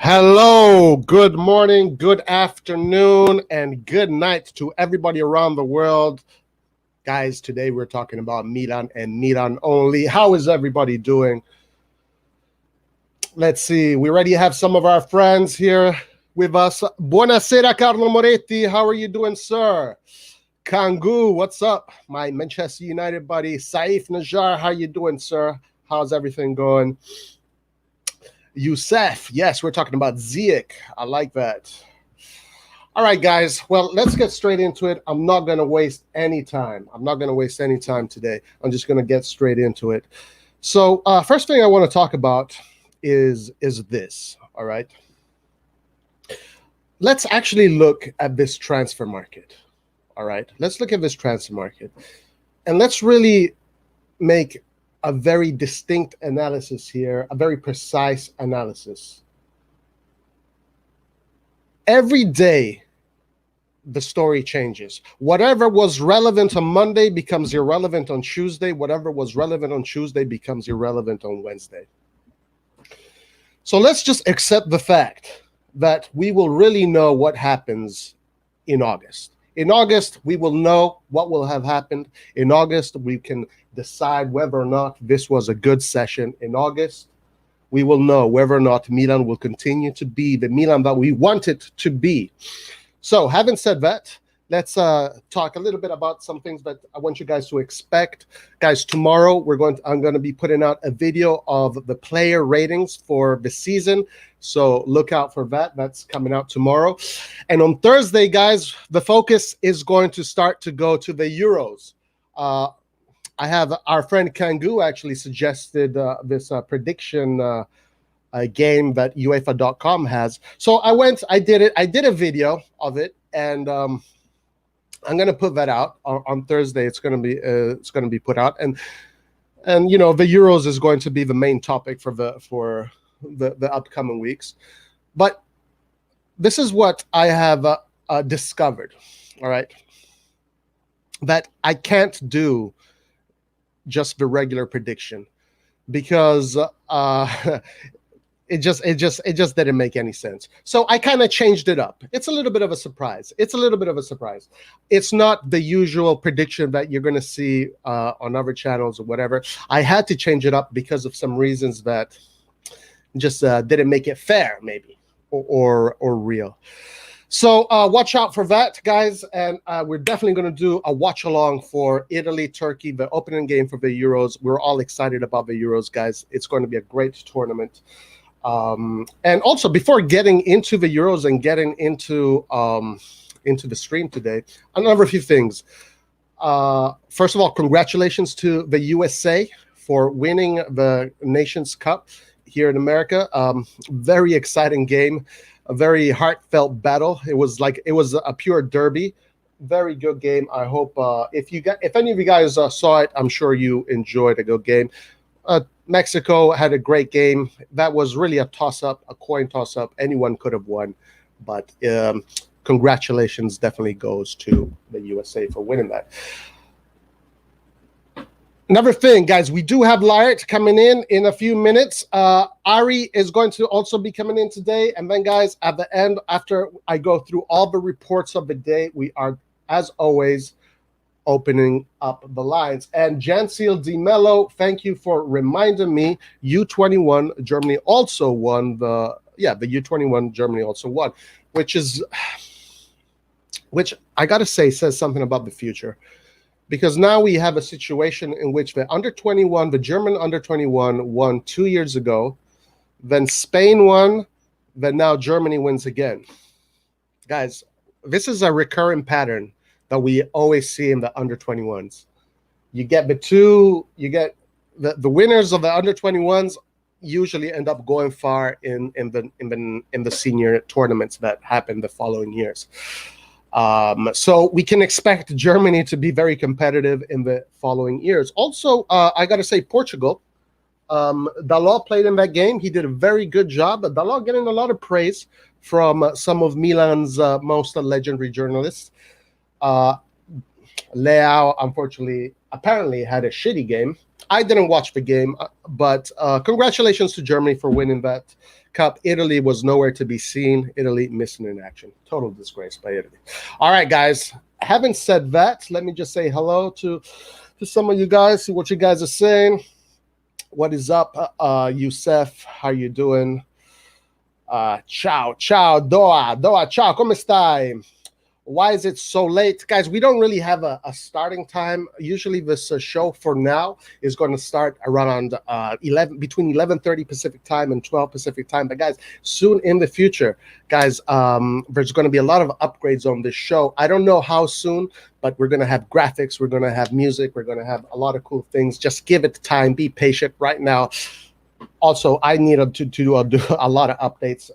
Hello, good morning, good afternoon, and good night to everybody around the world. Guys, today we're talking about Milan and Milan only. How is everybody doing? Let's see. We already have some of our friends here with us. Buonasera, Carlo Moretti. How are you doing, sir? Kangu, what's up? My Manchester United buddy. Saif Najjar, how you doing, sir? How's everything going? Youssef, yes, we're talking about Ziyech. I like that. All right, guys. Well, let's get straight into it. I'm not going to waste any time. Today. I'm just going to get straight into it. So first thing I want to talk about is this, all right? Let's actually look at this transfer market, all right? Let's look at this transfer market, and let's really make a very distinct analysis here, a very precise analysis. Every day, the story changes. Whatever was relevant on Monday becomes irrelevant on Tuesday. Whatever was relevant on Tuesday becomes irrelevant on Wednesday. So let's just accept the fact that we will really know what happens in August. In August, we will know what will have happened. In August, we can decide whether or not this was a good session. In August, we will know whether or not Milan will continue to be the Milan that we want it to be. So having said that, let's talk a little bit about some things that I want you guys to expect. Guys, tomorrow I'm going to be putting out a video of the player ratings for the season. So look out for that. That's coming out tomorrow. And on Thursday, guys, the focus is going to start to go to the Euros. I have our friend Kangu actually suggested this prediction game that UEFA.com has. So I did it. I did a video of it, and I'm going to put that out on Thursday. It's going to be put out, and you know, the Euros is going to be the main topic for the upcoming weeks. But this is what I have discovered. All right, that I can't do just the regular prediction, because it just didn't make any sense. So I kind of changed it up. It's a little bit of a surprise. It's not the usual prediction that you're going to see on other channels or whatever. I had to change it up because of some reasons that just didn't make it fair, maybe, or real. So watch out for that, guys. And we're definitely going to do a watch along for Italy, Turkey, the opening game for the Euros. We're all excited about the Euros, guys. It's going to be a great tournament. And also, before getting into the Euros and getting into the stream today, another few things. First of all, congratulations to the USA for winning the Nations Cup here in America. Very exciting game. A very heartfelt battle. It was a pure derby. Very good game. I hope if any of you guys saw it, I'm sure you enjoyed a good game. Mexico had a great game. That was really a toss-up, a coin toss-up. Anyone could have won, but congratulations definitely goes to the USA for winning that. Another thing, guys, we do have Lyrt coming in a few minutes. Ari is going to also be coming in today. And then, guys, at the end, after I go through all the reports of the day, we are, as always, opening up the lines. And Jansil Di Mello, thank you for reminding me. U21 Germany also won the U21 Germany also won, which I got to say says something about the future. Because now we have a situation in which the German under-21 won 2 years ago, then Spain won, then now Germany wins again. Guys, this is a recurring pattern that we always see in the under-21s. You get the winners of the under-21s usually end up going far in the senior tournaments that happen the following years. So we can expect Germany to be very competitive in the following years. Also, I got to say, Portugal, Dalot played in that game. He did a very good job. Dalot getting a lot of praise from some of Milan's most legendary journalists. Leao, unfortunately, apparently had a shitty game. I didn't watch the game, but congratulations to Germany for winning that Cup. Italy was nowhere to be seen. Italy missing in action. Total disgrace by Italy. All right, guys. Having said that, let me just say hello to some of you guys, see what you guys are saying. What is up, Youssef? How you doing? Ciao, Doa, ciao, come stai? Why is it so late? Guys, we don't really have a starting time. Usually this show for now is going to start around between 11:30 Pacific time and 12 Pacific time. But guys, soon in the future, guys, there's going to be a lot of upgrades on this show. I don't know how soon, but we're going to have graphics. We're going to have music. We're going to have a lot of cool things. Just give it time. Be patient right now. Also, I needed to do a lot of updates.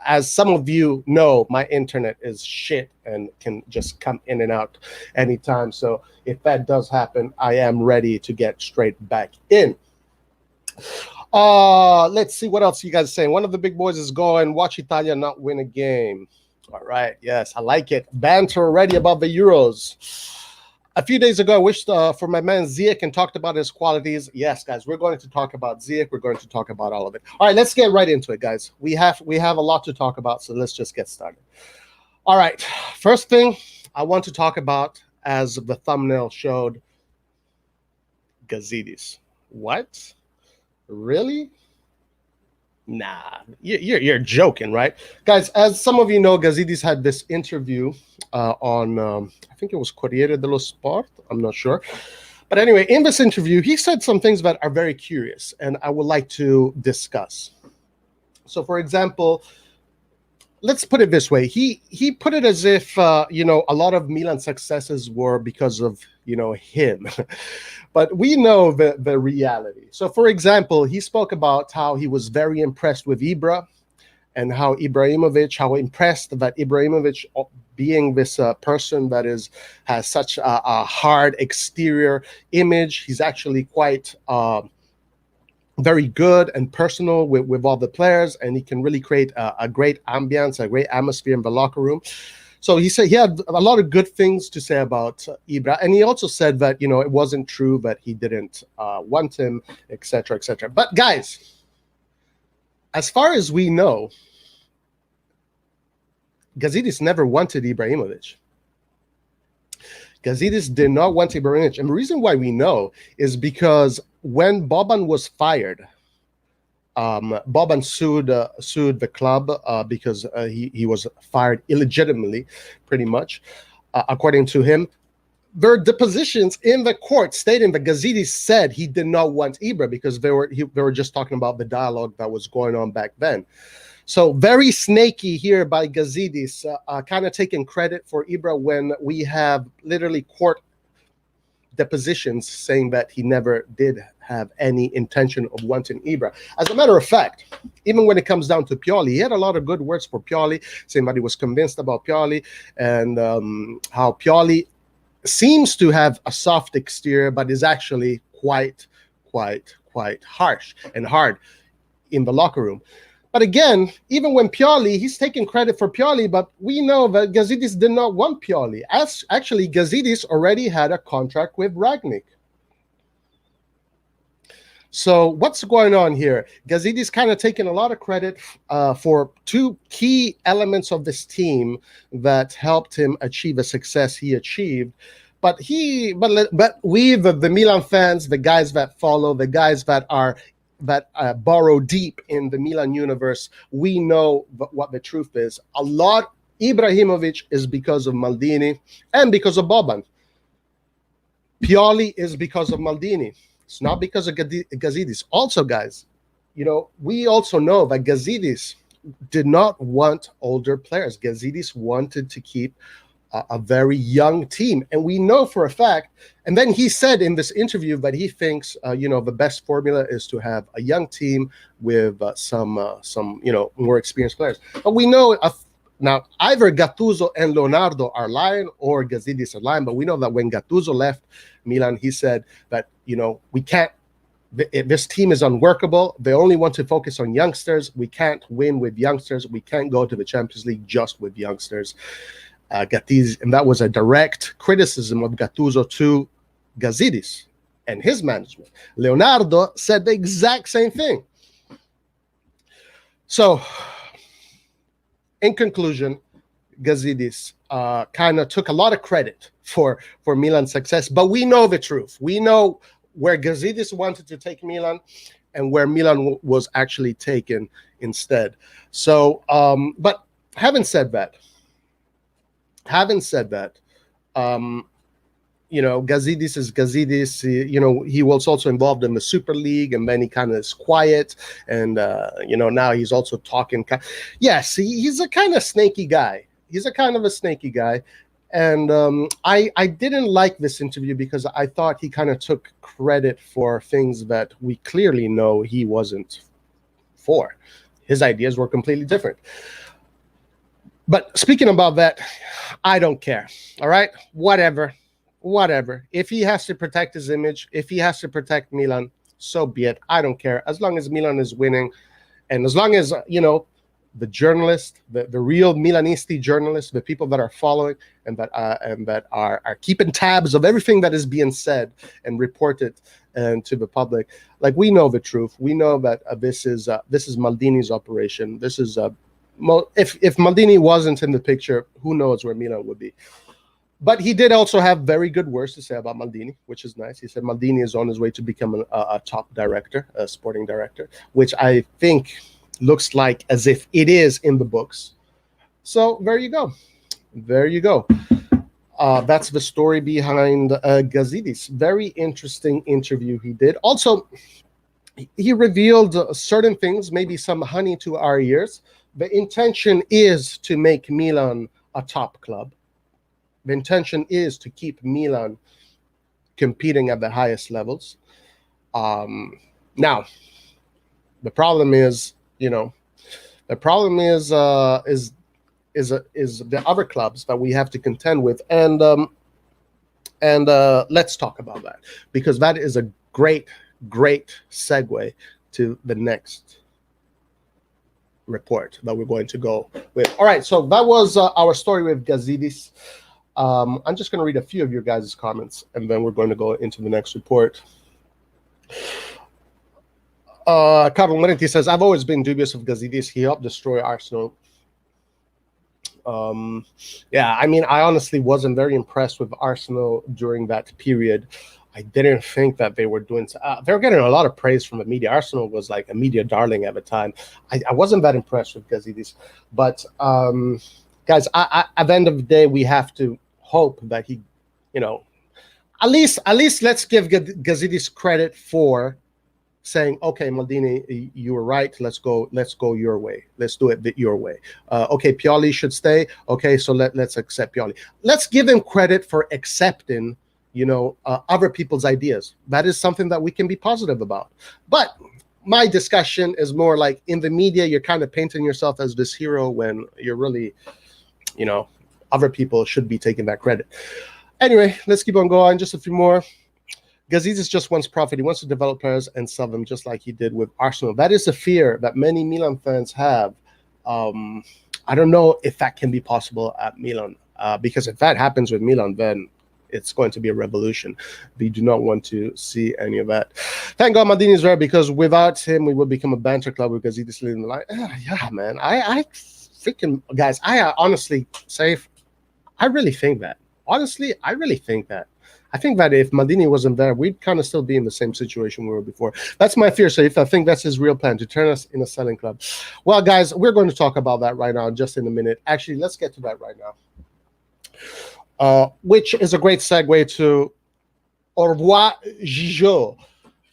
As some of you know, my internet is shit and can just come in and out anytime. So if that does happen, I am ready to get straight back in. Let's see what else you guys are saying. One of the big boys is going, watch Italia not win a game. All right, yes, I like it. Banter already about the Euros. A few days ago, I wished for my man Ziyech and talked about his qualities. Yes, guys, we're going to talk about Ziyech. We're going to talk about all of it. All right, let's get right into it, guys. We have a lot to talk about, so let's just get started. All right, first thing I want to talk about, as the thumbnail showed, Gazidis. What? Really? Nah, you're joking, right? Guys, as some of you know, Gazidis had this interview on, I think it was Corriere dello Sport, I'm not sure. But anyway, in this interview, he said some things that are very curious, and I would like to discuss. So, for example, let's put it this way. He put it as if, you know, a lot of Milan successes were because of, you know, him. But we know the reality. So, for example, he spoke about how he was very impressed with Ibra and how impressed that Ibrahimovic, being this person that has such a hard exterior image, he's actually quite very good and personal with all the players, and he can really create a great ambience, a great atmosphere in the locker room. So he said he had a lot of good things to say about Ibra, and he also said that, you know, it wasn't true that he didn't want him, etc., etc. But guys, as far as we know, Gazidis never wanted Ibrahimovic. Gazidis did not want Ibrahimovic, and the reason why we know is because when Boban was fired, Boban sued the club because he was fired illegitimately, pretty much, according to him. There are depositions in the court stating that Gazidis said he did not want Ibra because they were just talking about the dialogue that was going on back then. So very snaky here by Gazidis, kind of taking credit for Ibra when we have literally court depositions saying that he never did have any intention of wanting Ibra. As a matter of fact, even when it comes down to Pioli, he had a lot of good words for Pioli, saying that he was convinced about Pioli and how Pioli seems to have a soft exterior, but is actually quite harsh and hard in the locker room. But again, even when Pioli, he's taking credit for Pioli, but we know that Gazidis did not want Pioli. Actually, Gazidis already had a contract with Rangnick. So what's going on here? Gazidis kind of taking a lot of credit for two key elements of this team that helped him achieve a success he achieved. But we, the Milan fans, the guys that follow, the guys that burrow deep in the Milan universe, we know what the truth is. A lot, Ibrahimovic is because of Maldini and because of Boban. Pioli is because of Maldini. It's not because of Gazidis. Also, guys, you know, we also know that Gazidis did not want older players. Gazidis wanted to keep a very young team, and we know for a fact. And then he said in this interview that he thinks, you know, the best formula is to have a young team with some you know, more experienced players. But we know now either Gattuso and Leonardo are lying or Gazidis are lying. But we know that when Gattuso left Milan, he said that, you know, we can't. This team is unworkable. They only want to focus on youngsters. We can't win with youngsters. We can't go to the Champions League just with youngsters. Gattuso, and that was a direct criticism of Gattuso to Gazidis and his management. Leonardo said the exact same thing. So, in conclusion, Gazidis kind of took a lot of credit for Milan's success, but we know the truth. We know where Gazidis wanted to take Milan and where Milan was actually taken instead. So, but having said that, Gazidis is Gazidis. He was also involved in the Super League, and then he kind of is quiet. And now he's also talking. Yes, he's a kind of snaky guy. He's a kind of a snaky guy. And I didn't like this interview because I thought he kind of took credit for things that we clearly know he wasn't for. His ideas were completely different. But speaking about that, I don't care. All right, whatever. If he has to protect his image, if he has to protect Milan, so be it. I don't care. As long as Milan is winning, and as long as the journalists, the real Milanisti journalists, the people that are following and that are keeping tabs of everything that is being said and reported to the public, like, we know the truth. We know that this is Maldini's operation. This is if Maldini wasn't in the picture, who knows where Milan would be. But he did also have very good words to say about Maldini, which is nice. He said Maldini is on his way to become a top director, a sporting director, which I think looks like as if it is in the books. So there you go. That's the story behind Gazidis. Very interesting interview he did. Also, he revealed certain things, maybe some honey to our ears. The intention is to make Milan a top club. The intention is to keep Milan competing at the highest levels. Now, the problem is, the other clubs that we have to contend with, and let's talk about that, because that is a great segue to the next report that we're going to go with. All right, so that was our story with Gazidis. I'm just going to read a few of your guys' comments, and then we're going to go into the next report. Carlo Morenti says, I've always been dubious of Gazidis. He helped destroy Arsenal. Yeah, I mean, I honestly wasn't very impressed with Arsenal during that period. I didn't think that they were doing... they were getting a lot of praise from the media. Arsenal was like a media darling at the time. I wasn't that impressed with Gazidis. But, guys, at the end of the day, we have to hope that he, at least let's give Gazidis credit for saying, okay, Maldini, you were right. Let's go your way. Let's do it your way. Okay, Pioli should stay. Okay, so let's accept Pioli. Let's give him credit for accepting, other people's ideas. That is something that we can be positive about. But my discussion is more like, in the media, you're kind of painting yourself as this hero when you're really, other people should be taking that credit. Anyway, let's keep on going. Just a few more. Gazidis just wants profit. He wants to develop players and sell them, just like he did with Arsenal. That is a fear that many Milan fans have. I don't know if that can be possible at Milan, because if that happens with Milan, then it's going to be a revolution. We do not want to see any of that. Thank God Maldini is there, because without him, we would become a banter club with Gazidis leading the line. Yeah, man. I freaking, guys, I honestly say, I really think that. Honestly, I really think that. I think that if Maldini wasn't there, we'd kind of still be in the same situation we were before. That's my fear. So if I think that's his real plan, to turn us in a selling club. Well, guys, we're going to talk about that right now, just in a minute. Actually, let's get to that right now. Which is a great segue to Revoir, Gigio.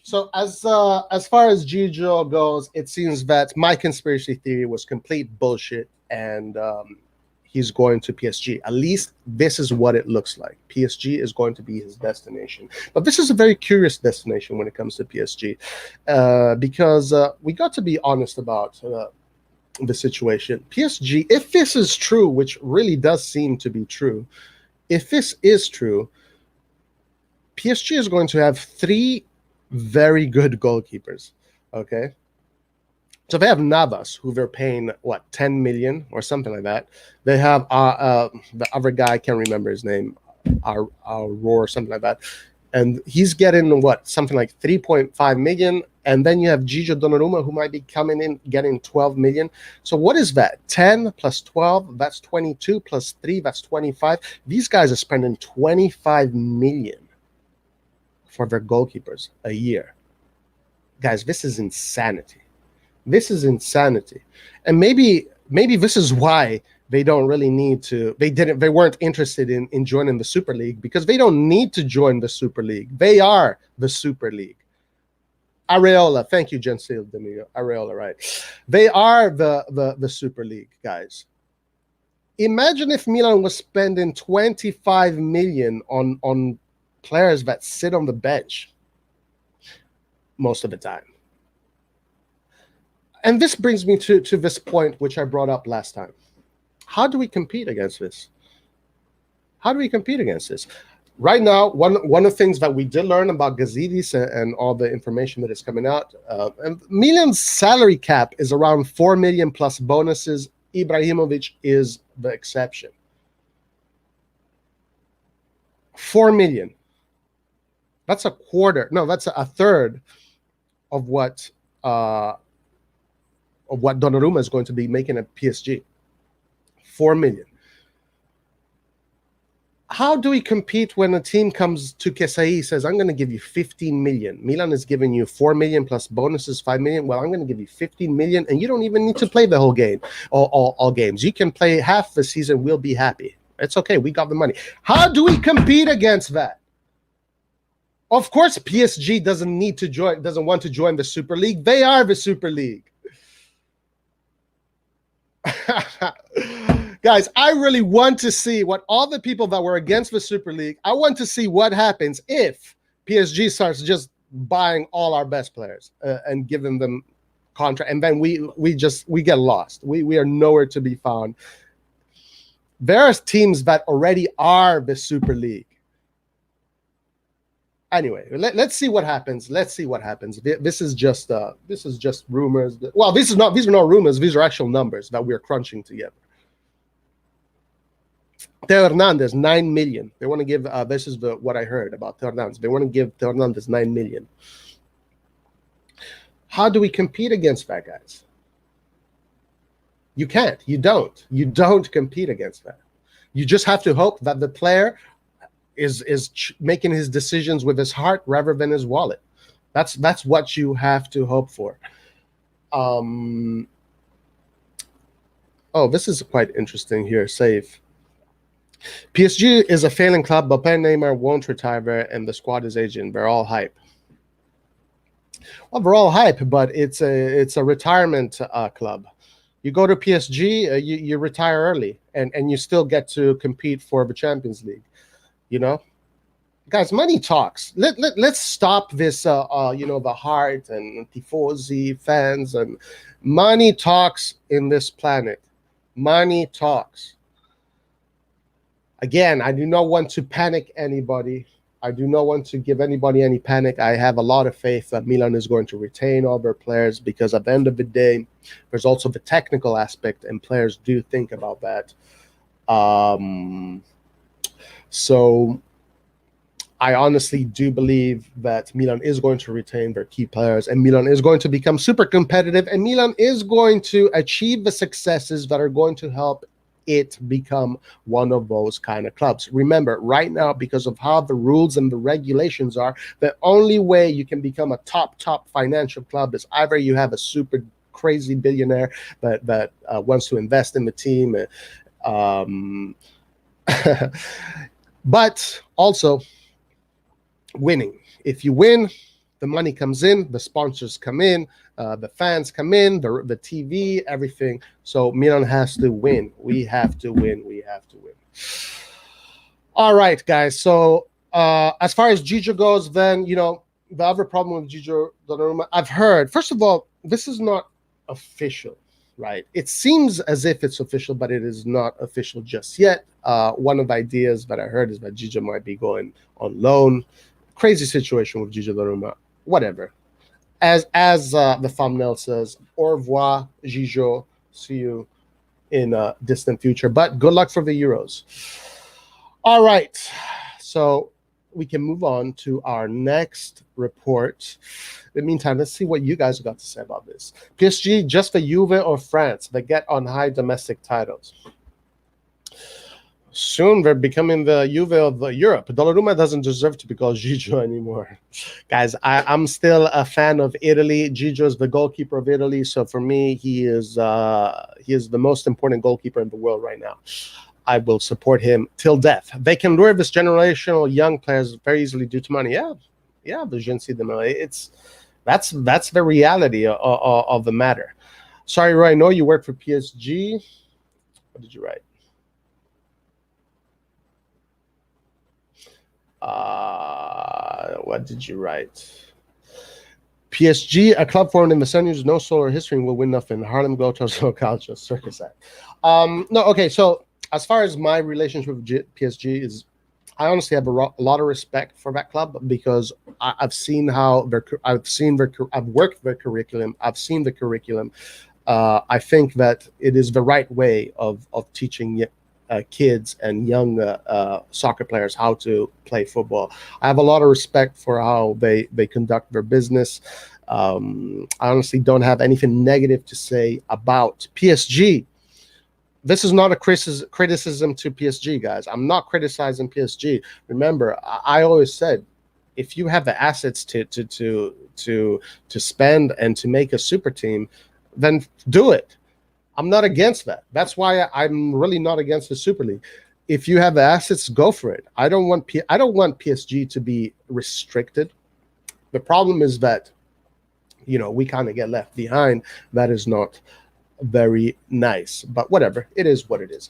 So as far as Gigio goes, it seems that my conspiracy theory was complete bullshit, and he's going to PSG. At least this is what it looks like. PSG is going to be his destination. But this is a very curious destination when it comes to PSG, because we got to be honest about the situation. PSG, if this is true, which really does seem to be true, if this is true, PSG is going to have 3 very good goalkeepers, okay? So they have Navas, who they're paying, 10 million or something like that. They have the other guy, I can't remember his name, Roar or something like that. and he's getting what, something like 3.5 million. And then you have Gigio Donnarumma, who might be coming in getting 12 million. So what is that? 10 plus 12, that's 22, plus 3, that's 25. These guys are spending 25 million for their goalkeepers a year. Guys, this is insanity. This is insanity. And maybe this is why they don't really need to, they weren't interested in joining the Super League, because they don't need to join the Super League. They are the Super League. Areola, thank you, Gensil Domingo. Areola, right. They are the Super League, guys. Imagine if Milan was spending 25 million on players that sit on the bench most of the time. And this brings me to this point, which I brought up last time. How do we compete against this? How do we compete against this? Right now, one of the things that we did learn about Gazidis and all the information that is coming out, and Milan's salary cap is around 4 million plus bonuses. Ibrahimovic is the exception. 4 million. That's a quarter. No, that's a third of what Donnarumma is going to be making at PSG. 4 million. How do we compete when a team comes to Kesai, says, I'm going to give you 15 million. Milan is giving you 4 million plus bonuses, 5 million. Well, I'm going to give you 15 million, and you don't even need to play the whole game, all games. You can play half the season. We'll be happy. It's okay. We got the money. How do we compete against that? Of course, PSG doesn't want to join the Super League. They are the Super League. Guys, I really want to see what all the people that were against the Super League, I want to see what happens if PSG starts just buying all our best players and giving them contract, and then we get lost. We are nowhere to be found. There are teams that already are the Super League. Anyway, let's see what happens. Let's see what happens. This is just rumors. Well, these are not rumors. These are actual numbers that we're crunching together. Theo Hernandez, 9 million. They want to give, this is what I heard about Theo Hernandez. They want to give Theo Hernandez 9 million. How do we compete against that, guys? You can't. You don't. You don't compete against that. You just have to hope that the player is making his decisions with his heart rather than his wallet. That's what you have to hope for. Oh, this is quite interesting here. Save. PSG is a failing club. Mbappe and Neymar won't retire there, and the squad is aging. They're all hype. Well, they're all hype, but it's a retirement club. You go to PSG, you retire early, and you still get to compete for the Champions League. You know, guys, money talks. Let's stop this. The heart and tifosi fans and money talks in this planet. Money talks. Again, I do not want to panic anybody. I do not want to give anybody any panic. I have a lot of faith that Milan is going to retain all their players, because at the end of the day, there's also the technical aspect, and players do think about that. So I honestly do believe that Milan is going to retain their key players, and Milan is going to become super competitive, and Milan is going to achieve the successes that are going to help it become one of those kind of clubs. Remember, right now, because of how the rules and the regulations are, the only way you can become a top financial club is either you have a super crazy billionaire that wants to invest in the team, but also winning. If you win, the money comes in, the sponsors come in, the fans come in, the TV, everything. So Milan has to win. We have to win. We have to win. All right, guys. So as far as Gigio goes, then, the other problem with Gigio Donnarumma, I've heard, first of all, this is not official, right? It seems as if it's official, but it is not official just yet. One of the ideas that I heard is that Gigio might be going on loan. Crazy situation with Gigio Donnarumma. Whatever. As the thumbnail says, au revoir, Gigio. See you in a distant future. But good luck for the Euros. All right. So we can move on to our next report. In the meantime, let's see what you guys have got to say about this. PSG just for Juve or France that get on high domestic titles. Soon they're becoming the Juve of Europe. Donnarumma doesn't deserve to be called Gigio anymore. Guys, I'm still a fan of Italy. Gigio is the goalkeeper of Italy, so for me, he is the most important goalkeeper in the world right now. I will support him till death. They can lure this generational young players very easily due to money. Yeah, the Gen Z, that's the reality of the matter. Sorry, Roy, I know you work for PSG. What did you write? What did you write? PSG, a club formed in the 70s, no solar history, will win nothing. Harlem Globetrotters, or Calha, Circus Act. No, okay, so as far as my relationship with PSG is, I honestly have a lot of respect for that club because I've seen how I've worked their curriculum. I've seen the curriculum. I think that it is the right way of teaching kids and young soccer players how to play football. I have a lot of respect for how they conduct their business. I honestly don't have anything negative to say about PSG. This is not a criticism to PSG, guys. I'm not criticizing PSG. Remember, I always said, if you have the assets to spend and to make a super team, then do it. I'm not against that. That's why I'm really not against the Super League. If you have the assets, go for it. I don't want PSG to be restricted. The problem is that, we kind of get left behind. That is not very nice, but whatever. It is what it is.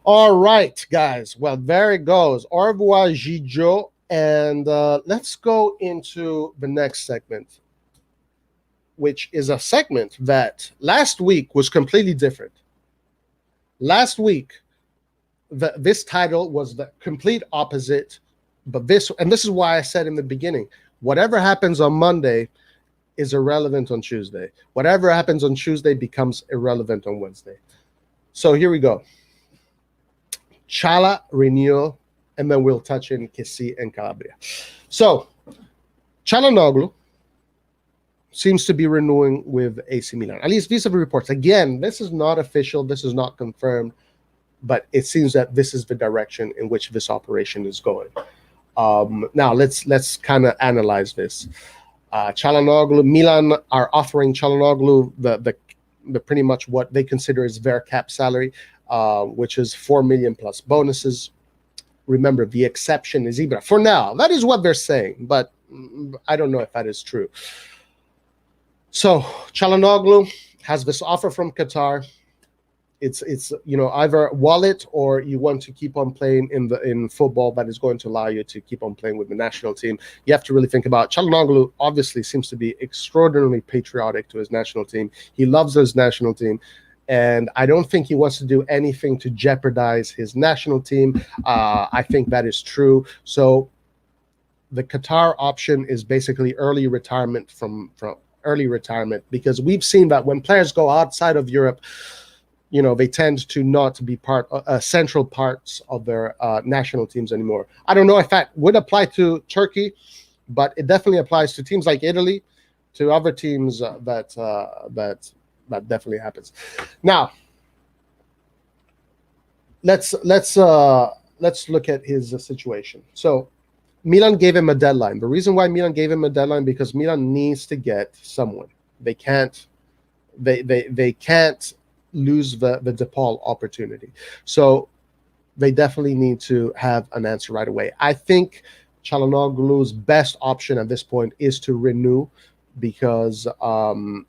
All right, guys. Well, there it goes. Au revoir, Gigio. And let's go into the next segment, which is a segment that last week was completely different. Last week, this title was the complete opposite, but this is why I said in the beginning, whatever happens on Monday is irrelevant on Tuesday. Whatever happens on Tuesday becomes irrelevant on Wednesday. So here we go. Calha, Renewal, and then we'll touch in Kessie and Calabria. So, Calhanoglu seems to be renewing with AC Milan. At least these are the reports. Again, this is not official. This is not confirmed, but it seems that this is the direction in which this operation is going. Now, let's kind of analyze this. Calhanoglu, Milan are offering Calhanoglu the pretty much what they consider is their cap salary, which is 4 million plus bonuses. Remember, the exception is Ibra. For now, that is what they're saying, but I don't know if that is true. So Calhanoglu has this offer from Qatar. It's either wallet or you want to keep on playing in football that is going to allow you to keep on playing with the national team. You have to really think about it. Calhanoglu obviously seems to be extraordinarily patriotic to his national team. He loves his national team, and I don't think he wants to do anything to jeopardize his national team. I think that is true. So the Qatar option is basically early retirement from early retirement, because we've seen that when players go outside of Europe, they tend to not be central parts of their national teams anymore. I don't know if that would apply to Turkey, but it definitely applies to teams like Italy, to other teams that definitely happens. Now, let's look at his situation. So Milan gave him a deadline. The reason why Milan gave him a deadline, because Milan needs to get someone. They can't lose the DePaul opportunity. So they definitely need to have an answer right away. I think Calhanoglu's best option at this point is to renew, because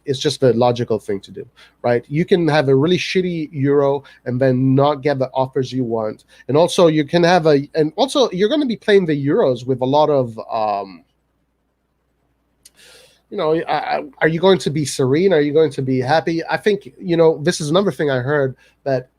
it's just the logical thing to do, right? You can have a really shitty Euro and then not get the offers you want. And also you're going to be playing the Euros with a lot of, are you going to be serene? Are you going to be happy? I think, this is another thing I heard, that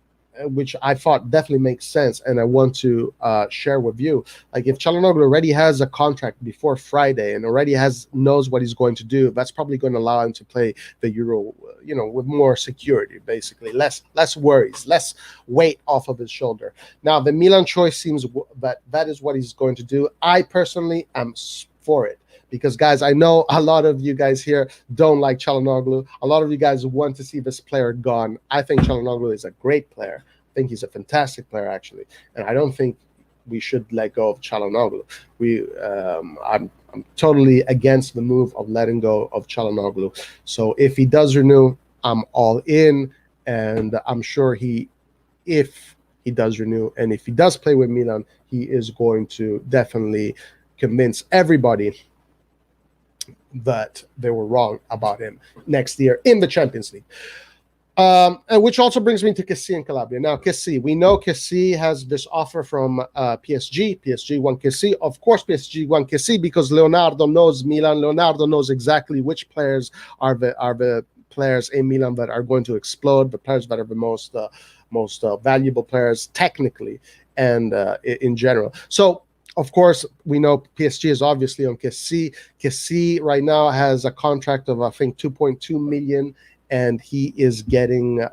which I thought definitely makes sense, and I want to share with you. Like, if Calhanoglu already has a contract before Friday and already knows what he's going to do, that's probably going to allow him to play the Euro, with more security, basically, less worries, less weight off of his shoulder. Now, the Milan choice seems that is what he's going to do. I personally am for it. Because, guys, I know a lot of you guys here don't like Calhanoglu. A lot of you guys want to see this player gone. I think Calhanoglu is a great player. I think he's a fantastic player, actually. And I don't think we should let go of Calhanoglu. I'm totally against the move of letting go of Calhanoglu. So if he does renew, I'm all in. And I'm sure if he does renew and if he does play with Milan, he is going to definitely convince everybody that they were wrong about him next year in the Champions League. And which also brings me to Kessie and Calabria. Now, Kessie, we know Kessie has this offer from PSG. PSG want Kessie. Of course, PSG want Kessie because Leonardo knows Milan. Leonardo knows exactly which players are the players in Milan that are going to explode, the players that are the most valuable players technically and in general. So, of course, we know PSG is obviously on Kessie. Kessie right now has a contract of, I think, 2.2 million, and he is getting,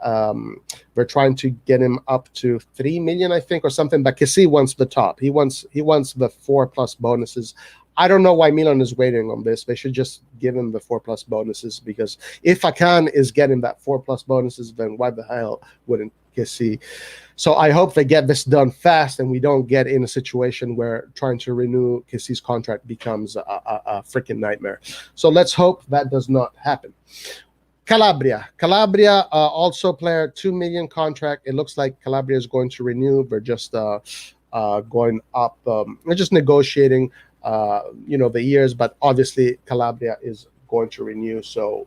they're trying to get him up to 3 million, I think, or something. But Kessie wants the top. He wants the 4+ bonuses. I don't know why Milan is waiting on this. They should just give him the 4+ bonuses, because if Hakan is getting that 4+ bonuses, then why the hell wouldn't Kessie? So I hope they get this done fast and we don't get in a situation where trying to renew Kessie's contract becomes a freaking nightmare. So let's hope that does not happen. Calabria, also player 2 million contract. It looks like Calabria is going to renew. They're just going up. They're just negotiating, the years, but obviously Calabria is going to renew. So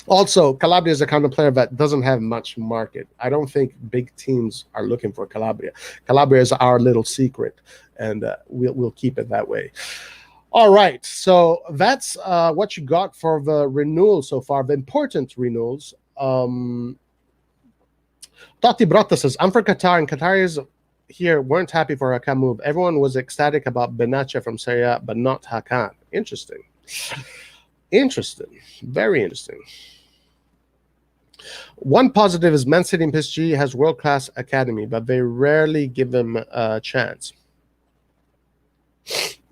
also, Calabria is the kind of player that doesn't have much market. I don't think big teams are looking for Calabria. Calabria is our little secret, and we'll keep it that way. All right, so that's what you got for the renewal so far, the important renewals. Totti Brotta says, I'm for Qatar, and Qataris here weren't happy for Hakan move. Everyone was ecstatic about Benatia from Serie A, but not Hakan. Interesting. Interesting. Very interesting. One positive is Man City and PSG has world-class academy, but they rarely give them a chance.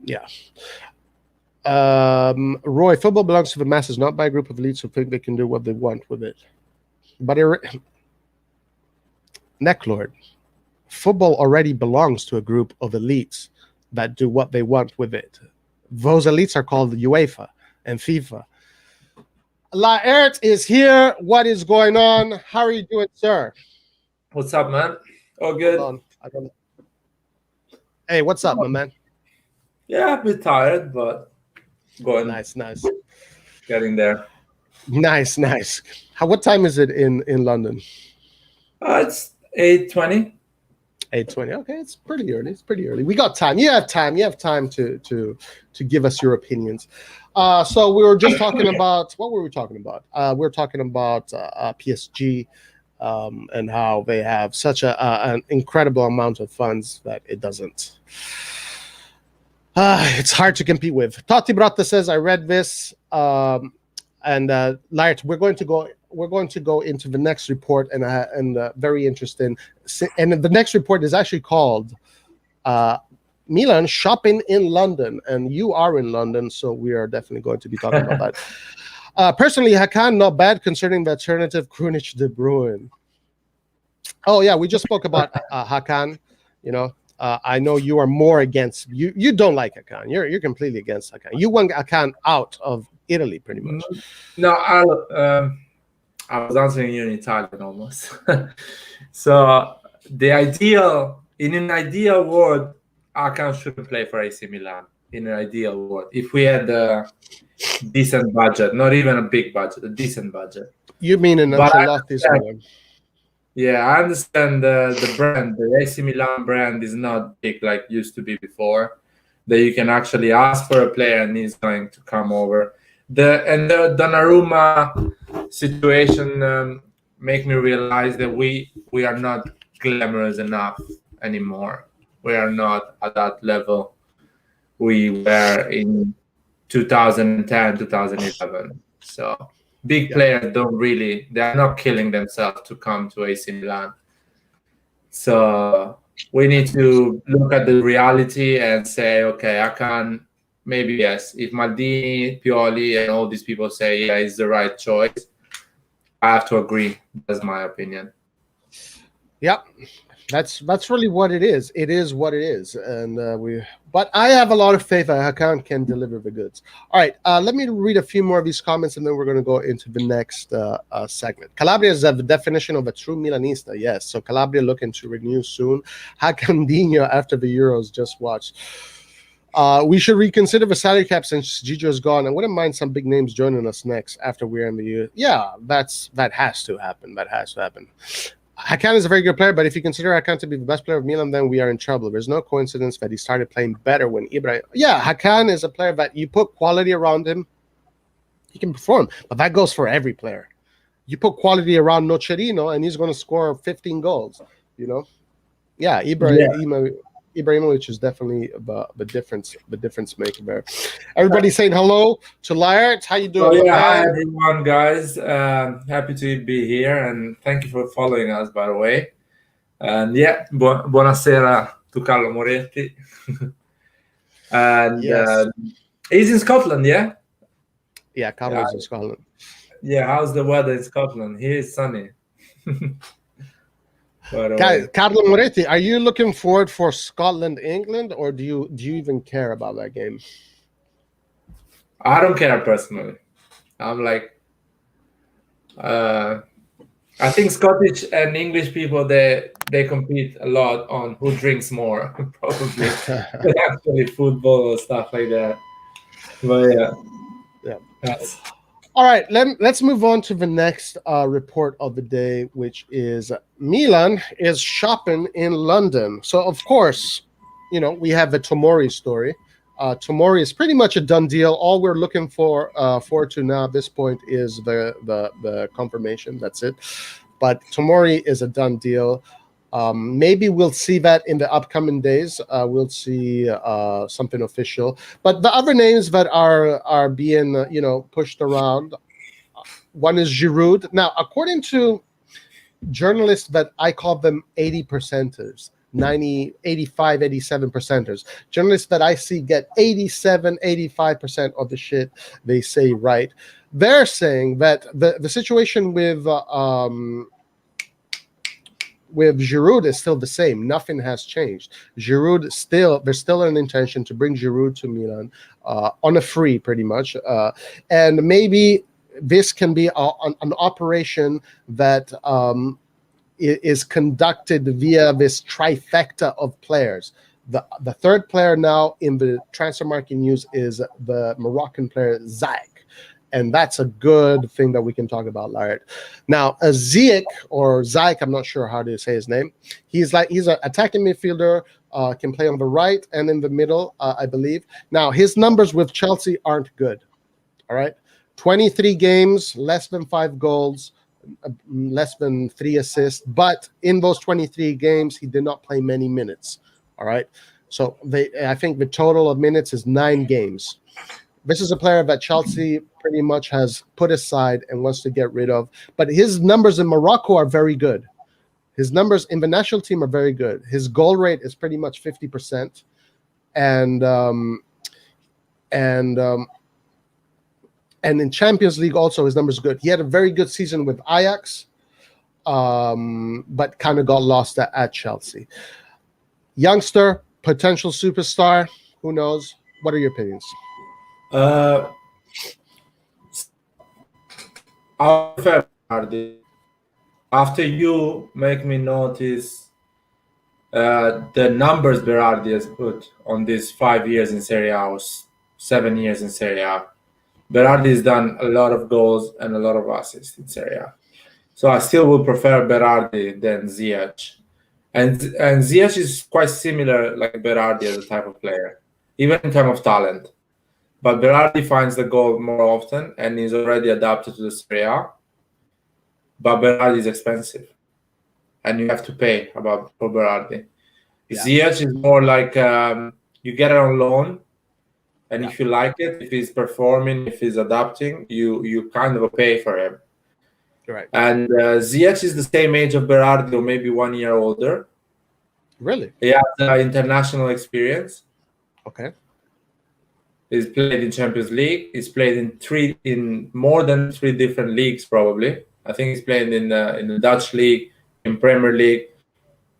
Yeah. Roy, football belongs to the masses, not by a group of elites who think they can do what they want with it. But Necklord, football already belongs to a group of elites that do what they want with it. Those elites are called UEFA and FIFA. Laert is here. What is going on? How are you doing, sir? What's up, man? All good. I don't know. Hey, what's up, my man? Yeah, a bit tired, but going. Nice. Getting there. Nice. What time is it in London? It's 8:20. 8:20. Okay, it's pretty early. We got time. You have time to give us your opinions. So we were just talking about, what were we talking about? We were talking about PSG and how they have such an incredible amount of funds that it doesn't. It's hard to compete with. Totti Brotta says, I read this, and Laert, we're going to go into the next report, and very interesting. And the next report is actually called Milan shopping in London, and you are in London, so we are definitely going to be talking about that. Personally, Hakan not bad considering the alternative Krunic De Bruyne. Oh yeah, we just spoke about Hakan. I know you are more against. You don't like Hakan. You're completely against Hakan. You want Hakan out of Italy, pretty much. No, I was answering you in Italian almost. So in an ideal world, Hakan should play for AC Milan. In an ideal world, if we had a decent budget, not even a big budget, a decent budget. You mean in Ancelotti's one? Yeah, I understand the brand. The AC Milan brand is not big like used to be before. That you can actually ask for a player and he's going to come over. The Donnarumma situation make me realize that we are not glamorous enough anymore. We are not at that level we were in 2010, 2011. So big players they're not killing themselves to come to AC Milan. So we need to look at the reality and say, okay, I can maybe, yes, if Maldini, Pioli, and all these people say, yeah, it's the right choice, I have to agree. That's my opinion. Yep. That's really what it is. It is what it is, and But I have a lot of faith that Hakan can deliver the goods. All right, let me read a few more of these comments, and then we're going to go into the next segment. Calabria is the definition of a true Milanista. Yes, so Calabria looking to renew soon. Hakan Dino after the Euros just watched. We should reconsider the salary cap since Gigio is gone. I wouldn't mind some big names joining us next after we're in the year. Yeah, that has to happen. That has to happen. Hakan is a very good player, but if you consider Hakan to be the best player of Milan, then we are in trouble. There's no coincidence that he started playing better when Ibrahim. Yeah, Hakan is a player that you put quality around him, he can perform. But that goes for every player. You put quality around Nocerino, and he's going to score 15 goals. You know, yeah, Ibrahimovic is definitely the difference maker there. Everybody saying hello to Laert. How you doing? Hi everyone, guys. Happy to be here, and thank you for following us, by the way. And yeah, buonasera to Carlo Moretti. And yes. He's in Scotland, yeah? Yeah, Carlo's in Scotland. Yeah, how's the weather in Scotland? Here it's sunny. Carlo Moretti, are you looking forward for Scotland, England, or do you even care about that game? I don't care personally. I'm like, I think Scottish and English people they compete a lot on who drinks more, probably than actually football or stuff like that. But yeah. All right, let's move on to the next report of the day, which is Milan is shopping in London. So, of course, you know, we have the Tomori story. Tomori is pretty much a done deal. All we're looking for to now at this point is the confirmation. That's it. But Tomori is a done deal. Maybe we'll see that in the upcoming days. We'll see something official. But the other names that are being pushed around, one is Giroud. Now, according to journalists that I call them 80%ers, 90, 85, 87%ers, journalists that I see get 87, 85% of the shit they say right. They're saying that the situation with Giroud is still the same. Nothing has changed. Giroud there's still an intention to bring Giroud to Milan on a free, pretty much. And maybe this can be an operation that is conducted via this trifecta of players. The third player now in the transfer market news is the Moroccan player Ziyech. And that's a good thing that we can talk about, Laert. Now, Ziyech, I'm not sure how to say his name. He's an attacking midfielder, can play on the right and in the middle, I believe. Now, his numbers with Chelsea aren't good. All right, 23 games, less than 5 goals, less than 3 assists. But in those 23 games, he did not play many minutes. All right, so I think the total of minutes is 9 games. This is a player that Chelsea pretty much has put aside and wants to get rid of. But his numbers in Morocco are very good. His numbers in the national team are very good. His goal rate is pretty much 50%. And in Champions League also his numbers are good. He had a very good season with Ajax, but kind of got lost at Chelsea. Youngster, potential superstar, who knows? What are your opinions? After you make me notice the numbers Berardi has put on these 5 years in Serie A or 7 years in Serie A, Berardi has done a lot of goals and a lot of assists in Serie A. So I still would prefer Berardi than Ziyech. And Ziyech is quite similar like Berardi as a type of player, even in terms of talent. But Berardi finds the goal more often and is already adapted to the Serie A. but Berardi is expensive, and you have to pay for Berardi. Yeah. Ziyech is more like you get it on loan, and if you like it, if he's performing, if he's adapting, you kind of pay for him. Right. And Ziyech is the same age of Berardi, or maybe 1 year older. Really? He has international experience. Okay. He's played in Champions League. He's played in more than 3 different leagues, probably. I think he's playing in the Dutch league, in Premier League,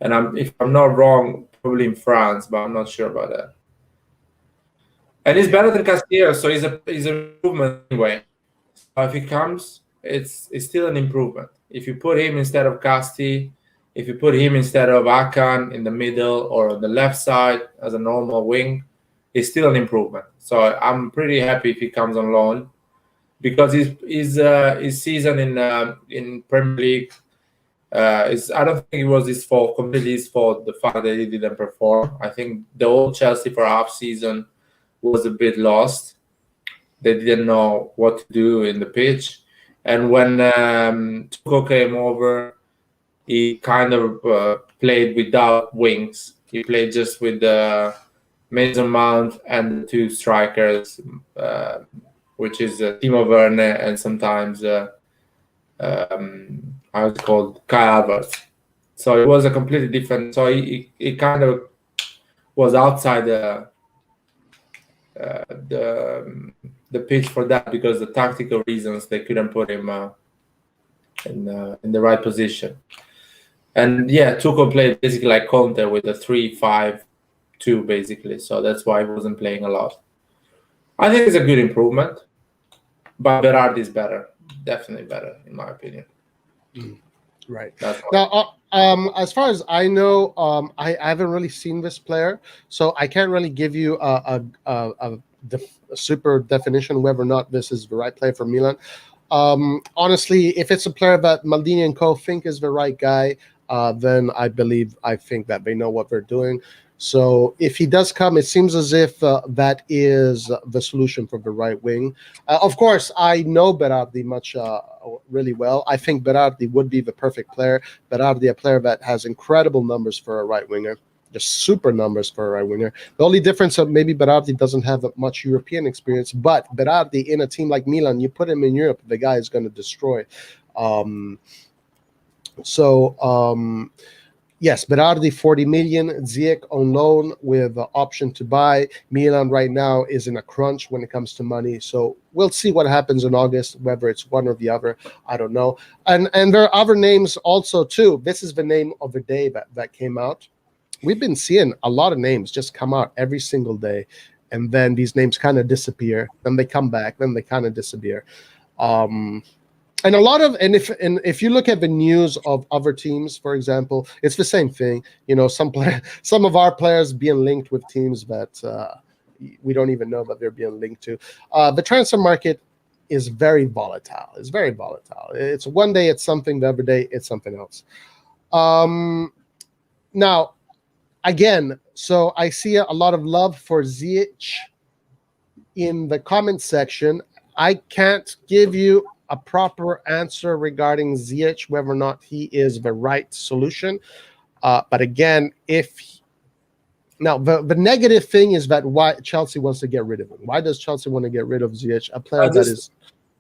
and if I'm not wrong, probably in France, but I'm not sure about that. And he's better than Castillo, so he's an improvement anyway. So if he comes, it's still an improvement. If you put him instead of Casti, if you put him instead of Akan in the middle or on the left side as a normal wing, it's still an improvement. So I'm pretty happy if he comes on loan, because his season in Premier League I don't think it was his fault, completely his fault, the fact that he didn't perform. I think the old Chelsea for half season was a bit lost. They didn't know what to do in the pitch. And when Tuchel came over, he kind of played without wings. He played just with Mason Mount and the 2 strikers, which is Timo Werner and sometimes how it's called, Kai Havertz. So it was a completely different. So he kind of was outside the pitch for that, because the tactical reasons they couldn't put him in the right position. And yeah, Tuchel played basically like Conte with a 3-5-2 basically. So that's why he wasn't playing a lot. I think it's a good improvement, but Berardi is better, definitely better in my opinion. Right. Now, as far as I know, I haven't really seen this player, so I can't really give you a super definition whether or not this is the right player for Milan. Honestly, if it's a player that Maldini and co think is the right guy, then I think that they know what they're doing. So if he does come, it seems as if that is the solution for the right wing. Of course, I know Berardi really well. I think Berardi would be the perfect player. Berardi, a player that has incredible numbers for a right winger, just super numbers for a right winger. The only difference is maybe Berardi doesn't have much European experience, but Berardi in a team like Milan, you put him in Europe, the guy is going to destroy. Yes, Berardi 40 million, Ziyech on loan with the option to buy. Milan right now is in a crunch when it comes to money, so we'll see what happens in August, whether it's one or the other. I don't know. And there are other names also too. This is the name of the day that came out. We've been seeing a lot of names just come out every single day, and then these names kind of disappear, then they come back, then they kind of disappear. And if you look at the news of other teams, for example, it's the same thing. You know, some of our players being linked with teams that we don't even know that they're being linked to. The transfer market is very volatile. It's very volatile. It's one day it's something, the other day it's something else. Now, again, so I see a lot of love for Ziyech in the comment section. I can't give you a proper answer regarding Ziyech, whether or not he is the right solution. But again, now the negative thing is that why Chelsea wants to get rid of him. Why does Chelsea want to get rid of Ziyech, a player that is?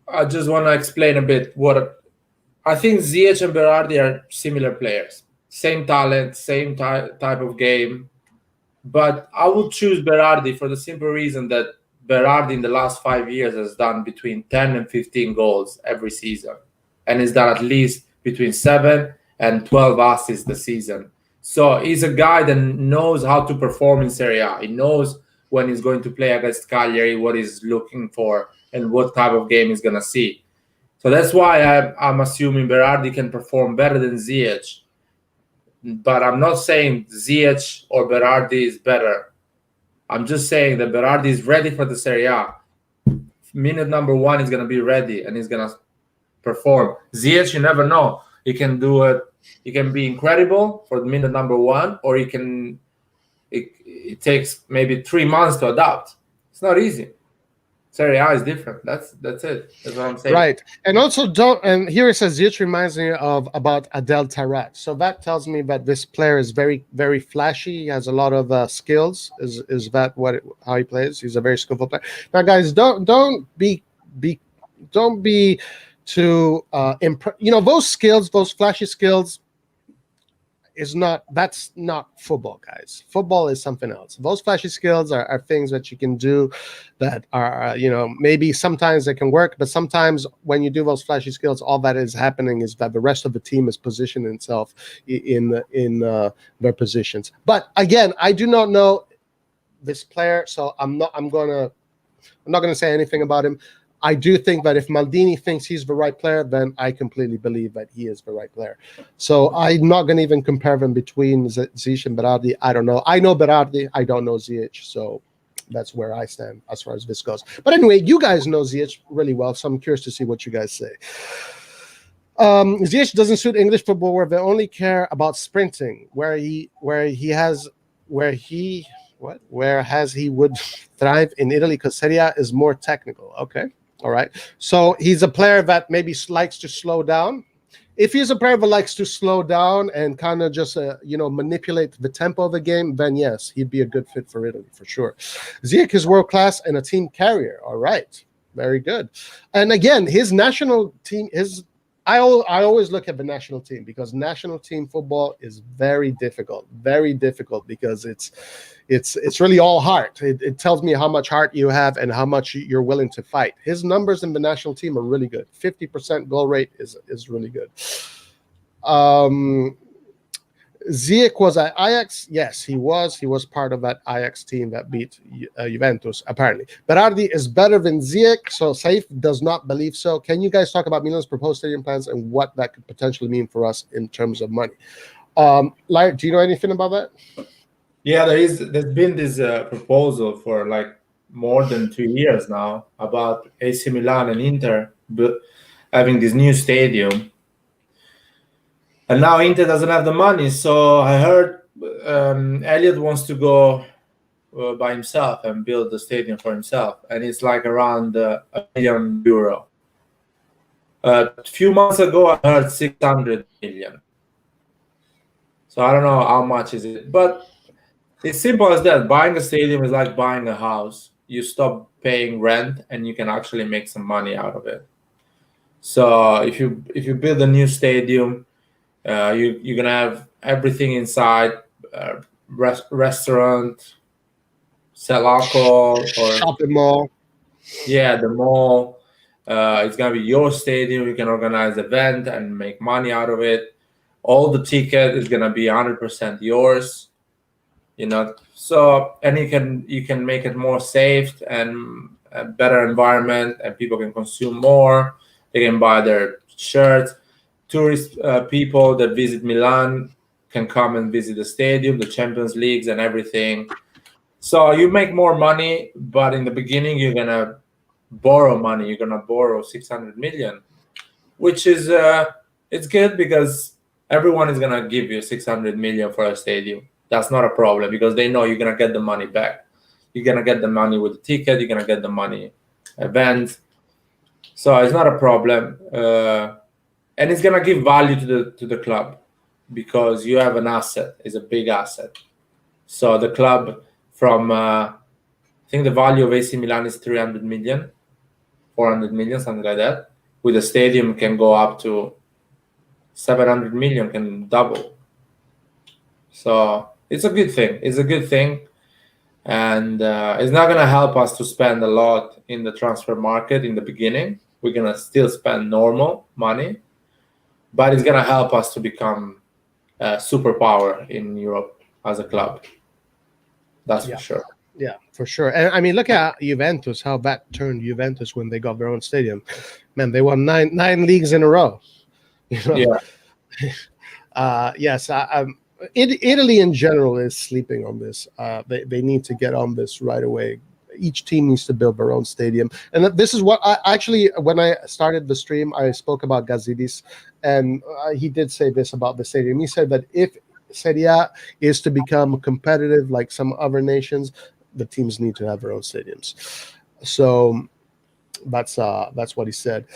I just want to explain a bit what I think. Ziyech and Berardi are similar players, same talent, same type of game, but I would choose Berardi for the simple reason that Berardi in the last 5 years has done between 10 and 15 goals every season, and he's done at least between 7 and 12 assists this season. So he's a guy that knows how to perform in Serie A. He knows when he's going to play against Cagliari, what he's looking for, and what type of game he's going to see. So that's why I'm assuming Berardi can perform better than Ziyech. But I'm not saying Ziyech or Berardi is better. I'm just saying that Berardi is ready for the Serie A. Minute number 1 is going to be ready and he's going to perform. Ziyech, you never know. He can do it. He can be incredible for the minute number 1, or he can. It takes maybe 3 months to adapt. It's not easy. Serie A is different. That's it. That's what I'm saying. Right. And also and here it says Ziyech reminds me of about Adel Taarabt. So that tells me that this player is very, very flashy. He has a lot of skills. Is that how he plays? He's a very skillful player. Now, guys, don't be too those skills, those flashy skills that's not football, guys. Football is something else. Those flashy skills are things that you can do that are maybe sometimes they can work, but sometimes when you do those flashy skills, all that is happening is that the rest of the team is positioning itself in their positions. But again, I do not know this player, so I'm not gonna say anything about him. I do think that if Maldini thinks he's the right player, then I completely believe that he is the right player. So I'm not going to even compare them between Ziyech and Berardi. I don't know. I know Berardi. I don't know Ziyech. So that's where I stand as far as this goes. But anyway, you guys know Ziyech really well, so I'm curious to see what you guys say. Ziyech doesn't suit English football where they only care about sprinting, whereas he would thrive in Italy because Serie A is more technical. Okay. All right. So he's a player that maybe likes to slow down. If he's a player that likes to slow down and kind of just, manipulate the tempo of the game, then yes, he'd be a good fit for Italy for sure. Ziyech is world class and a team carrier. All right. Very good. And again, his national team I always look at the national team because national team football is very difficult because it's really all heart. It tells me how much heart you have and how much you're willing to fight. His numbers in the national team are really good. 50% goal rate is really good. Ziyech was at Ajax. Yes, he was. He was part of that Ajax team that beat Juventus, apparently. Berardi is better than Ziyech, so Saif does not believe so. Can you guys talk about Milan's proposed stadium plans and what that could potentially mean for us in terms of money? Lair, do you know anything about that? Yeah, there's been this proposal for like more than 2 years now about AC Milan and Inter having this new stadium. And now Inter doesn't have the money, so I heard Elliot wants to go by himself and build the stadium for himself, and it's like around €1 million. A few months ago, I heard 600 million. So I don't know how much is it, but it's simple as that. Buying a stadium is like buying a house. You stop paying rent, and you can actually make some money out of it. So if you build a new stadium, you're gonna have everything inside, restaurant, sell alcohol, or shopping mall. Yeah, the mall. It's gonna be your stadium. You can organize event and make money out of it. All the ticket is gonna be 100% yours. So and you can make it more safe and a better environment, and people can consume more. They can buy their shirts. Tourist people that visit Milan can come and visit the stadium, the Champions Leagues, and everything. So you make more money, but in the beginning you're gonna borrow money. You're gonna borrow 600 million, which is it's good because everyone is gonna give you 600 million for a stadium. That's not a problem because they know you're gonna get the money back. You're gonna get the money with the ticket. You're gonna get the money event. So it's not a problem. And it's gonna give value to the club because you have an asset. It's a big asset. So the club from I think the value of AC Milan is 300 million, 400 million, something like that. With a stadium can go up to 700 million, can double. So it's a good thing. It's a good thing, and it's not gonna help us to spend a lot in the transfer market in the beginning. We're gonna still spend normal money. But it's going to help us to become a superpower in Europe as a club. That's for sure. Yeah, for sure. And I mean, look at Juventus, how that turned Juventus when they got their own stadium. Man, they won nine leagues in a row. Yeah. Yes. Italy in general is sleeping on this. They need to get on this right away. Each team needs to build their own stadium. And this is what when I started the stream, I spoke about Gazidis, and he did say this about the stadium. He said that if Serie A is to become competitive like some other nations, the teams need to have their own stadiums. So That's what he said.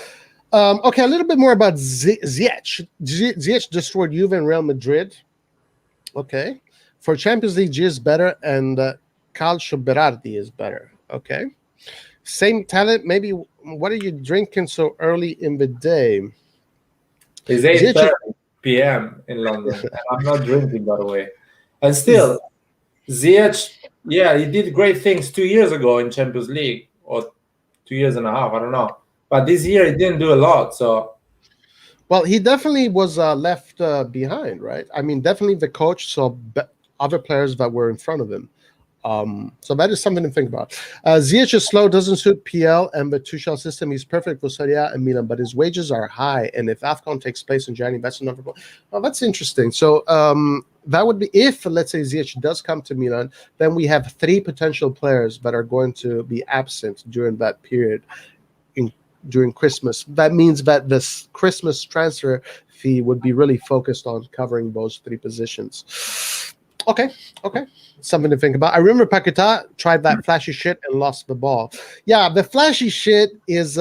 Okay, a little bit more about Ziyech. Ziyech destroyed Juve and Real Madrid. Okay. For Champions League, G is better, and Calcio Berardi is better. Okay. Same talent. Maybe. What are you drinking so early in the day? It's 8:30 p.m. in London, and I'm not drinking, by the way. And still, Ziyech, yeah, he did great things 2 years ago in Champions League, or 2 years and a half, I don't know. But this year he didn't do a lot. So, well, he definitely was left behind, right? I mean, definitely the coach saw other players that were in front of him. So that is something to think about. Ziyech is slow, doesn't suit PL and the Tuchel system. He's perfect for Serie A and Milan, but his wages are high. And if AFCON takes place in January, that's another point. Well, that's interesting. So that would be if, let's say, Ziyech does come to Milan, then we have 3 potential players that are going to be absent during that period. During Christmas. That means that this Christmas transfer fee would be really focused on covering those 3 positions. Okay. Something to think about. I remember Paquetá tried that flashy shit and lost the ball. Yeah, the flashy shit is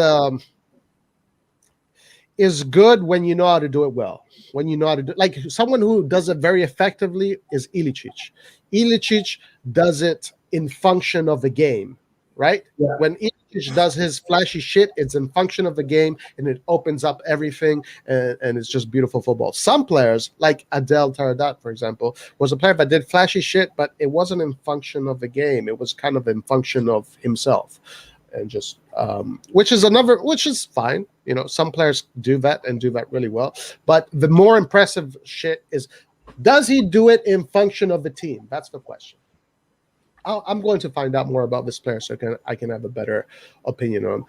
good when you know how to do it well. When you know how to do it. Like someone who does it very effectively is Ilicic. Ilicic does it in function of the game. Right? Yeah. When Ilicic does his flashy shit, it's in function of the game and it opens up everything and it's just beautiful football. Some players, like Adel Taradat, for example, was a player that did flashy shit, but it wasn't in function of the game. It was kind of in function of himself. And just which is fine. You know, some players do that and do that really well. But the more impressive shit is, does he do it in function of the team? That's the question. I'm going to find out more about this player so I can have a better opinion on.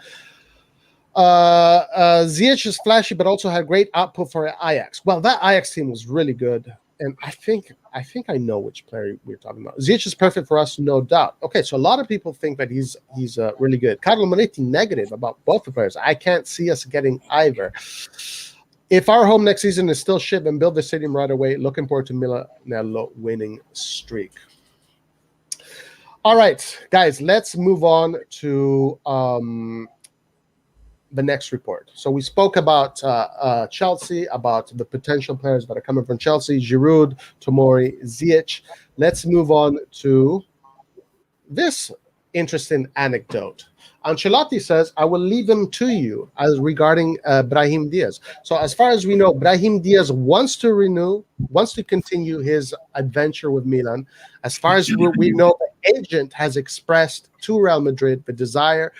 Ziyech is flashy, but also had great output for Ajax. Well, that Ajax team was really good, and I think I know which player we're talking about. Ziyech is perfect for us, no doubt. Okay, so a lot of people think that he's really good. Carlo Monetti negative about both the players. I can't see us getting either. If our home next season is still shit, then build the stadium right away. Looking forward to Milanello winning streak. All right, guys, let's move on to the next report. So we spoke about Chelsea, about the potential players that are coming from Chelsea, Giroud, Tomori, Ziyech. Let's move on to this interesting anecdote. Ancelotti says, I will leave him to you as regarding Brahim Diaz. So as far as we know, Brahim Diaz wants to continue his adventure with Milan. As far as we know, the agent has expressed to Real Madrid the desire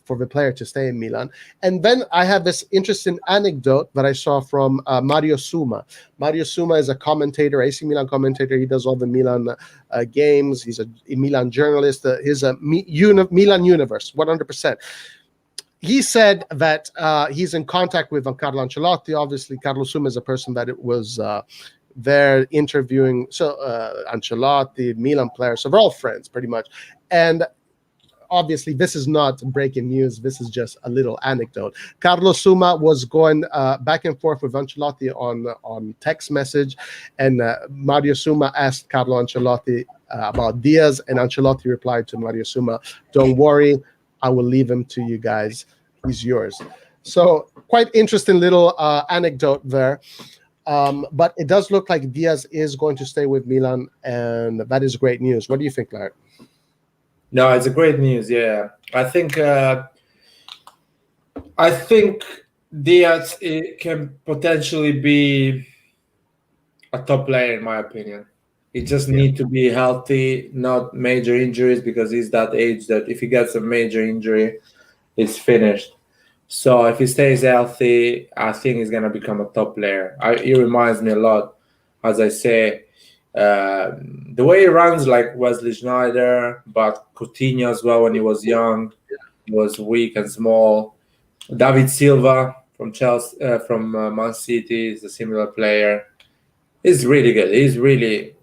for the player to stay in Milan. And then I have this interesting anecdote that I saw from Mario Suma. Mario Suma is a commentator, AC Milan commentator. He does all the Milan games. He's a Milan journalist. He's a Milan universe, 100%. He said that he's in contact with Carlo Ancelotti. Obviously, Carlo Suma is a person that it was there interviewing Ancelotti, Milan players. So they're all friends, pretty much. And obviously, this is not breaking news. This is just a little anecdote. Carlo Suma was going back and forth with Ancelotti on text message, and Mario Suma asked Carlo Ancelotti about Diaz, and Ancelotti replied to Mario Suma, "Don't worry, I will leave him to you guys. He's yours." So quite interesting little anecdote there. But it does look like Diaz is going to stay with Milan, and that is great news. What do you think, Larry? No, it's a great news. Yeah, I think Diaz can potentially be a top player, in my opinion. He just needs to be healthy, not major injuries, because he's that age that if he gets a major injury, it's finished. So if he stays healthy, I think he's gonna become a top player. He reminds me a lot, as I say. The way he runs like Wesley Sneijder, but Coutinho as well when he was young. He was weak and small. David Silva from Chelsea, from Man City is a similar player. He's really good.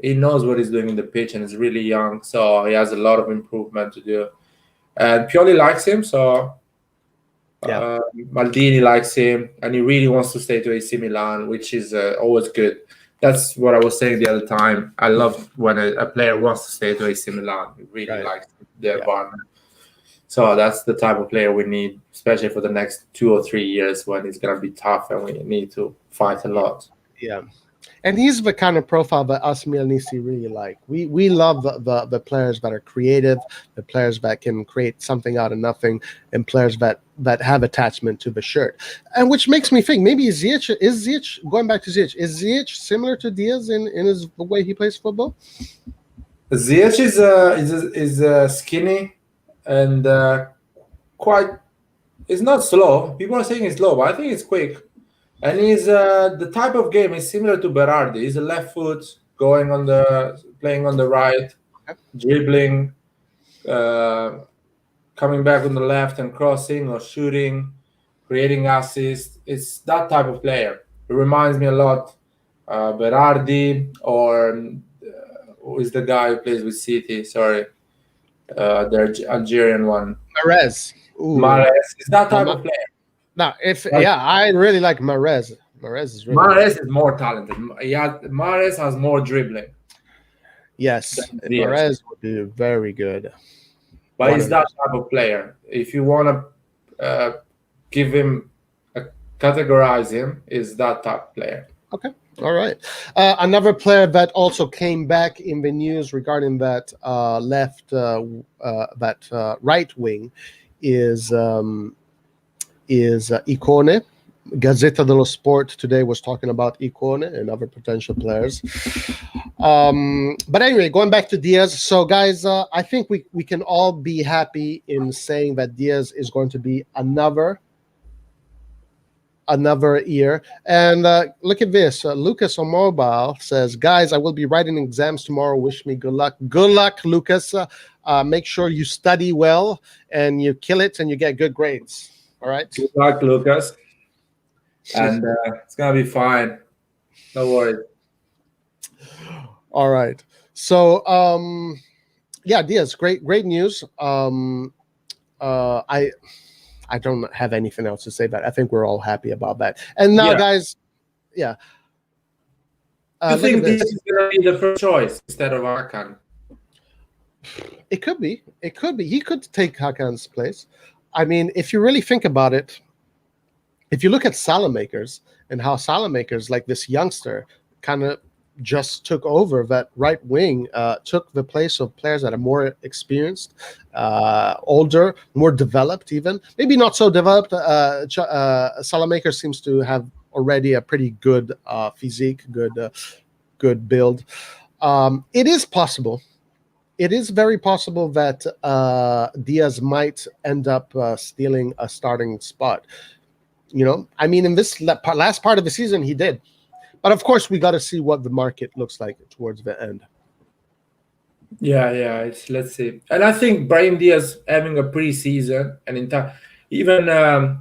He knows what he's doing in the pitch and is really young, so he has a lot of improvement to do. And Pioli likes him, so Maldini likes him, and he really wants to stay to AC Milan, which is always good. That's what I was saying the other time. I love when a player wants to stay to AC Milan. He really likes the environment. So that's the type of player we need, especially for the next 2 or 3 years when it's going to be tough and we need to fight a lot. Yeah. And he's the kind of profile that us Milanisti really like. We love the players that are creative, the players that can create something out of nothing, and players that have attachment to the shirt. And which makes me think maybe Ziyech, going back to Ziyech, is Ziyech similar to Diaz in the way he plays football? Ziyech is skinny and quite. It's not slow. People are saying it's slow, but I think it's quick. And he's the type of game is similar to Berardi. He's a left foot playing on the right, dribbling, coming back on the left and crossing or shooting, creating assists. It's that type of player. It reminds me a lot Berardi or who is the guy who plays with City? Sorry, the Algerian one. Mahrez. Mahrez is that type of player. No, I really like Mahrez. Mahrez is really Mahrez is more talented. Mahrez has more dribbling. Yes, Mahrez would be very good. But he's that type of player. If you want to give him, categorize him, is that type of player. Okay, all right. Another player that also came back in the news regarding that right wing is Icone. Gazzetta dello Sport today was talking about Icone and other potential players. But anyway, going back to Diaz. So, guys, I think we can all be happy in saying that Diaz is going to be another year. And look at this. Lucas on mobile says, guys, I will be writing exams tomorrow. Wish me good luck. Good luck, Lucas. Make sure you study well and you kill it and you get good grades. All right. Good luck, Lucas. And it's going to be fine. No worries. All right. So, Diaz, great news. I don't have anything else to say, but I think we're all happy about that. And now, guys, I think this is going to be the first choice instead of Hakan. It could be. He could take Hakan's place. I mean, if you really think about it, if you look at Salamakers and how Salamakers, like this youngster, kind of just took over that right wing, took the place of players that are more experienced, older, more developed even. Maybe not so developed. Salamakers seems to have already a pretty good physique, good build. It is possible. It is very possible that Diaz might end up stealing a starting spot. You know, I mean, in this last part of the season, he did. But of course, we got to see what the market looks like towards the end. Yeah. Let's see. And I think Brahim Diaz having a pre-season and even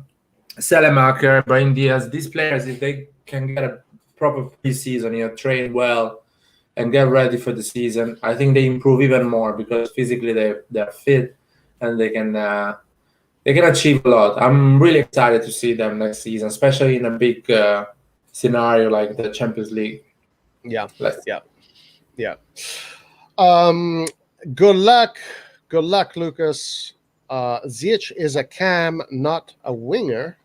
Salamaker, Brahim Diaz, these players, if they can get a proper pre-season, train well and get ready for the season, I think they improve even more because physically they're fit and they can achieve a lot. I'm really excited to see them next season, especially in a big scenario like the Champions League. Yeah. Good luck, Lucas. Ziyech is a cam, not a winger.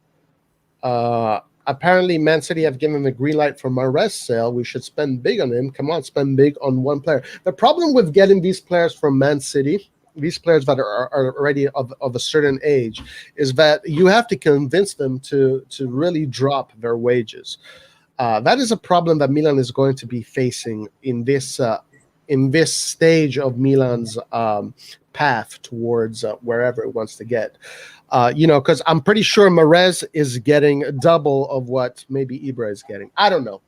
Apparently, Man City have given the green light for Mahrez sale. We should spend big on him. Come on, spend big on one player. The problem with getting these players from Man City, these players that are already of a certain age, is that you have to convince them to really drop their wages. That is a problem that Milan is going to be facing in this stage of Milan's path towards wherever it wants to get. Because I'm pretty sure Mahrez is getting double of what maybe Ibra is getting. I don't know.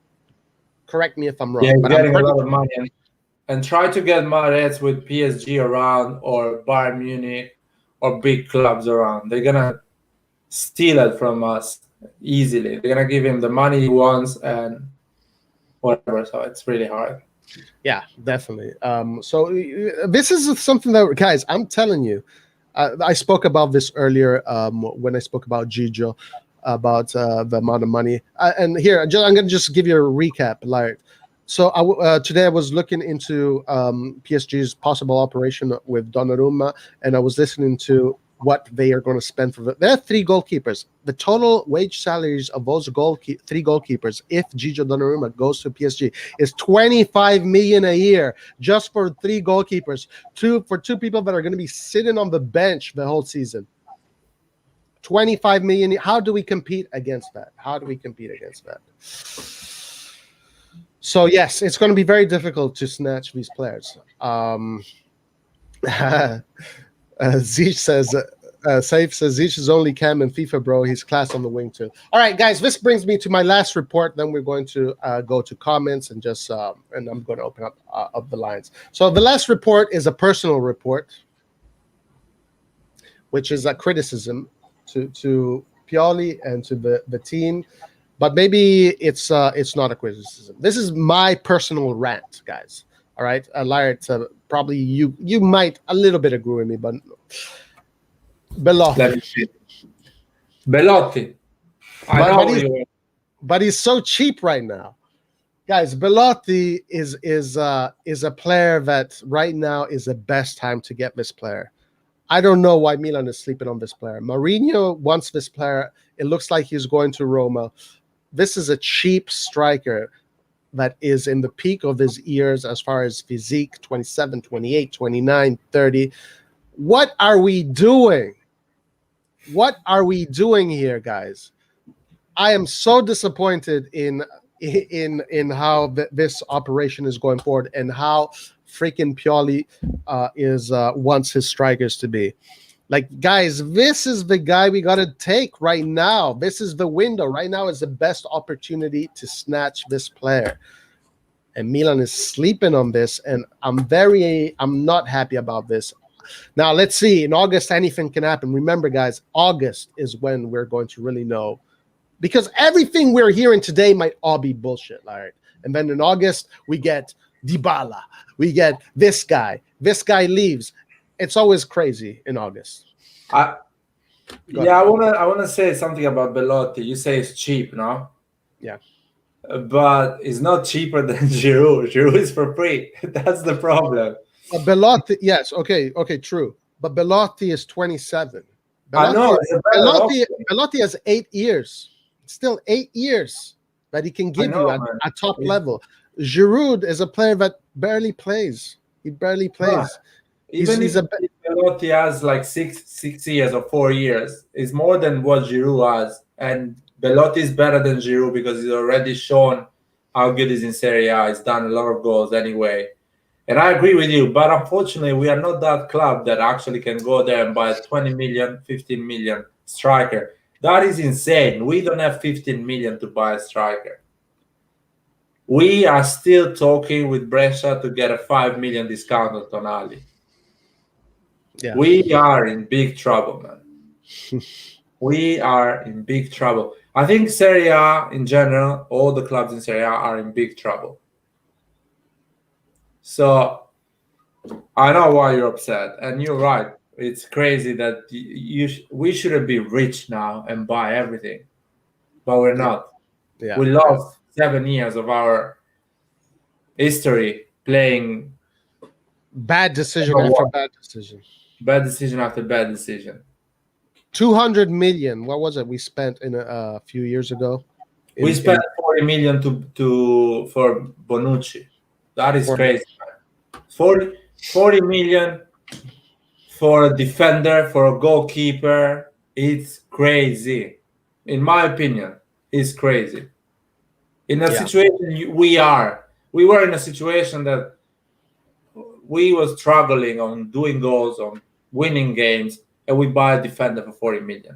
Correct me if I'm wrong. Yeah, he's getting a lot of money. And try to get Mahrez with PSG around or Bayern Munich or big clubs around. They're going to steal it from us easily. They're going to give him the money he wants and whatever. So it's really hard. Yeah, definitely. So this is something that, guys, I'm telling you, I spoke about this earlier when I spoke about Gigio, about the amount of money. And here, I'm going to just give you a recap. So today I was looking into PSG's possible operation with Donnarumma, and I was listening to what they are going to spend for there are 3 goalkeepers. The total wage salaries of those 3 goalkeepers, if Gigio Donnarumma goes to PSG, is 25 million a year just for 3 goalkeepers. For 2 people that are going to be sitting on the bench the whole season. 25 million. How do we compete against that? So yes, it's going to be very difficult to snatch these players. Zich says, Safe says, Zich is only cam in FIFA, bro. He's class on the wing too. All right, guys, this brings me to my last report. Then we're going to go to comments and just, and I'm going to open up the lines. So the last report is a personal report, which is a criticism to Pioli and to the team. But maybe it's not a criticism. This is my personal rant, guys. All right, Laird, probably you might a little bit agree with me, but Bellotti. But he's so cheap right now, guys. Bellotti is a player that right now is the best time to get this player. I don't know why Milan is sleeping on this player. Mourinho wants this player. It looks like he's going to Roma. This is a cheap striker that is in the peak of his years as far as physique, 27, 28, 29, 30. What are we doing? What are we doing here, guys? I am so disappointed in how this operation is going forward and how freaking Pioli wants his strikers to be. Like, guys, this is the guy we got to take right now. This is the window. Right now is the best opportunity to snatch this player. And Milan is sleeping on this, and I'm not happy about this. Now, let's see. In August, anything can happen. Remember, guys, August is when we're going to really know. Because everything we're hearing today might all be bullshit, all right? And then in August, we get Dybala. We get this guy. This guy leaves. It's always crazy in August. I wanna say something about Bellotti. You say it's cheap, no? Yeah. But it's not cheaper than Giroud. Giroud is for free. That's the problem. But Bellotti, yes, okay, true. But Bellotti is 27. Bellotti has 8 years. Still 8 years that he can give you at top level. Giroud is a player that barely plays. He barely plays. Right. Even if Bellotti has like 6 years or 4 years, it's more than what Giroud has. And Bellotti is better than Giroud because he's already shown how good he is in Serie A. He's done a lot of goals anyway. And I agree with you, but unfortunately, we are not that club that actually can go there and buy a 20 million, 15 million striker. That is insane. We don't have 15 million to buy a striker. We are still talking with Brescia to get a 5 million discount on Tonali. Yeah. We are in big trouble, man. We are in big trouble. I think Serie A in general, all the clubs in Serie A are in big trouble. So I know why you're upset, and you're right. It's crazy that we should be rich now and buy everything, but we're not. Yeah. We lost 7 years of our history playing bad decision after bad decision. Bad decision after bad decision. 200 million. What was it we spent in a few years ago? We spent 40 million for Bonucci. That is crazy. 40 million for a defender, for a goalkeeper. It's crazy. In my opinion, it's crazy. In a situation we were in a situation that we were struggling on doing goals, on winning games, and we buy a defender for 40 million.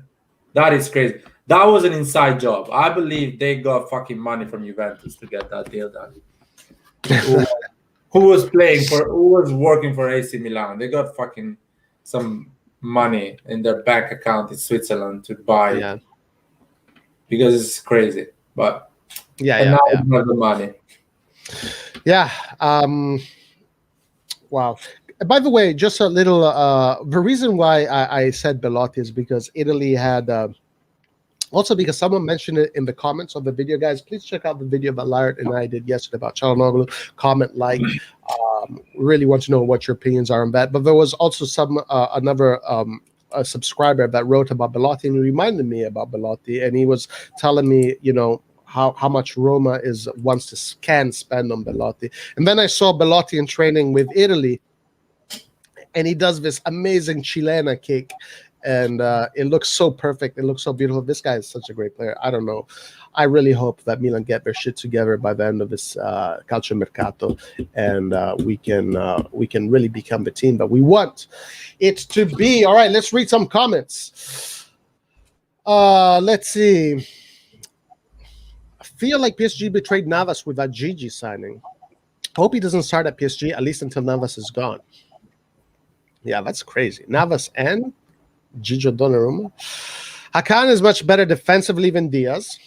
That is crazy. That was an inside job. I believe they got fucking money from Juventus to get that deal done. Who was working for AC Milan? They got fucking some money in their bank account in Switzerland to buy because it's crazy. But we have the money. Yeah. Wow. By the way, just a little. The reason why I said Bellotti is because Italy had. Also, because someone mentioned it in the comments of the video, guys, please check out the video that Laird and I did yesterday about Çalhanoğlu. Comment, like. Really want to know what your opinions are on that. But there was also some another a subscriber that wrote about Bellotti, and he reminded me about Bellotti, and he was telling me, how much Roma can spend on Bellotti. And then I saw Bellotti in training with Italy, and he does this amazing Chilena kick, and it looks so perfect. It looks so beautiful. This guy is such a great player. I don't know. I really hope that Milan get their shit together by the end of this calciomercato, and we can really become the team that we want it to be. All right, let's read some comments. Let's see. I feel like PSG betrayed Navas with that Gigio signing. Hope he doesn't start at PSG, at least until Navas is gone. Yeah, that's crazy. Navas and Gigio Donnarumma. Hakan is much better defensively than Diaz.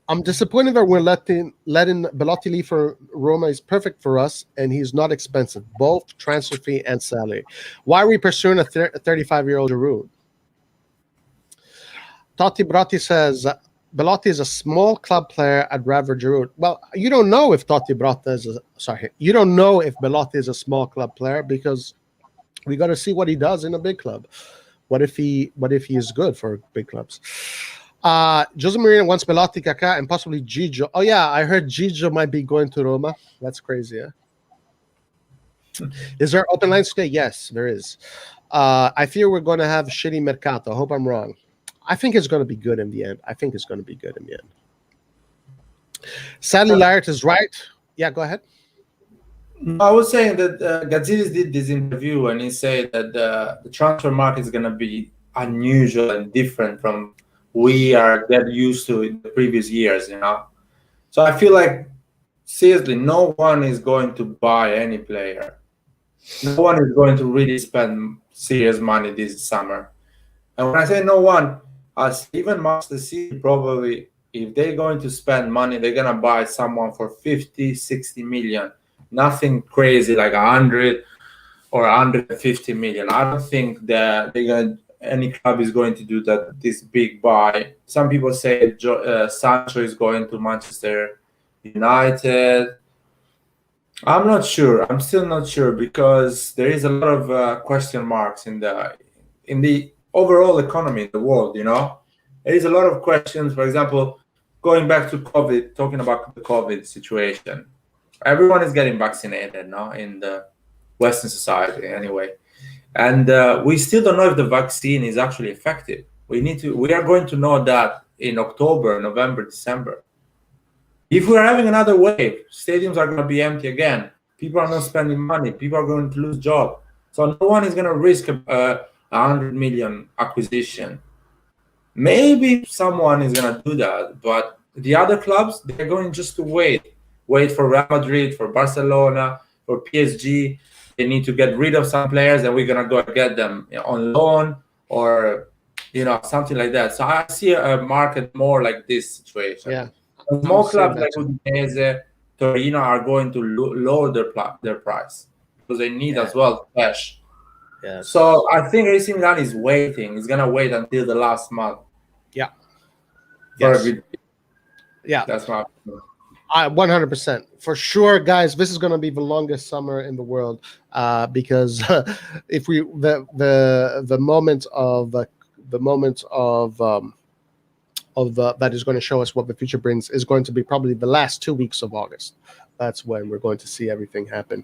I'm disappointed that we're letting Bellotti leave for Roma. Is perfect for us, and he's not expensive, both transfer fee and salary. Why are we pursuing a 35-year-old Giroud? Totti Brotti says, Bellotti is a small club player. I'd rather Giroud. Well, you don't know if you don't know if Bellotti is a small club player, because we got to see what he does in a big club. What if he is good for big clubs? Jose Mourinho wants Bellotti, Kaká, and possibly Gigio. Oh yeah, I heard Gigio might be going to Roma. That's crazy. Yeah. Is there open lines today? Yes, there is. I fear we're going to have shitty mercato. I hope I'm wrong. I think it's going to be good in the end. Sadly, Laird is right. Yeah, go ahead. I was saying that Gazidis did this interview, and he said that the transfer market is going to be unusual and different from we are get used to in the previous years, So I feel like, seriously, no one is going to buy any player. No one is going to really spend serious money this summer. And when I say no one, even Manchester City, probably, if they're going to spend money, they're going to buy someone for 50, 60 million. Nothing crazy like 100 or 150 million. I don't think that any club is going to do this big buy. Some people say Sancho is going to Manchester United. I'm not sure. I'm still not sure, because there is a lot of question marks in the overall economy in the world. There is a lot of questions. For example, going back to COVID, talking about the COVID situation, everyone is getting vaccinated now in the Western society anyway. And we still don't know if the vaccine is actually effective. We are going to know that in October, November, December. If we're having another wave, stadiums are going to be empty again. People are not spending money. People are going to lose jobs. So no one is going to risk a 100 million acquisition. Maybe someone is going to do that, but the other clubs, they're going just to wait for Real Madrid, for Barcelona, for PSG. They need to get rid of some players, and we're gonna go get them on loan or something like that. So I see a market more like this situation. Yeah, small clubs like Udinese, Torino are going to lower their price because they need as well cash. Yeah. So I think AC Milan is waiting. It's gonna wait until the last month. Yeah. Yeah, that's my opinion. 100% for sure, guys. This is going to be the longest summer in the world, because if we the moment of that is going to show us what the future brings is going to be probably the last 2 weeks of August. That's when we're going to see everything happen.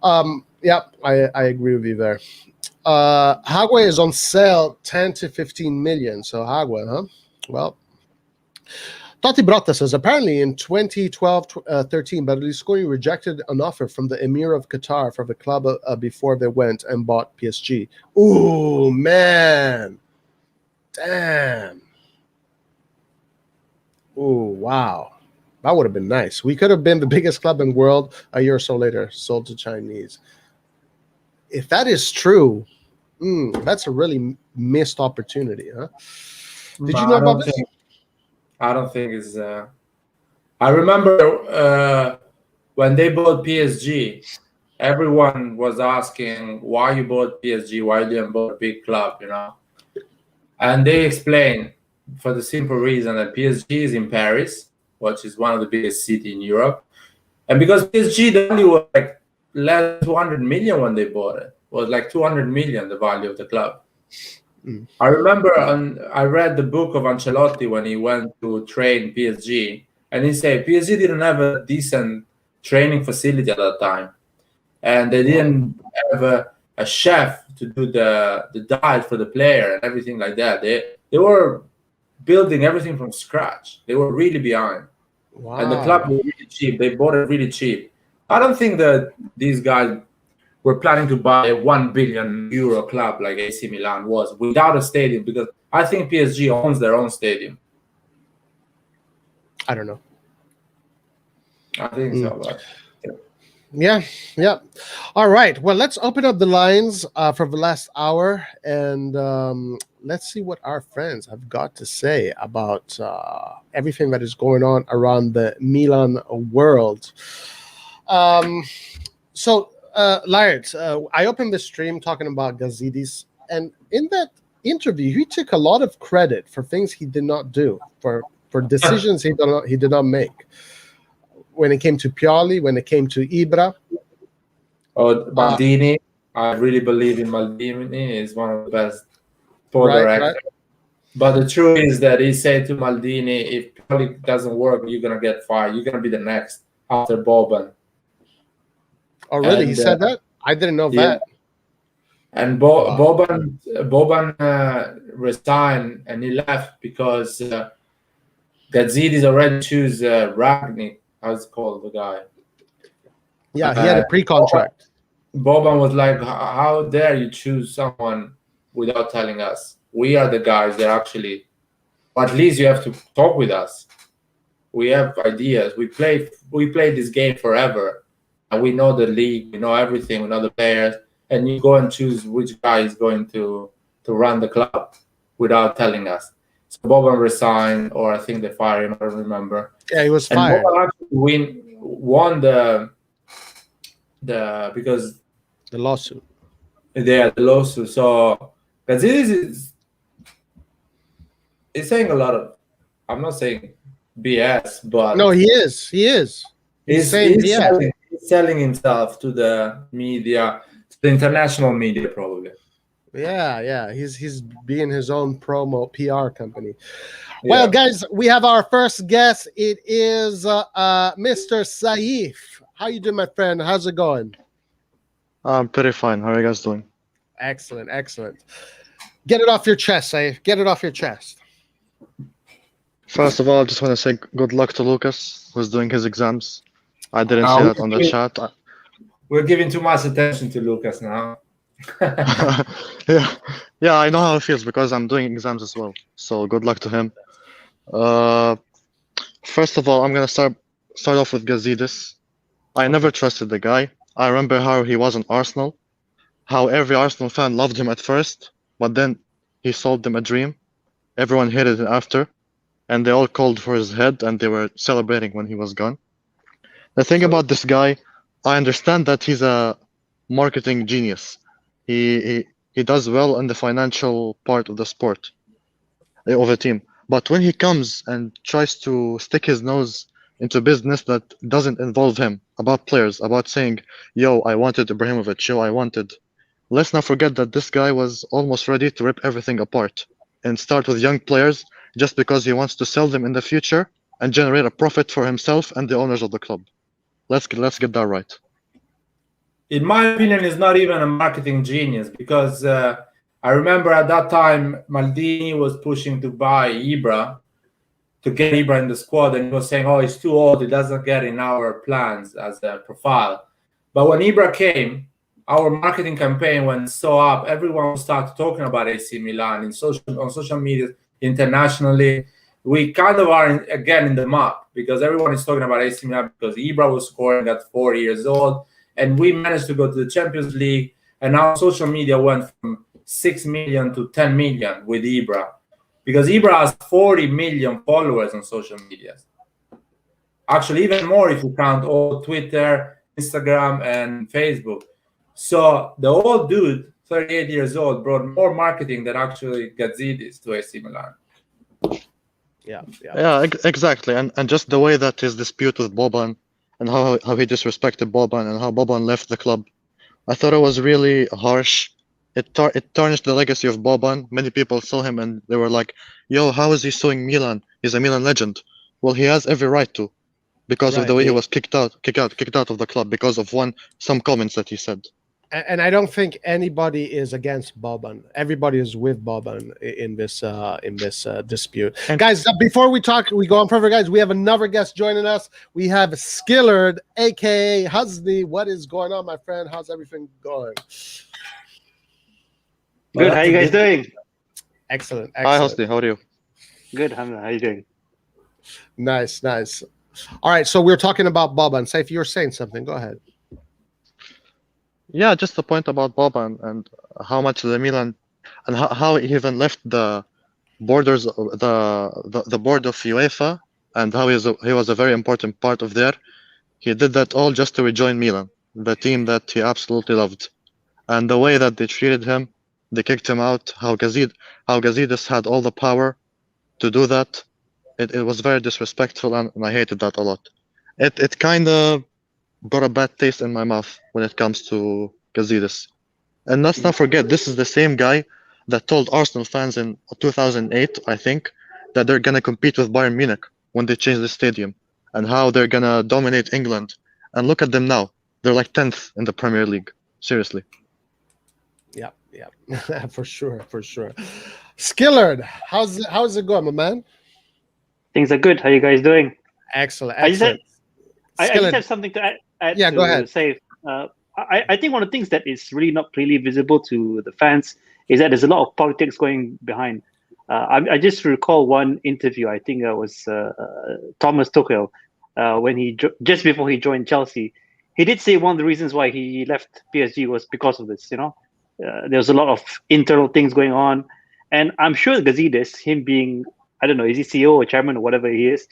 Yeah, I agree with you there. Hagway is on sale, 10 to 15 million. So Hagway, huh? Well. Totti Brotta says, apparently in 2012-13, Berlusconi rejected an offer from the Emir of Qatar for the club before they went and bought PSG. Ooh, man. Damn. Ooh, wow. That would have been nice. We could have been the biggest club in the world a year or so later, sold to Chinese. If that is true, that's a really missed opportunity, huh? Did you know about this? I don't think it's. I remember when they bought PSG, everyone was asking why you bought PSG, why you didn't buy a big club, And they explained for the simple reason that PSG is in Paris, which is one of the biggest cities in Europe, and because PSG they only were like less than 200 million when they bought it. was like 200 million, the value of the club. Mm. I remember I read the book of Ancelotti when he went to train PSG, and he said PSG didn't have a decent training facility at that time, and they didn't have a chef to do the diet for the player and everything like that. They were building everything from scratch. They were really behind. Wow. And the club was really cheap. They bought it really cheap. I don't think that these guys were planning to buy a 1 billion euro club like AC Milan was without a stadium, because I think PSG owns their own stadium. I don't know. I think so. But yeah. All right. Well, let's open up the lines for the last hour, and let's see what our friends have got to say about everything that is going on around the Milan world. So, Laird, I opened the stream talking about Gazidis, and in that interview, he took a lot of credit for things he did not do, for decisions he did not make. When it came to Pioli, when it came to Ibra. Oh, Maldini. I really believe in Maldini. He's one of the best sport directors. Right. But the truth is that he said to Maldini, if Pioli doesn't work, you're going to get fired. You're going to be the next after Boban. Oh, really? He said that? I didn't know that. And Boban resigned, and he left because Gazidis already chose Ragnick. How's it called, the guy? Yeah, he had a pre-contract. Boban was like, how dare you choose someone without telling us? We are the guys that actually, or at least you have to talk with us. We have ideas. We play this game forever, and we know the league, we know everything, we know the players, and you go and choose which guy is going to run the club without telling us. So Boban resigned, or I think they fired him, I don't remember. Yeah, he was fired. And Boban actually won the because the lawsuit. Yeah, the lawsuit. So Gazidis is saying a lot of, I'm not saying BS, but no, he is. He's saying BS. He's selling himself to the media, to the international media, probably. Yeah. He's being his own promo PR company. Well, guys, we have our first guest. It is Mr. Saif. How you doing, my friend? How's it going? I'm pretty fine. How are you guys doing? Excellent. Get it off your chest, Saif. Get it off your chest. First of all, I just want to say good luck to Lucas, who's doing his exams. I didn't see that on the chat. We're giving too much attention to Lucas now. Yeah, I know how it feels because I'm doing exams as well. So good luck to him. First of all, I'm gonna start off with Gazidis. I never trusted the guy. I remember how he was in Arsenal, how every Arsenal fan loved him at first, but then he sold them a dream. Everyone hated him after, and they all called for his head, and they were celebrating when he was gone. The thing about this guy, I understand that he's a marketing genius. He does well in the financial part of the sport, of the team. But when he comes and tries to stick his nose into business that doesn't involve him, about players, about saying, yo, I wanted Ibrahimovic, yo, I wanted. Let's not forget that this guy was almost ready to rip everything apart and start with young players just because he wants to sell them in the future and generate a profit for himself and the owners of the club. Let's get that right. In my opinion, he's not even a marketing genius, because I remember at that time Maldini was pushing to buy Ibra, to get Ibra in the squad, and he was saying, oh, he's too old, he doesn't get in our plans as a profile. But when Ibra came, our marketing campaign went so up, everyone started talking about AC Milan on social media, internationally. We kind of are again in the map, because everyone is talking about AC Milan because Ibra was scoring at 4 years old, and we managed to go to the Champions League, and our social media went from 6 million to 10 million with Ibra, because Ibra has 40 million followers on social media. Actually, even more if you count all Twitter, Instagram, and Facebook. So the old dude, 38 years old, brought more marketing than actually Gazidis to AC Milan. Yeah, exactly. And just the way that his dispute with Boban and how he disrespected Boban and how Boban left the club. I thought it was really harsh. It tarnished the legacy of Boban. Many people saw him and they were like, "Yo, how is he suing Milan? He's a Milan legend." Well, he has every right to, because of the way he was kicked out of the club because of some comments that he said. And I don't think anybody is against Boban. Everybody is with Boban in this dispute. And guys, before we go on further, guys, we have another guest joining us. We have Skillard, aka Husney. What is going on, my friend? How's everything going? Good. How you guys doing? Excellent. Hi, Husney. How are you? Good. How are you doing? Nice. All right. So we're talking about Boban. Saif, you were saying something. Go ahead. Yeah, just the point about Boban and how much the Milan and how he even left the borders, the board of UEFA, and how he was a very important part of there. He did that all just to rejoin Milan, the team that he absolutely loved. And the way that they treated him, they kicked him out. How Gazidis had all the power to do that. It was very disrespectful, and I hated that a lot. It kind of got a bad taste in my mouth when it comes to Gazidis. And let's not forget, this is the same guy that told Arsenal fans in 2008, I think, that they're going to compete with Bayern Munich when they change the stadium, and how they're going to dominate England. And look at them now. They're like 10th in the Premier League. Seriously. Yeah. for sure. Skillard, how's it going, my man? Things are good. How you guys doing? Excellent. I just have something to add. Yeah, go ahead. Say, I think one of the things that is really not really visible to the fans is that there's a lot of politics going behind. I just recall one interview. I think it was Thomas Tuchel when just before he joined Chelsea. He did say one of the reasons why he left PSG was because of this. There was a lot of internal things going on, and I'm sure Gazidis, him being, I don't know, is he CEO or chairman or whatever he is,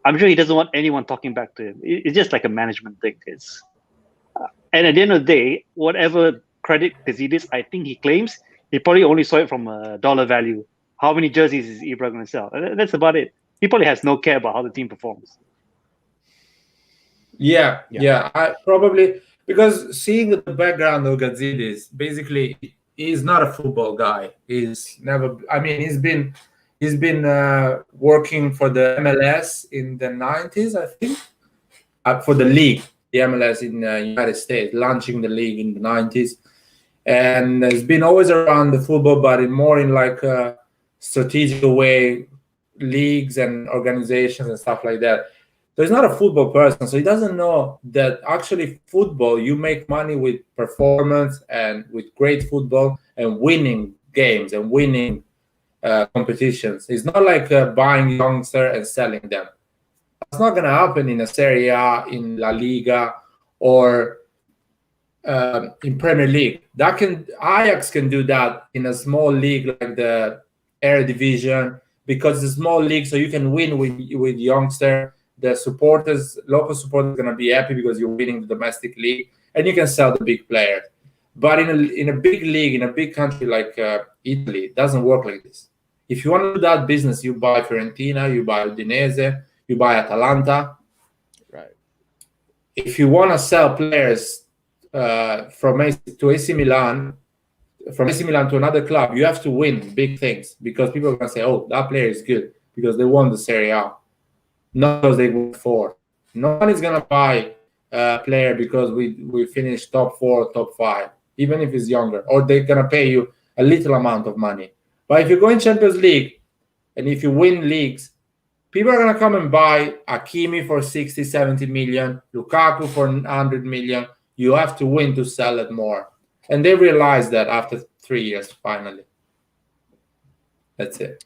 I'm sure he doesn't want anyone talking back to him. It's just like a management thing. And at the end of the day, whatever credit Gazidis, I think he claims, he probably only saw it from a dollar value. How many jerseys is Ibra going to sell? That's about it. He probably has no care about how the team performs. Yeah. I probably, because seeing the background of Gazidis, basically, he's not a football guy. He's never. I mean, he's been working for the MLS in the 90s, I think, for the league, the MLS in the United States, launching the league in the 90s. And has been always around the football, but more in like a strategic way, leagues and organizations and stuff like that. So he's not a football person, so he doesn't know that actually football, you make money with performance and with great football and winning games and winning competitions. It's not like buying youngster and selling them. It's not going to happen in a Serie A, in La Liga, or in Premier League. Ajax can do that in a small league like the Eredivisie, because it's a small league, so you can win with youngster. The local supporters, are going to be happy because you're winning the domestic league, and you can sell the big players. But in a big league, in a big country like Italy, it doesn't work like this. If you want to do that business, you buy Fiorentina, you buy Udinese, you buy Atalanta. Right. If you want to sell players from AC Milan to another club, you have to win big things, because people are going to say, oh, that player is good because they won the Serie A. Not because they won 4. No one is going to buy a player because we finished top 4, top 5, even if he's younger, or they're going to pay you a little amount of money. But if you go in Champions League and if you win leagues, people are going to come and buy Hakimi for 60, 70 million, Lukaku for 100 million. You have to win to sell it more. And they realize that after 3 years, finally. That's it.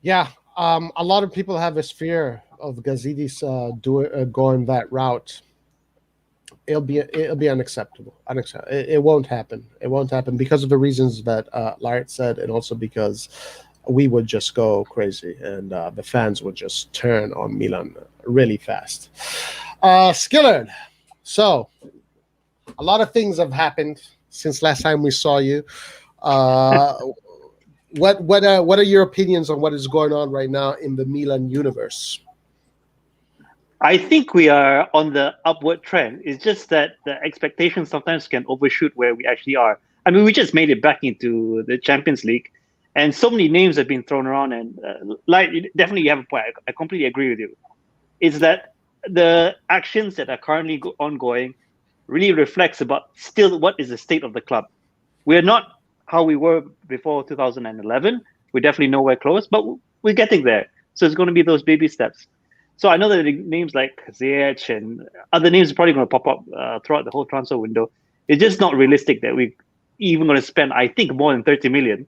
Yeah. A lot of people have this fear of Gazidis going that route. It'll be unacceptable. It won't happen. It won't happen because of the reasons that Lart said, and also because we would just go crazy and the fans would just turn on Milan really fast. Skillard, so a lot of things have happened since last time we saw you. What are your opinions on what is going on right now in the Milan universe? I think we are on the upward trend. It's just that the expectations sometimes can overshoot where we actually are. I mean, we just made it back into the Champions League, and so many names have been thrown around. And definitely, you have a point. I completely agree with you. Is that the actions that are currently ongoing really reflects about still what is the state of the club. We're not how we were before 2011. We're definitely nowhere close, but we're getting there. So it's going to be those baby steps. So I know that names like Ziyech and other names are probably going to pop up throughout the whole transfer window. It's just not realistic that we're even going to spend, I think, more than 30 million.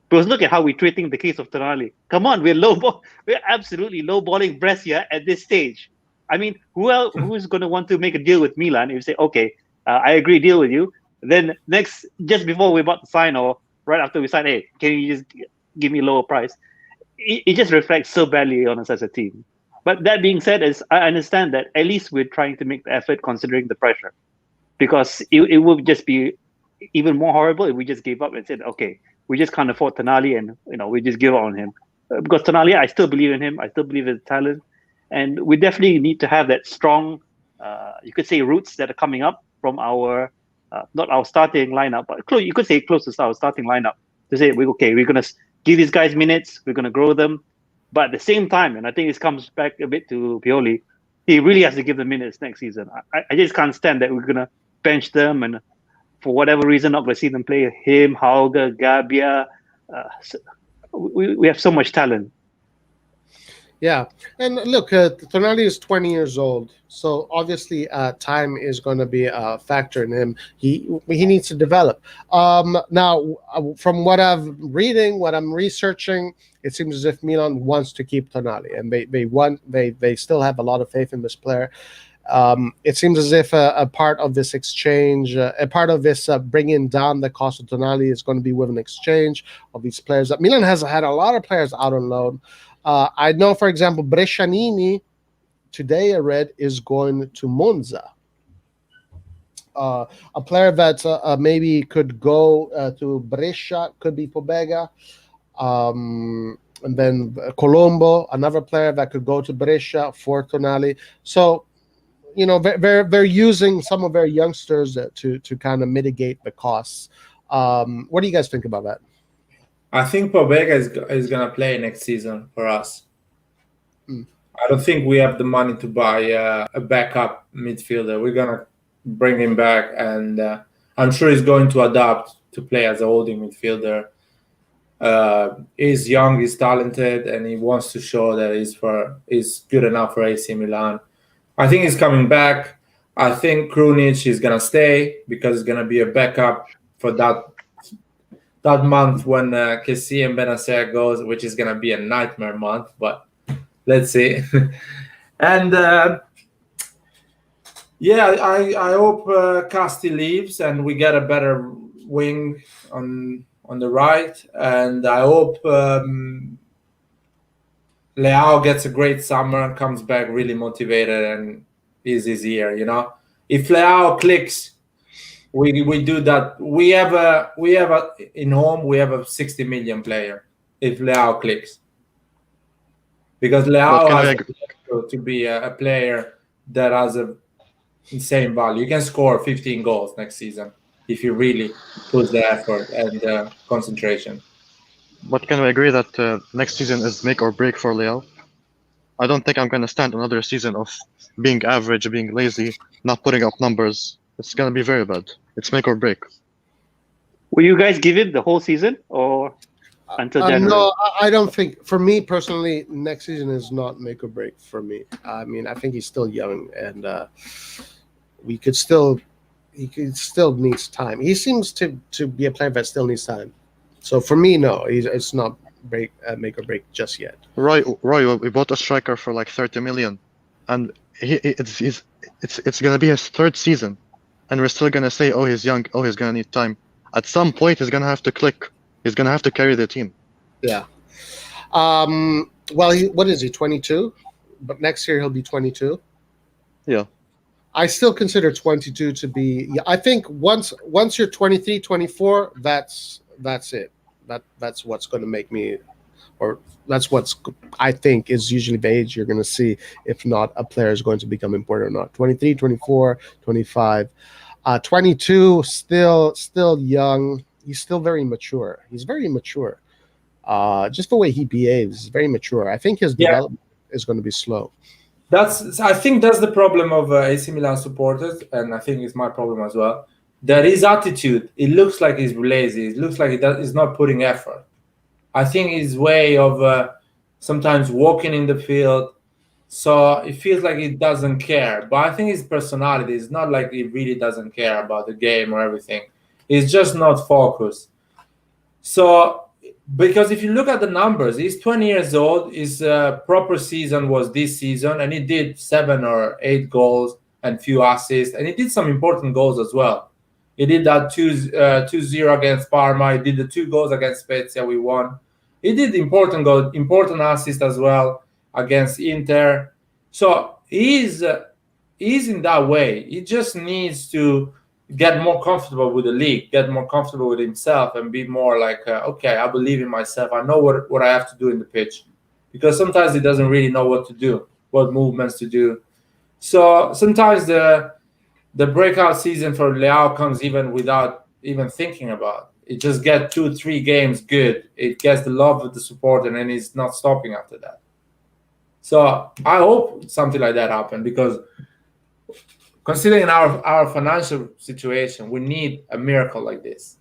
Because look at how we're treating the case of Tonali. Come on, we're absolutely lowballing Brescia at this stage. I mean, who's going to want to make a deal with Milan if you say, okay, I agree, deal with you. Then just before we're about to sign or right after we sign, hey, can you just give me a lower price? It just reflects so badly on us as a team. But that being said, I understand that at least we're trying to make the effort considering the pressure. Because it would just be even more horrible if we just gave up and said, okay, we just can't afford Tonali and we just give up on him. Because Tonali, I still believe in him. I still believe in his talent. And we definitely need to have that strong, you could say, roots that are coming up from our, not our starting lineup, but you could say close to our starting lineup to say, we're going to give these guys minutes, we're going to grow them. But at the same time, and I think this comes back a bit to Pioli, he really has to give them minutes next season. I just can't stand that we're going to bench them and for whatever reason, not going to see them play him, Hauger, Gabia. We have so much talent. Yeah, and look, Tonali is 20 years old, so obviously time is going to be a factor in him. He needs to develop. Now, from what I'm reading, what I'm researching, it seems as if Milan wants to keep Tonali, and they still have a lot of faith in this player. It seems as if a part of this exchange, a part of this bringing down the cost of Tonali is going to be with an exchange of these players. Milan has had a lot of players out on loan. I know, for example, Brescianini, today I read, is going to Monza. A player that maybe could go to Brescia, could be Pobega. And then Colombo, another player that could go to Brescia for Tonali. So, they're using some of their youngsters to kind of mitigate the costs. What do you guys think about that? I think Pobega is going to play next season for us. I don't think we have the money to buy a backup midfielder. We're going to bring him back, and I'm sure he's going to adapt to play as a holding midfielder. He's young, he's talented, and he wants to show that he's good enough for AC Milan. I think he's coming back. I think Krunic is going to stay because he's going to be a backup for that month when Kessie and Benacer goes, which is going to be a nightmare month, but let's see. And I hope Casti leaves and we get a better wing on the right, and I hope Leao gets a great summer and comes back really motivated and is his year. If Leao clicks, we do that. We have a 60 million player if Leao clicks, because Leao has to be a player that has a insane value. You can score 15 goals next season if you really put the effort and concentration. But can we agree that next season is make or break for Leao? I don't think I'm going to stand another season of being average, being lazy, not putting up numbers. It's going to be very bad. It's make or break. Will you guys give it the whole season or until January? No, I don't think. For me personally, next season is not make or break for me. I mean, I think he's still young, and he still needs time. He seems to be a player that still needs time. So for me, no, it's not make or break just yet. Roy, we bought a striker for like 30 million, and it's gonna be his third season, and we're still gonna say, oh, he's young, oh, he's gonna need time. At some point, he's gonna have to click. He's gonna have to carry the team. Yeah. Well, what is he? 22, but next year he'll be 22. Yeah. I still consider 22 to be. Yeah, I think once you're 23, 24, that's it. That's what's going to make me or that's what's I think is usually the age you're going to see if not a player is going to become important or not. 23, 24, 25, 22, still young. He's still very mature. He's very mature. Just the way he behaves is very mature. I think his development is going to be slow. I think that's the problem of AC Milan supporters, and I think it's my problem as well. That his attitude, it looks like he's lazy. It looks like he's not putting effort. I think his way of sometimes walking in the field, so it feels like he doesn't care. But I think his personality is not like he really doesn't care about the game or everything. He's just not focused. So, because if you look at the numbers, he's 20 years old. His proper season was this season, and he did 7 or 8 goals and few assists, and he did some important goals as well. He did that 2-0 against Parma. He did the 2 goals against Spezia. We won. He did important goals, important assist as well against Inter. So he's in that way. He just needs to get more comfortable with the league, get more comfortable with himself, and be more like, okay, I believe in myself. I know what I have to do in the pitch, because sometimes he doesn't really know what to do, what movements to do. So sometimes the breakout season for Leao comes even without even thinking about it. Just get 2-3 games good. It gets the love of the support, and then he's not stopping after that. So I hope something like that happens, because considering our financial situation, we need a miracle like this.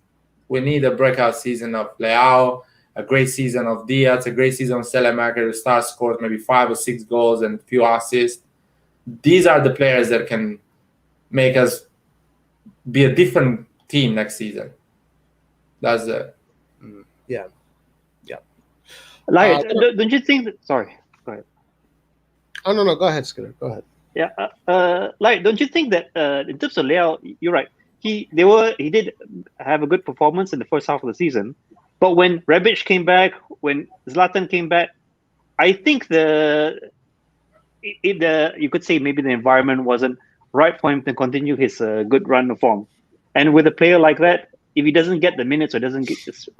We need a breakout season of Leao, a great season of Diaz, a great season of Selemaker, who starts scores maybe 5 or 6 goals and a few assists. These are the players that can make us be a different team next season. That's it. Yeah. Like, don't you think that? Sorry, go ahead. Oh no, go ahead, Skinner. Go ahead. Yeah, like, don't you think that in terms of Leao, you're right. He did have a good performance in the first half of the season, but when Rebic came back, when Zlatan came back, I think you could say maybe the environment wasn't right for him to continue his good run of form. And with a player like that, if he doesn't get the minutes or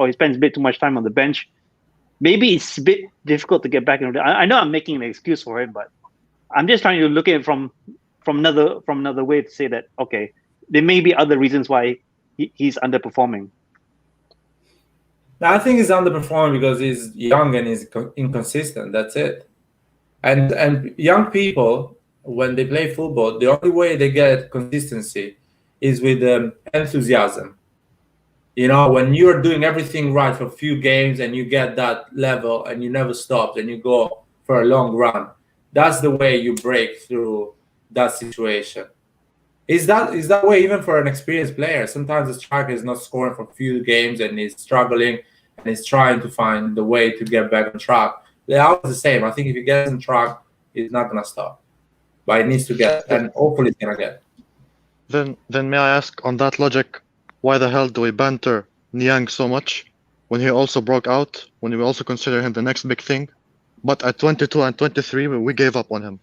he spends a bit too much time on the bench, maybe it's a bit difficult to get back into. I know I'm making an excuse for him, but I'm just trying to look at it from another way to say that, okay, there may be other reasons why he's underperforming. I think he's underperforming because he's young and he's inconsistent. That's it. And young people, when they play football, the only way they get consistency is with enthusiasm. You know, when you're doing everything right for a few games and you get that level and you never stop and you go for a long run, that's the way you break through that situation. Is that way even for an experienced player? Sometimes the striker is not scoring for a few games and he's struggling and he's trying to find the way to get back on track. Leao is the same. I think if he gets on track, he's not going to stop. But he needs to get, and hopefully he's going to get. Then may I ask, on that logic, why the hell do we banter Niang so much when he also broke out, when we also consider him the next big thing? But at 22 and 23, we gave up on him.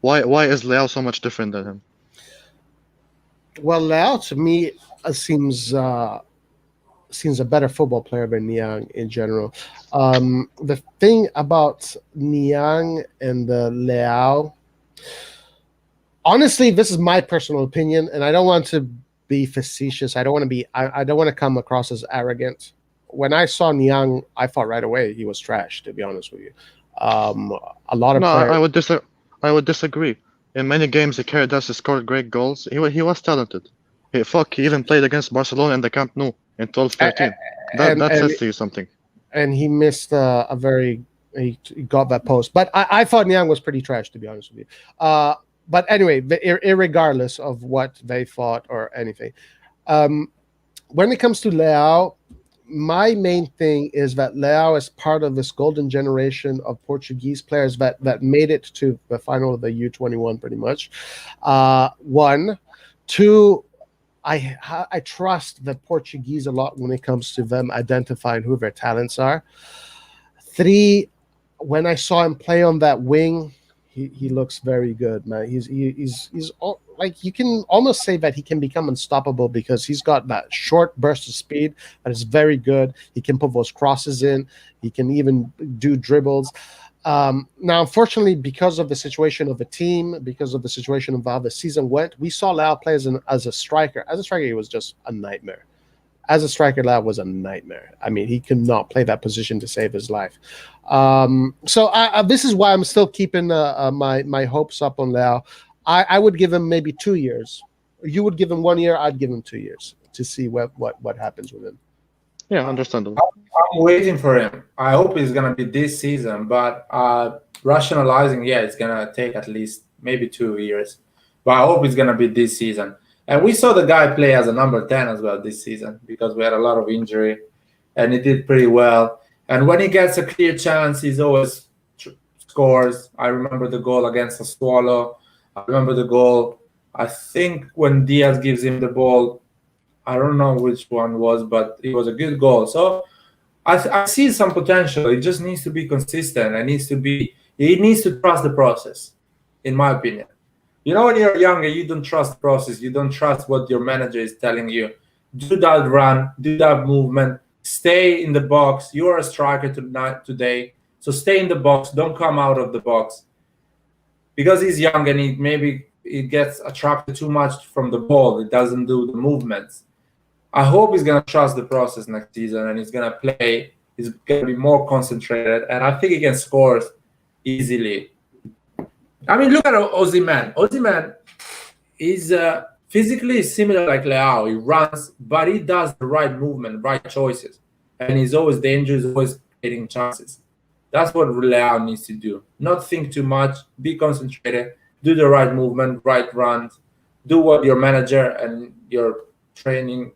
Why is Leao so much different than him? Well, Leao to me seems a better football player than Niang in general. The thing about Niang and Leao, honestly, this is my personal opinion, and I don't want to be facetious. I don't want to come across as arrogant. When I saw Niang, I thought right away he was trash, to be honest with you. A lot of players... I would disagree. In many games, he carried us, he scored great goals. He was talented. He even played against Barcelona in the Camp Nou in 12-13. That says to you something. And he missed he got that post. But I thought Niang was pretty trash, to be honest with you. But anyway, irregardless of what they thought or anything, when it comes to Leao, my main thing is that Leao is part of this golden generation of Portuguese players that made it to the final of the U21 pretty much. 1, 2, I trust the Portuguese a lot when it comes to them identifying who their talents are. 3, when I saw him play on that wing, He looks very good, man. Like, you can almost say that he can become unstoppable because he's got that short burst of speed that is very good. He can put those crosses in. He can even do dribbles. Now, unfortunately, because of the situation of the team, because of the situation of how the season went, we saw Leao play as a striker. As a striker, he was just a nightmare. As a striker, Leao was a nightmare. I mean, he could not play that position to save his life. So this is why I'm still keeping my hopes up on Leao. I would give him maybe 2 years. You would give him 1 year. I'd give him 2 years to see what happens with him. Yeah, understandable. I'm waiting for him. I hope it's gonna be this season, but rationalizing, yeah, it's gonna take at least maybe 2 years. But I hope it's gonna be this season. And we saw the guy play as a number 10 as well this season because we had a lot of injury, and he did pretty well. And when he gets a clear chance, he's always scores. I remember the goal against the Swallow. I remember the goal, I think, when Diaz gives him the ball. I don't know which one was, but it was a good goal. So I see some potential. It just needs to be consistent. He needs to trust the process, in my opinion. You know, when you're younger, you don't trust the process. You don't trust what your manager is telling you. Do that run, do that movement, stay in the box. You are a striker today, so stay in the box. Don't come out of the box. Because he's young and he gets attracted too much from the ball. It doesn't do the movements. I hope he's going to trust the process next season and he's going to play. He's going to be more concentrated. And I think he can score easily. I mean, look at Osimhen. Osimhen is physically similar like Leao. He runs, but he does the right movement, right choices. And he's always dangerous, always getting chances. That's what Leao needs to do. Not think too much, be concentrated, do the right movement, right runs, do what your manager and your training,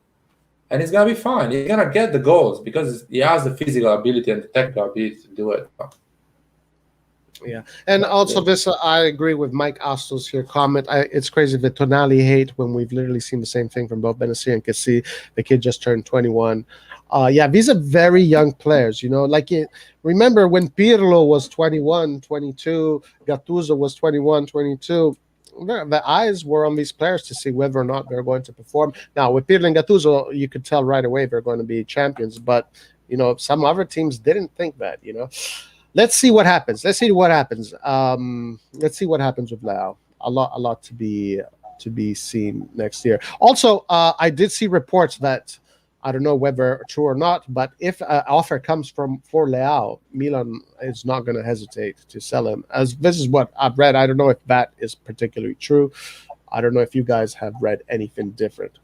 and he's going to be fine. He's going to get the goals because he has the physical ability and the technical ability to do it. Yeah, and also this, I agree with Mike Astos here. Comment: it's crazy the Tonali hate when we've literally seen the same thing from both Benassi and Cassi. The kid just turned 21. Yeah, these are very young players. You know, remember when Pirlo was 21, 22, Gattuso was 21, 22. The eyes were on these players to see whether or not they're going to perform. Now, with Pirlo and Gattuso, you could tell right away they're going to be champions. But you know, some other teams didn't think that. You know. Let's see what happens. Let's see what happens with Leao. A lot to be seen next year. Also, I did see reports that, I don't know whether true or not, but if an offer comes for Leao, Milan is not going to hesitate to sell him. As this is what I've read. I don't know if that is particularly true. I don't know if you guys have read anything different.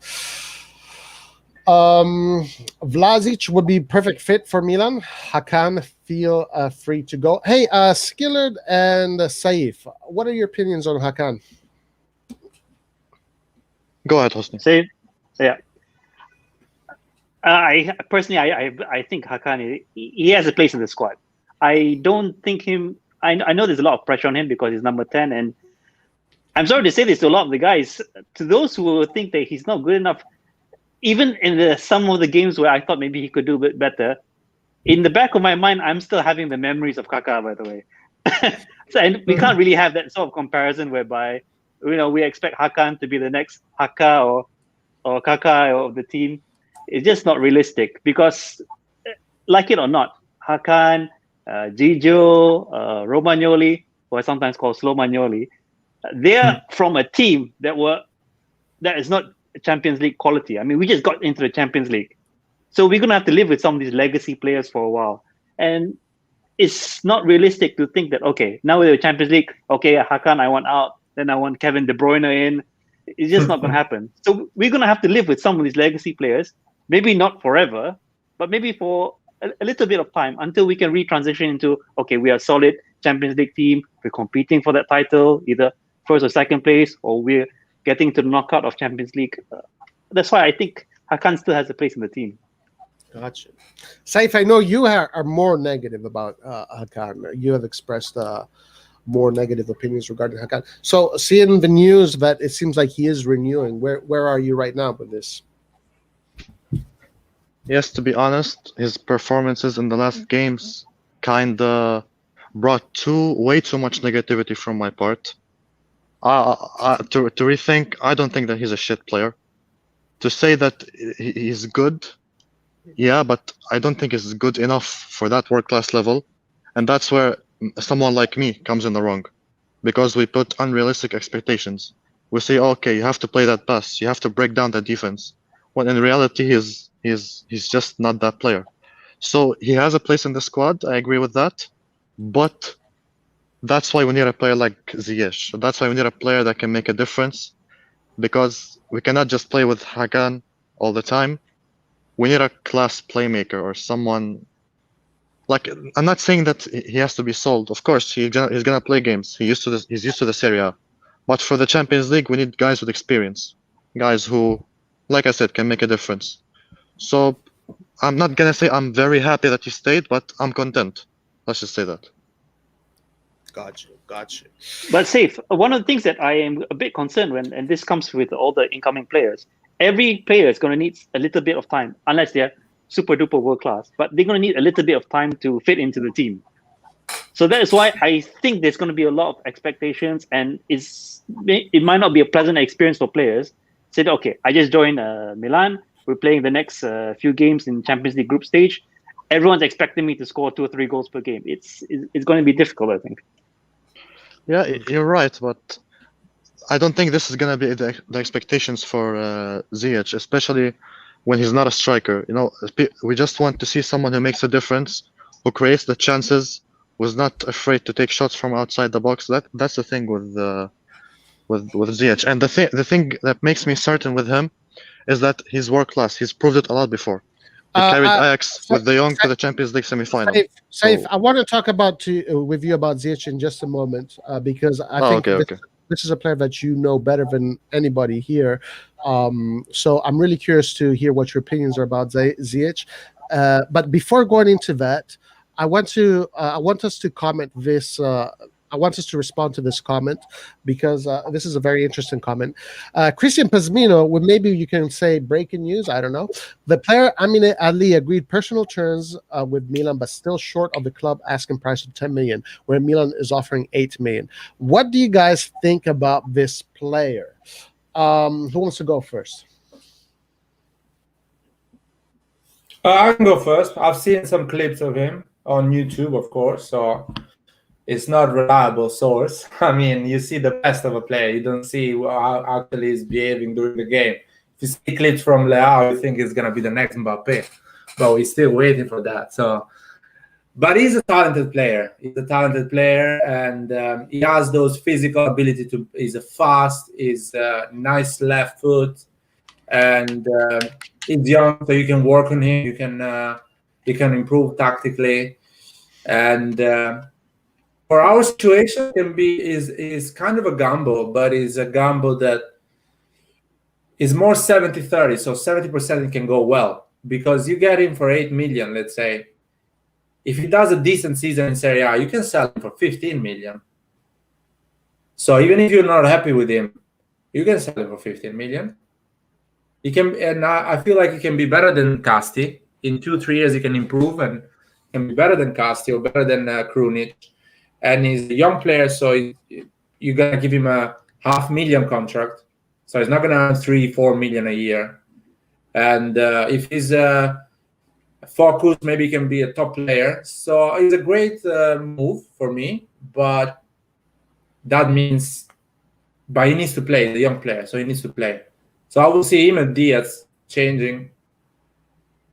Vlasic would be perfect fit for Milan. Hakan feel free to go. Hey, Skillard and Saif, what are your opinions on Hakan? Go ahead, Hosni. Saif, yeah. I personally, I think Hakan, he has a place in the squad. I don't think him. I know there's a lot of pressure on him because he's number 10, and I'm sorry to say this to a lot of the guys. To those who think that he's not good enough. Even in some of the games where I thought maybe he could do a bit better, in the back of my mind, I'm still having the memories of Kaká, by the way. And we can't really have that sort of comparison whereby, you know, we expect Hakan to be the next Haka or Kaká of the team. It's just not realistic because, like it or not, Hakan, Gigio, Romagnoli, who I sometimes call Slow-Magnoli, they're from a team that is not Champions League quality. I mean, we just got into the Champions League. So we're going to have to live with some of these legacy players for a while. And it's not realistic to think that, okay, now we're the Champions League, okay, Hakan, I want out, then I want Kevin De Bruyne in. It's just not going to happen. So we're going to have to live with some of these legacy players, maybe not forever, but maybe for a little bit of time until we can retransition into, okay, we are a solid Champions League team. We're competing for that title, either first or second place, or we're getting to the knockout of Champions League. That's why I think Hakan still has a place in the team. Gotcha. Saif, I know you are more negative about Hakan. You have expressed more negative opinions regarding Hakan. So, seeing the news that it seems like he is renewing, where are you right now with this? Yes, to be honest, his performances in the last games kinda brought way too much negativity from my part. To rethink, I don't think that he's a shit player. To say that he's good, yeah, but I don't think he's good enough for that world-class level. And that's where someone like me comes in the wrong. Because we put unrealistic expectations. We say, okay, you have to play that pass, you have to break down the defense. When in reality, he's just not that player. So he has a place in the squad, I agree with that. But that's why we need a player like Ziyech. That's why we need a player that can make a difference. Because we cannot just play with Hakan all the time. We need a class playmaker or someone. Like, I'm not saying that he has to be sold. Of course, he's gonna play games. He's used to the Serie A. But for the Champions League, we need guys with experience, guys who, like I said, can make a difference. So I'm not gonna say I'm very happy that he stayed, but I'm content. Let's just say that. Gotcha. But Saif, one of the things that I am a bit concerned when, and this comes with all the incoming players, every player is going to need a little bit of time, unless they're super duper world class, but they're going to need a little bit of time to fit into the team. So that is why I think there's going to be a lot of expectations, and it might not be a pleasant experience for players. Said, okay, I just joined Milan. We're playing the next few games in Champions League group stage. Everyone's expecting me to score 2 or 3 goals per game. It's going to be difficult, I think. Yeah, you're right, but I don't think this is gonna be the expectations for Ziyech, especially when he's not a striker. You know, we just want to see someone who makes a difference, who creates the chances, who's not afraid to take shots from outside the box. That's the thing with Ziyech. And the thing that makes me certain with him is that he's world class. He's proved it a lot before. He carried Ajax with De Jong to the Champions League semi-final. Saif, I want to talk with you about Ziyech in just a moment because I think this is a player that you know better than anybody here. So I'm really curious to hear what your opinions are about Ziyech. But before going into that, I want us to comment this. I want us to respond to this comment because this is a very interesting comment. Christian Pazmino, well, maybe you can say breaking news. I don't know. The player Amin Ali agreed personal terms with Milan, but still short of the club asking price of 10 million, where Milan is offering 8 million. What do you guys think about this player? Who wants to go first? I can go first. I've seen some clips of him on YouTube, of course. So it's not a reliable source. I mean, you see the best of a player. You don't see how actually he's behaving during the game. If you see clips from Leao, you think it's going to be the next Mbappe. But we're still waiting for that. So, but he's a talented player. He's a talented player, and he has those physical ability to. He's a fast. He's a nice left foot, and he's young, so you can work on him. You can improve tactically, and for our situation, is kind of a gamble, but is a gamble that is more 70-30. So 70% can go well because you get him for 8 million, let's say. If he does a decent season in Serie A, you can sell him for 15 million. So even if you're not happy with him, you can sell him for 15 million. He can, and I feel like he can be better than Casti. In 2-3 years, he can improve and can be better than Casti or better than Krunic. And he's a young player, so you're going to give him a $500,000 contract. So he's not going to earn 3-4 million a year. And if he's focused, maybe he can be a top player. So it's a great move for me. But that means, but he needs to play, the young player, so he needs to play. So I will see him and Diaz changing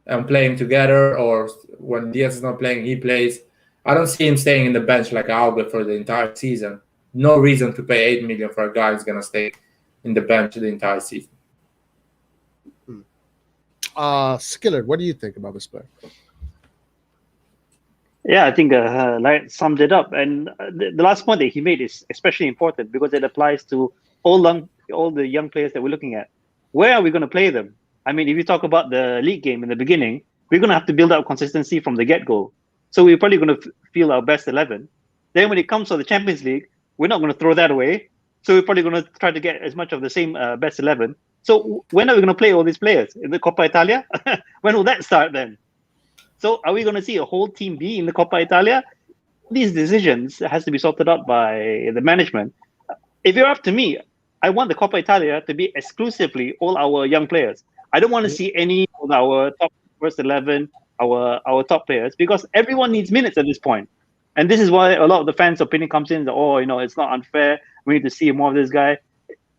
and playing together, or when Diaz is not playing, he plays. I don't see him staying in the bench like Albert for the entire season. No reason to pay 8 million for a guy who's going to stay in the bench the entire season. Skillard, what do you think about this player? Yeah, I think Larry summed it up. And the last point that he made is especially important because it applies to all the young players that we're looking at. Where are we going to play them? I mean, if you talk about the league game in the beginning, we're going to have to build up consistency from the get-go. So we're probably going to feel our best 11. Then when it comes to the Champions League, we're not going to throw that away. So we're probably going to try to get as much of the same best 11. So when are we going to play all these players? In the Coppa Italia? When will that start then? So are we going to see a whole team B in the Coppa Italia? these decisions has to be sorted out by the management. If you're up to me, I want the Coppa Italia to be exclusively all our young players. I don't want to see any of our top first 11, our top players, because everyone needs minutes at this point. And this is why a lot of the fans' opinion comes in that, oh, it's not unfair. We need to see more of this guy.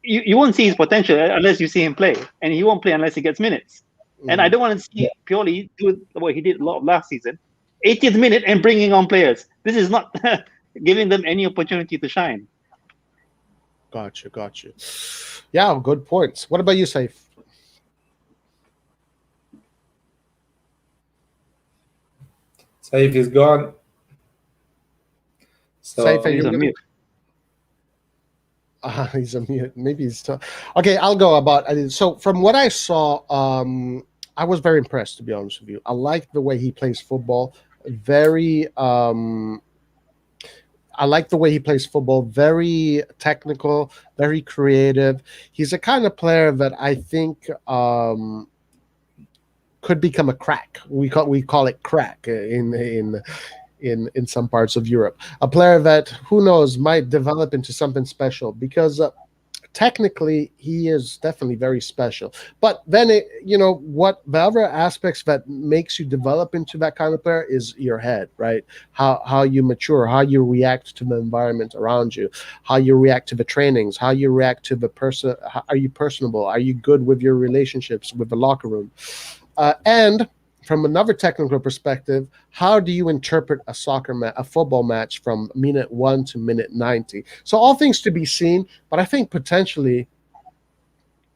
You won't see his potential unless you see him play, and he won't play unless he gets minutes. And I don't want to see purely do what he did a lot of last season, 80th minute and bringing on players. This is not giving them any opportunity to shine. Gotcha. Yeah, good points. What about you, Saif? Saif is gone. So Saif, are He's you on mute. He's a mute. Maybe he's still... Okay, I'll go about. So from what I saw, I was very impressed, to be honest with you. I like the way he plays football. I like the way he plays football. Very technical, very creative. He's a kind of player that I think could become a crack. We call it crack in some parts of Europe. A player that, who knows, might develop into something special, because technically he is definitely very special. But then what the other aspects that makes you develop into that kind of player is your head, right? How you mature, how you react to the environment around you, how you react to the trainings, how you react to the person. Are you personable? Are you good with your relationships with the locker room? And from another technical perspective, how do you interpret a football match from minute 1 to minute 90? So all things to be seen, but I think potentially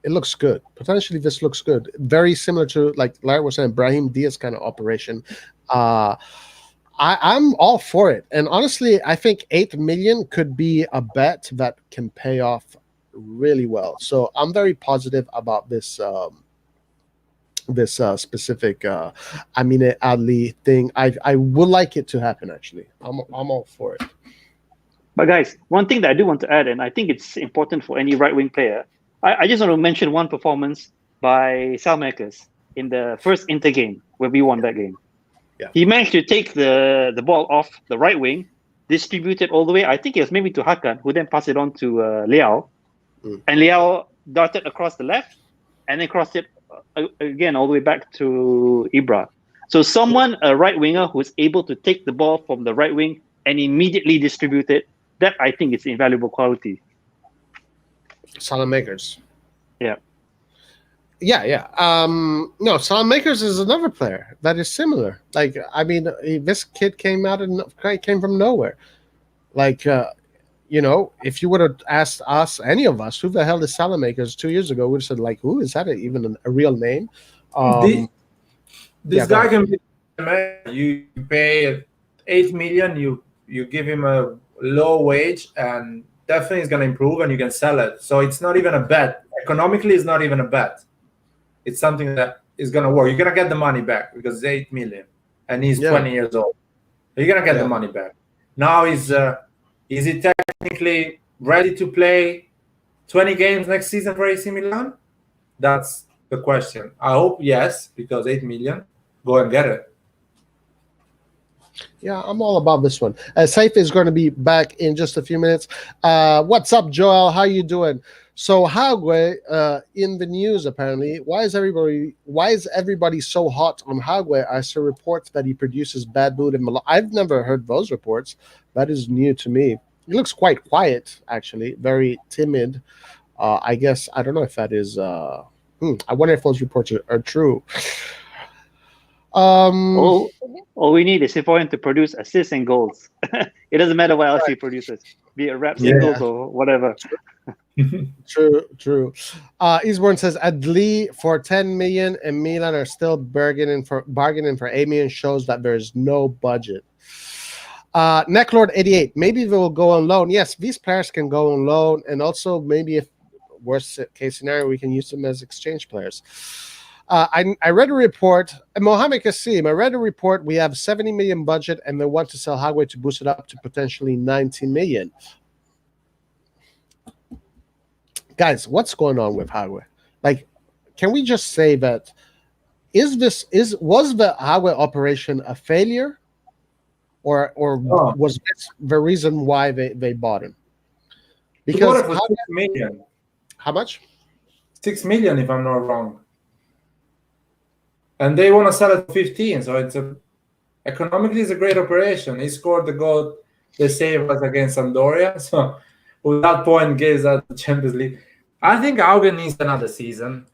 it looks good. Potentially this looks good. Very similar to, like Larry was saying, Brahim Diaz kind of operation. I'm all for it. And honestly, I think 8 million could be a bet that can pay off really well. So I'm very positive about this specific Amine Adli thing. I would like it to happen, actually. I'm all for it. But guys, one thing that I do want to add, and I think it's important for any right-wing player, I just want to mention one performance by Salmakers in the first Inter game where we won that game. Yeah. He managed to take the ball off the right wing, distribute it all the way. I think it was maybe to Hakan, who then passed it on to Leao. And Leao darted across the left and then crossed it again all the way back to Ibra. So a right winger who's able to take the ball from the right wing and immediately distribute it, that I think is invaluable quality. Salamakers. Yeah. No, Salamakers is another player that is similar. Like, I mean, this kid came from nowhere. Like, if you would have asked us, any of us, who the hell is Salamakers 2 years ago, we'd have said, like, who is that? Even a real name? This guy can be, you pay 8 million, you give him a low wage, and definitely is going to improve, and you can sell it. So it's not even a bet. Economically, it's not even a bet. It's something that is going to work. You're going to get the money back because it's 8 million, and he's 20 years old. You're going to get the money back. Now is he technically ready to play 20 games next season for AC Milan? That's the question. I hope yes, because 8 million, go and get it. Yeah, I'm all about this one. Saif is going to be back in just a few minutes. What's up, Joel? How you doing? So Hagwe in the news apparently. Why is everybody so hot on Hagwe? I saw reports that he produces bad mood in Milan. I've never heard those reports. That is new to me. He looks quite quiet, actually, very timid. I guess I don't know if that is. I wonder if those reports are true. All we need is for him to produce assists and goals. It doesn't matter what else he produces, be it rap singles or whatever. True. Eastbourne says Adli for 10 million and Milan are still bargaining for 8 million, shows that there is no budget. Necklord 88, maybe they will go on loan. Yes, these players can go on loan, and also maybe if worst case scenario, we can use them as exchange players. I read a report, Mohamed Kassim, I read a report, we have 70 million budget and they want to sell Hagwe to boost it up to potentially 90 million. Guys, what's going on with Hagwe? Like, can we just say that was the Hagwe operation a failure? or Oh. was this the reason why they bought him? He Because bought it for 6 million. how much? 6 million, if I'm not wrong. And they want to sell it for 15, so economically it's a great operation. He scored the goal they saved us against Sampdoria, so with that point gives us the Champions League. I think Augen needs another season.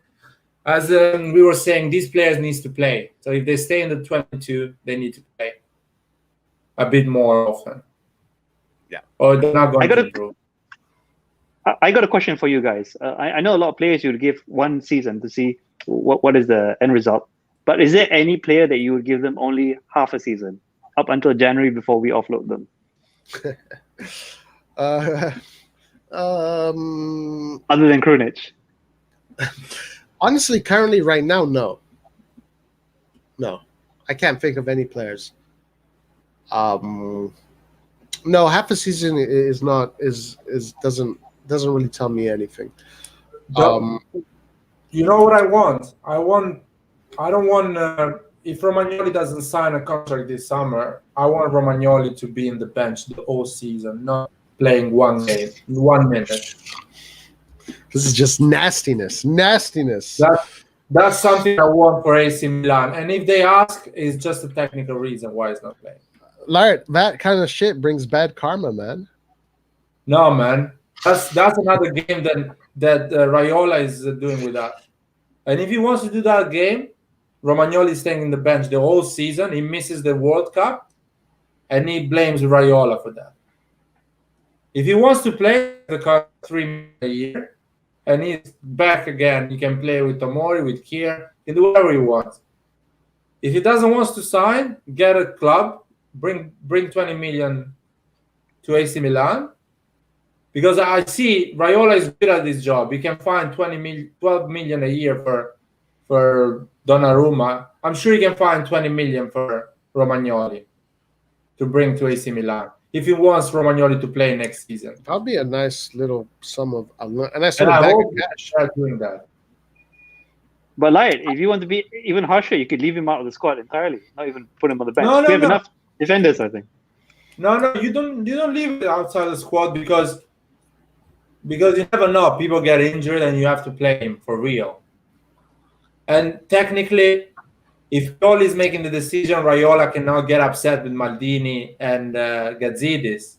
As we were saying, these players needs to play. So if they stay in the 22, they need to play a bit more often. Yeah. Or they're not going to improve. I got a question for you guys. I know a lot of players you would give one season to see what is the end result. But is there any player that you would give them only half a season, up until January before we offload them? Other than Krunic? Honestly, currently, right now, no. I can't think of any players. No, half a season is doesn't really tell me anything. You know what I want? I don't want if Romagnoli doesn't sign a contract this summer, I want Romagnoli to be in the bench the whole season, not playing 1 game, 1 minute. This is just nastiness. That's something I want for AC Milan. And if they ask, it's just a technical reason why he's not playing. Lart, that kind of shit brings bad karma, man. No, man. That's another game that Raiola is doing with us. And if he wants to do that game, Romagnoli is staying in the bench the whole season. He misses the World Cup, and he blames Raiola for that. If he wants to play the 3 million a year, and he's back again, he can play with Tomori, with Kier, he can do whatever he wants. If he doesn't want to sign, get a club, bring 20 million to AC Milan. Because I see Raiola is good at this job. He can find 12 million a year for Donnarumma. I'm sure he can find 20 million for Romagnoli to bring to AC Milan if he wants Romagnoli to play next season. That'll be a nice little sum of a nice And little I bag hope of cash. they're doing that. But Light, if you want to be even harsher, you could leave him out of the squad entirely, not even put him on the bench. No, we have no. enough defenders, I think. No, you don't leave it outside the squad because you never know. People get injured and you have to play him for real. And technically, if Pioli is making the decision, Raiola cannot get upset with Maldini and Gazidis.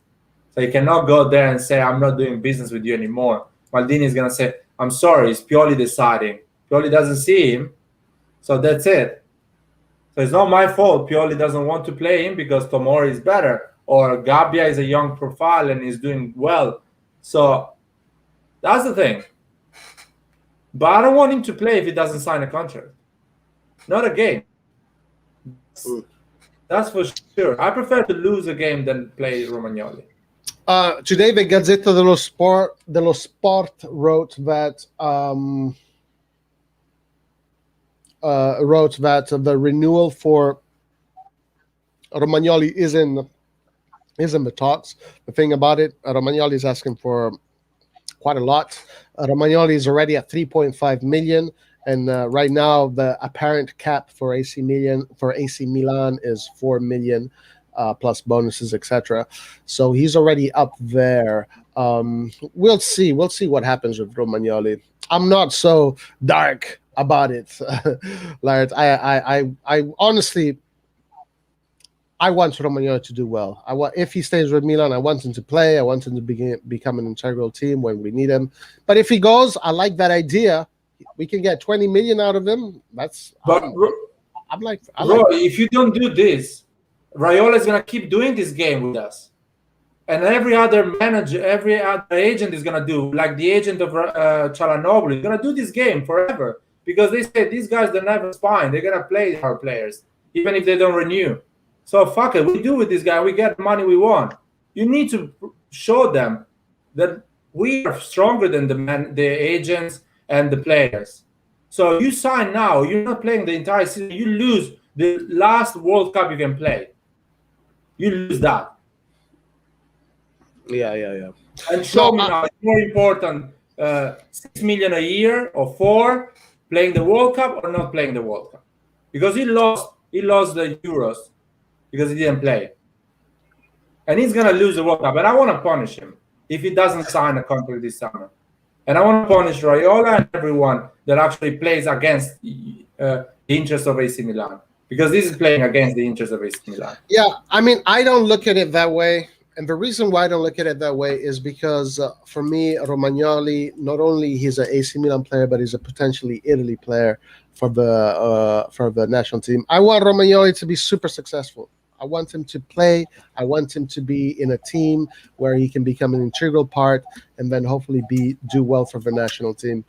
So he cannot go there and say, I'm not doing business with you anymore. Maldini is going to say, I'm sorry, it's Pioli deciding. Pioli doesn't see him, so that's it. So it's not my fault Pioli doesn't want to play him because Tomori is better, or Gabbia is a young profile and is doing well. So that's the thing. But I don't want him to play if he doesn't sign a contract. Not a game. That's for sure. I prefer to lose a game than play Romagnoli. Today, the Gazzetta dello Sport wrote that the renewal for Romagnoli is in the talks. The thing about it, Romagnoli is asking for quite a lot. Romagnoli is already at 3.5 million, and right now the apparent cap for AC Milan is 4 million. Plus bonuses, etc. So he's already up there. We'll see what happens with Romagnoli. I'm not so dark about it, Laird. I honestly, I want Romagnoli to do well. If he stays with Milan, I want him to play. I want him to become an integral team when we need him. But if he goes, I like that idea. We can get 20 million out of him. If you don't do this, Raiola is gonna keep doing this game with us, and every other manager, every other agent is gonna do, like the agent of Çalhanoğlu is gonna do this game forever because they say these guys, they're never spine. They're gonna play our players even if they don't renew. So fuck it, we do with this guy. We get the money we want. You need to show them that we are stronger than the agents and the players. So you sign now. You're not playing the entire season. You lose the last World Cup you can play. You lose that. Yeah. And show me now, it's more important 6 million a year or 4 playing the World Cup or not playing the World Cup. Because he lost the Euros because he didn't play. and he's gonna lose the World Cup. And I want to punish him if he doesn't sign a contract this summer. And I want to punish Raiola and everyone that actually plays against the interests of AC Milan, because this is playing against the interests of AC Milan. Yeah, I mean, I don't look at it that way. And the reason why I don't look at it that way is because for me, Romagnoli, not only he's an AC Milan player, but he's a potentially Italy player for the national team. I want Romagnoli to be super successful. I want him to play. I want him to be in a team where he can become an integral part and then hopefully do well for the national team.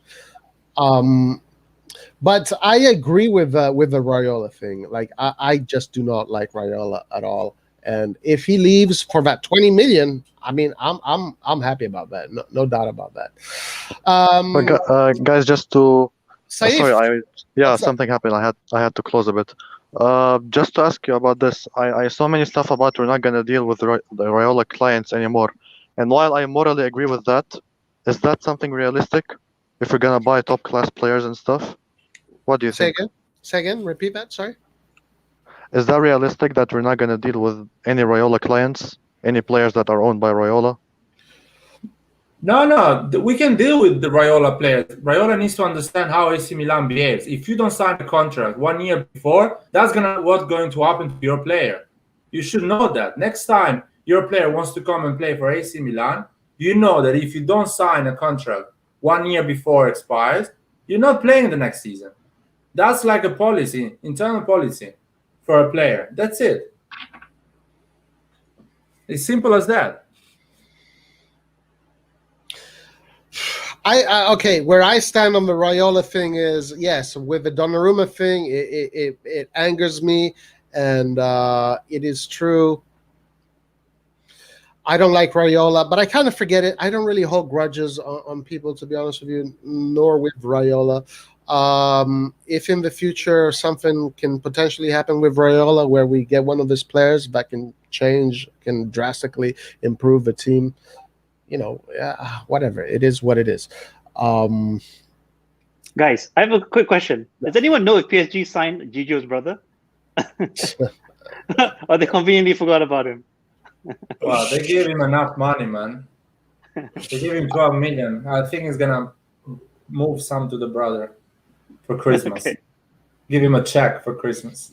But I agree with the Raiola thing. Like I just do not like Raiola at all. And if he leaves for that 20 million, I mean, I'm happy about that. No doubt about that. But guys, just to Saif, sorry, what's up? something happened. I had to close a bit. Just to ask you about this, I saw many stuff about we're not gonna deal with the Raiola clients anymore. And while I morally agree with that, is that something realistic? If we're gonna buy top class players and stuff, what do you think? Say again. Repeat that. Sorry. Is that realistic that we're not gonna deal with any Raiola clients, any players that are owned by Raiola? No, we can deal with the Raiola players. Raiola needs to understand how AC Milan behaves. If you don't sign a contract 1 year before, that's what's going to happen to your player. You should know that. Next time your player wants to come and play for AC Milan, you know that if you don't sign a contract 1 year before it expires, you're not playing the next season. That's like a policy, internal policy for a player. That's it. It's simple as that. Okay, where I stand on the Raiola thing is, yes, with the Donnarumma thing, it angers me, and it is true. I don't like Raiola, but I kind of forget it. I don't really hold grudges on people, to be honest with you, nor with Raiola. If in the future something can potentially happen with Raiola where we get one of his players that can drastically improve the team, whatever. It is what it is. Guys, I have a quick question. Does anyone know if PSG signed Gigio's brother? Or they conveniently forgot about him? Well, they gave him enough money, man. They gave him 12 million. I think he's gonna move some to the brother for Christmas. Okay. Give him a check for Christmas.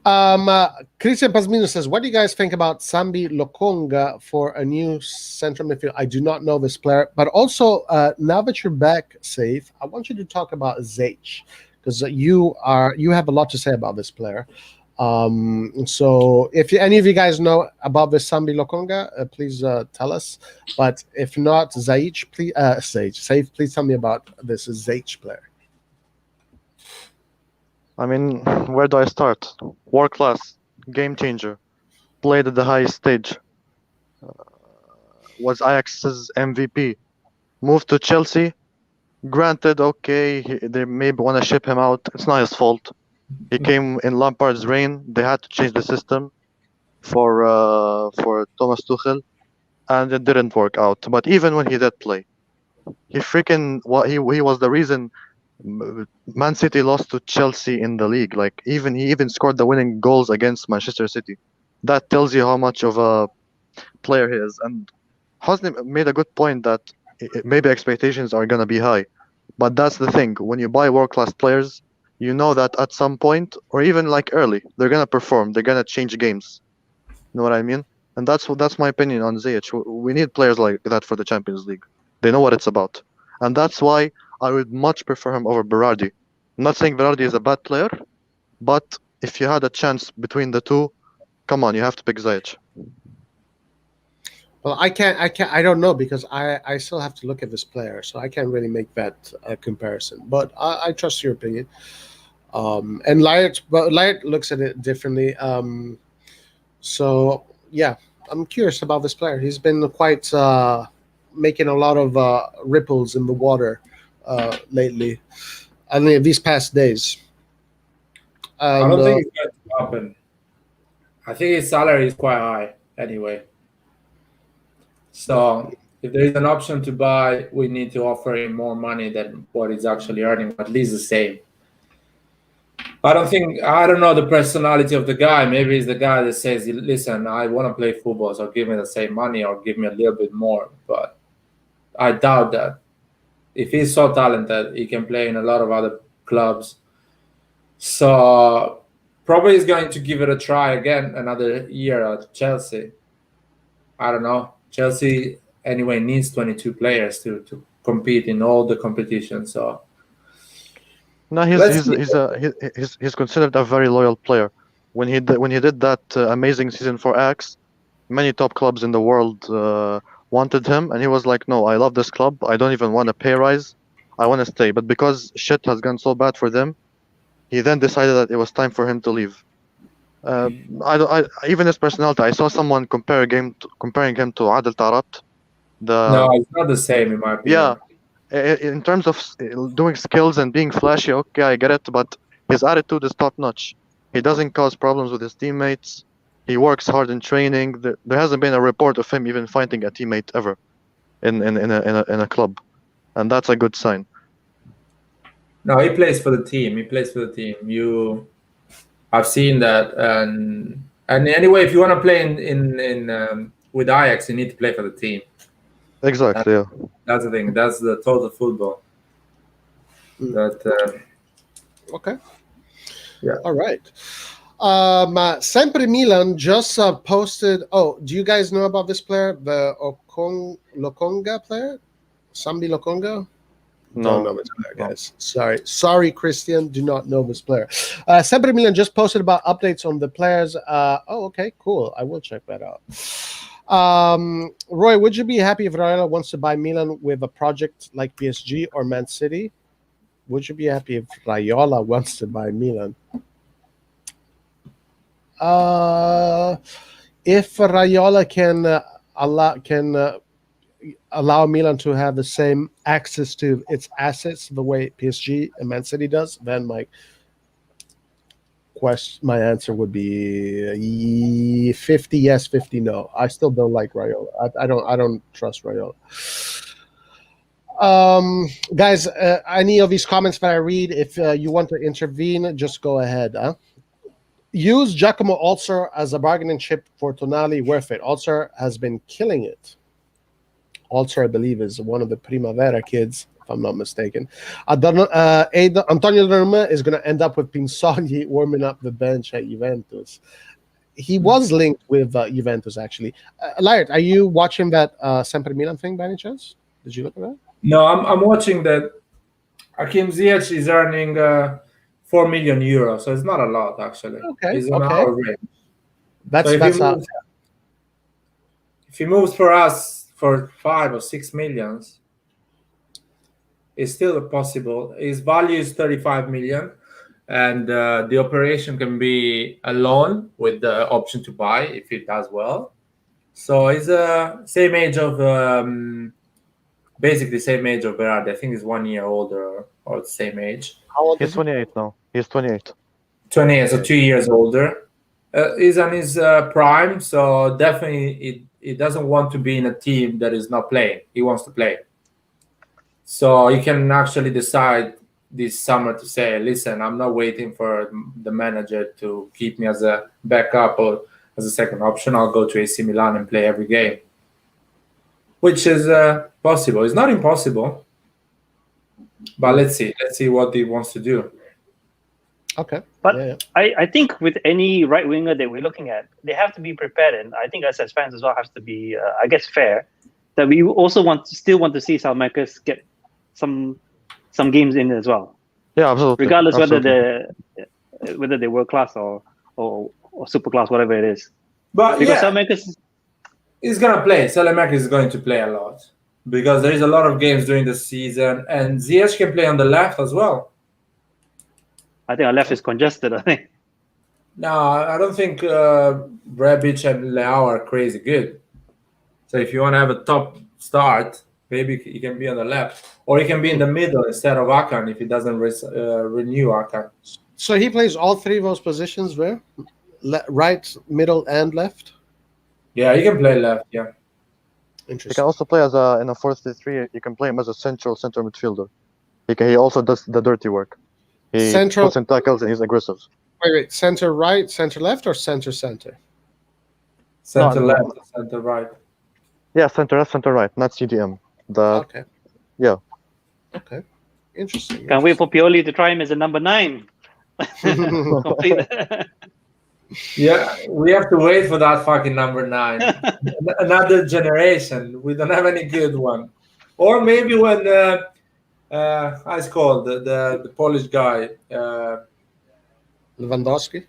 Christian Pasmino says, what do you guys think about Sambi Lokonga for a new central midfield? I do not know this player, but also now that you're back, Saif, I want you to talk about Zech, because you have a lot to say about this player. So if any of you guys know about this Sambi Lokonga, please tell us. But if not, Saif, please tell me about this Zech player. I mean, where do I start? World class, game changer, played at the highest stage, was Ajax's MVP, moved to Chelsea. Granted, okay, they maybe want to ship him out. It's not his fault. He came in Lampard's reign. They had to change the system for Thomas Tuchel, and it didn't work out. But even when he did play, he was the reason Man City lost to Chelsea in the league. Like he even scored the winning goals against Manchester City. That tells you how much of a player he is. And Hosni made a good point that maybe expectations are gonna be high, but that's the thing. When you buy world-class players, you know that at some point, or even like early, they're gonna perform. They're gonna change games. You know what I mean? And that's my opinion on Ziyech. We need players like that for the Champions League. They know what it's about, and that's why I would much prefer him over Berardi. I'm not saying Berardi is a bad player, but if you had a chance between the two, come on, you have to pick Ziyech. Well, I don't know, because I still have to look at this player, so I can't really make that comparison. But I trust your opinion. And Layert looks at it differently. So yeah, I'm curious about this player. He's been quite making a lot of ripples in the water lately. I mean, these past days. I don't think it's going to happen. I think his salary is quite high anyway. So if there is an option to buy, we need to offer him more money than what he's actually earning, at least the same. I don't know the personality of the guy. Maybe he's the guy that says, listen, I want to play football, so give me the same money or give me a little bit more. But I doubt that. If he's so talented, he can play in a lot of other clubs. So probably he's going to give it a try again another year at Chelsea. I don't know. Chelsea anyway needs 22 players to compete in all the competitions. So No, he's considered a very loyal player. When he did that amazing season for Ajax, many top clubs in the world wanted him, and he was like, "No, I love this club. I don't even want a pay rise. I want to stay." But because shit has gone so bad for them, he then decided that it was time for him to leave. Even his personality. I saw someone comparing him to Adel Taarabt. no, it's not the same in my opinion. Yeah, in terms of doing skills and being flashy, okay, I get it, but his attitude is top notch. He doesn't cause problems with his teammates. He works hard in training. There hasn't been a report of him even fighting a teammate ever in a club, and that's a good sign. No, he plays for the team. I've seen that, and anyway, if you want to play in with Ajax, you need to play for the team. Exactly. That's the thing. That's the total football. Okay. Yeah. All right. Sempre Milan just posted. Oh, do you guys know about this player, the Lokonga player, Sambi Lokonga? No. Don't know this player, guys. Sorry, Christian. Do not know this player. Sempre Milan just posted about updates on the players. Okay, cool. I will check that out. Roy, would you be happy if Raiola wants to buy Milan with a project like PSG or Man City? Would you be happy if Raiola wants to buy Milan? If Raiola can allow Milan to have the same access to its assets the way PSG and Man City does, then my answer would be 50 yes, 50 no. I still don't like Raiola. I don't trust Raiola. Guys, any of these comments that I read, if you want to intervene, just go ahead. Use Giacomo Alcer as a bargaining chip for Tonali. Worth it. Alcer has been killing it. Alcer, I believe, is one of the Primavera kids, if I'm not mistaken. Antonio Donnarumma is going to end up with Pinzogli warming up the bench at Juventus. He was linked with Juventus, actually. Laird, are you watching that Sempre Milan thing by any chance? Did you look at that? No, I'm watching that. Hakim Ziyech is earning 4 million euros, so it's not a lot, actually. Okay. He's on our range. If he moves for us for 5 or 6 millions, it's still possible. His value is 35 million, and the operation can be a loan with the option to buy if it does well. So he's same age of basically same age of Berardi. I think he's 1 year older or the same age. How old He's 28 now. He's 28. 28, so 2 years older. He's on his prime, so definitely he doesn't want to be in a team that is not playing. He wants to play. So he can actually decide this summer to say, listen, I'm not waiting for the manager to keep me as a backup or as a second option. I'll go to AC Milan and play every game, which is possible. It's not impossible, but let's see what he wants to do. Okay. But I think with any right winger that we're looking at, they have to be prepared, and I think us as fans as well have to be, I guess, fair. That we also still want to see Salmakers get some games in as well. Yeah, absolutely. Regardless whether they're world class or super class, whatever it is. But because Salmakers is gonna play. Salmakers is going to play a lot because there is a lot of games during the season, and Ziyech can play on the left as well. I think our left is congested, I think. No, I don't think Rebic and Leao are crazy good. So if you want to have a top start, maybe he can be on the left. Or he can be in the middle instead of Akan if he doesn't renew Akan. So he plays all three of those positions where? Right, middle, and left? Yeah, he can play left, yeah. Interesting. He can also play in a 4-3-3. You can play him as a center midfielder. He also does the dirty work. He Central- puts in tackles and he's aggressive. Wait. Center right, center left, or center center? Center No, left, center right. Yeah, center left, center right, not CDM. Okay. Yeah. Okay. Interesting. Can't wait for Pioli to try him as a number 9. Complete. Yeah, we have to wait for that fucking number 9. Another generation. We don't have any good one. Or maybe when how's it called the Polish guy Lewandowski.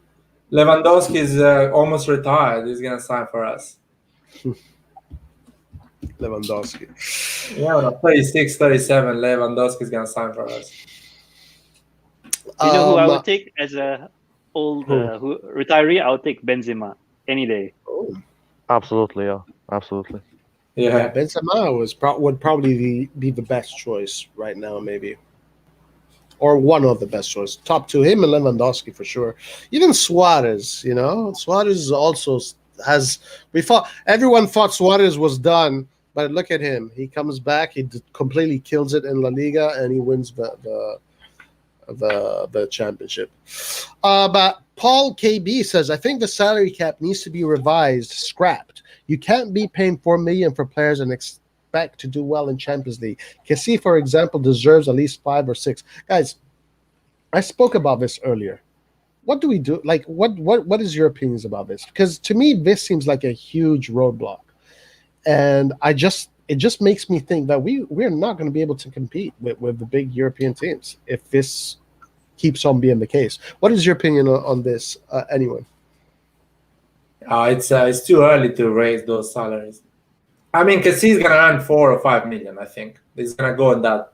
Lewandowski is almost retired. He's gonna sign for us. Lewandowski. Yeah, 36, 37. Lewandowski is gonna sign for us. You know who I would take as a old retiree? I would take Benzema any day. Absolutely, yeah. Absolutely. Yeah, Benzema would probably be the best choice right now, maybe, or one of the best choices. Top two, him and Lewandowski for sure. Even Suarez, you know, Suarez also has. Everyone thought Suarez was done, but look at him. He comes back. He completely kills it in La Liga, and he wins the championship. But Paul KB says, I think the salary cap needs to be revised, scrapped. You can't be paying $4 million for players and expect to do well in Champions League. Kessie, for example, deserves at least 5 or 6. Guys, I spoke about this earlier. What do we do? Like, what is your opinions about this? Because to me, this seems like a huge roadblock, and it just makes me think that we're not going to be able to compete with the big European teams if this keeps on being the case. What is your opinion on this, anyone? it's too early to raise those salaries. I mean, Kessie's gonna earn 4 or 5 million. I think he's gonna go in that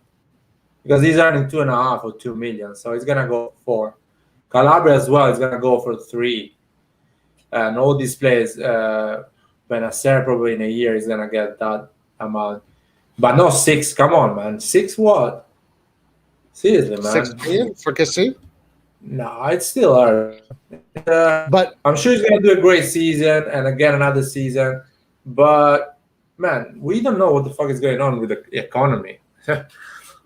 because he's earning 2.5 or 2 million, so he's gonna go 4. Calabria as well is gonna go for 3, and all these players. Benacer probably in a year is gonna get that amount, but no 6. Come on, man, 6 what? Seriously, man. 6 million for Kessie? No, it's still early. But I'm sure he's gonna do a great season and again another season. But man, we don't know what the fuck is going on with the economy.